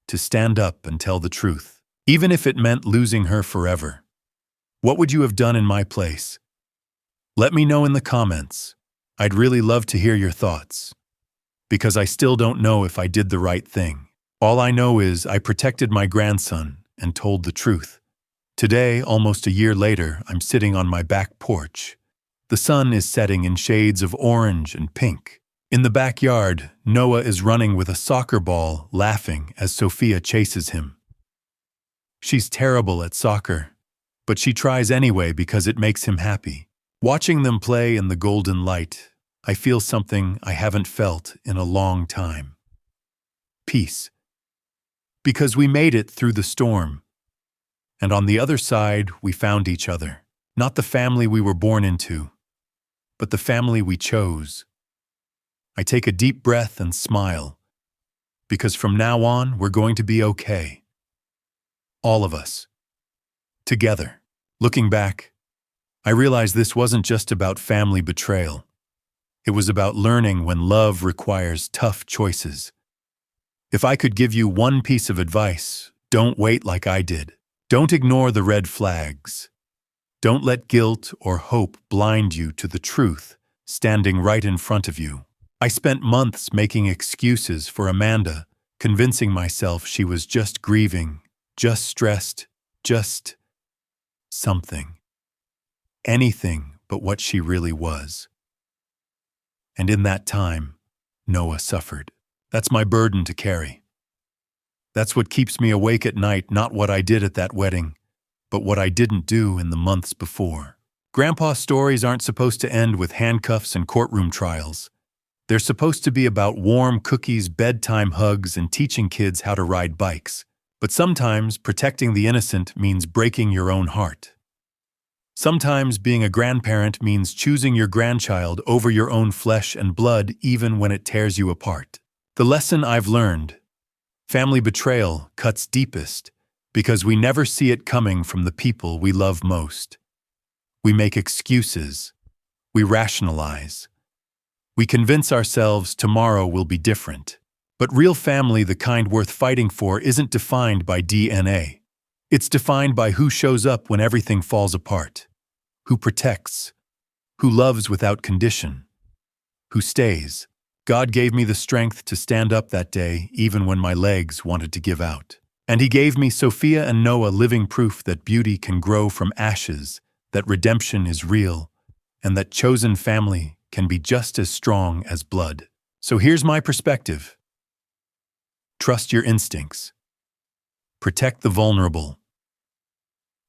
To stand up and tell the truth, even if it meant losing her forever? What would you have done in my place? Let me know in the comments. I'd really love to hear your thoughts, because I still don't know if I did the right thing. All I know is I protected my grandson and told the truth. Today, almost a year later, I'm sitting on my back porch. The sun is setting in shades of orange and pink. In the backyard, Noah is running with a soccer ball, laughing as Sophia chases him. She's terrible at soccer, but she tries anyway because it makes him happy. Watching them play in the golden light, I feel something I haven't felt in a long time. Peace. Because we made it through the storm. And on the other side, we found each other. Not the family we were born into, but the family we chose. I take a deep breath and smile, because from now on, we're going to be okay. All of us. Together. Looking back, I realized this wasn't just about family betrayal. It was about learning when love requires tough choices. If I could give you one piece of advice, don't wait like I did. Don't ignore the red flags. Don't let guilt or hope blind you to the truth standing right in front of you. I spent months making excuses for Amanda, convincing myself she was just grieving, just stressed, just something. Anything but what she really was. And in that time, Noah suffered. That's my burden to carry. That's what keeps me awake at night, not what I did at that wedding, but what I didn't do in the months before. Grandpa's stories aren't supposed to end with handcuffs and courtroom trials. They're supposed to be about warm cookies, bedtime hugs, and teaching kids how to ride bikes. But sometimes protecting the innocent means breaking your own heart. Sometimes being a grandparent means choosing your grandchild over your own flesh and blood even when it tears you apart. The lesson I've learned: family betrayal cuts deepest because we never see it coming from the people we love most. We make excuses. We rationalize. We convince ourselves tomorrow will be different. But real family, the kind worth fighting for, isn't defined by DNA. It's defined by who shows up when everything falls apart, who protects, who loves without condition, who stays. God gave me the strength to stand up that day even when my legs wanted to give out. And He gave me Sophia and Noah, living proof that beauty can grow from ashes, that redemption is real, and that chosen family can be just as strong as blood. So here's my perspective. Trust your instincts. Protect the vulnerable.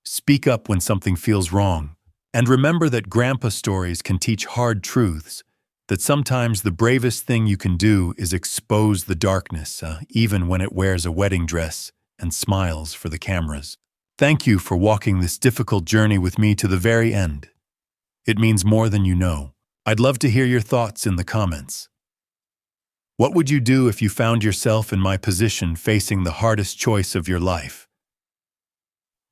Speak up when something feels wrong. And remember that Grandpa stories can teach hard truths, that sometimes the bravest thing you can do is expose the darkness, even when it wears a wedding dress and smiles for the cameras. Thank you for walking this difficult journey with me to the very end. It means more than you know. I'd love to hear your thoughts in the comments. What would you do if you found yourself in my position facing the hardest choice of your life?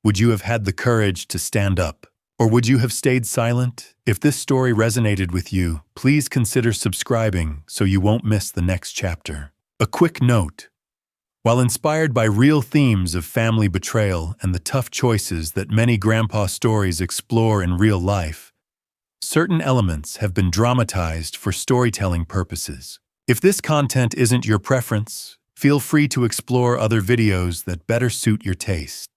Would you have had the courage to stand up? Or would you have stayed silent? If this story resonated with you, please consider subscribing so you won't miss the next chapter. A quick note. While inspired by real themes of family betrayal and the tough choices that many grandpa stories explore in real life, certain elements have been dramatized for storytelling purposes. If this content isn't your preference, feel free to explore other videos that better suit your taste.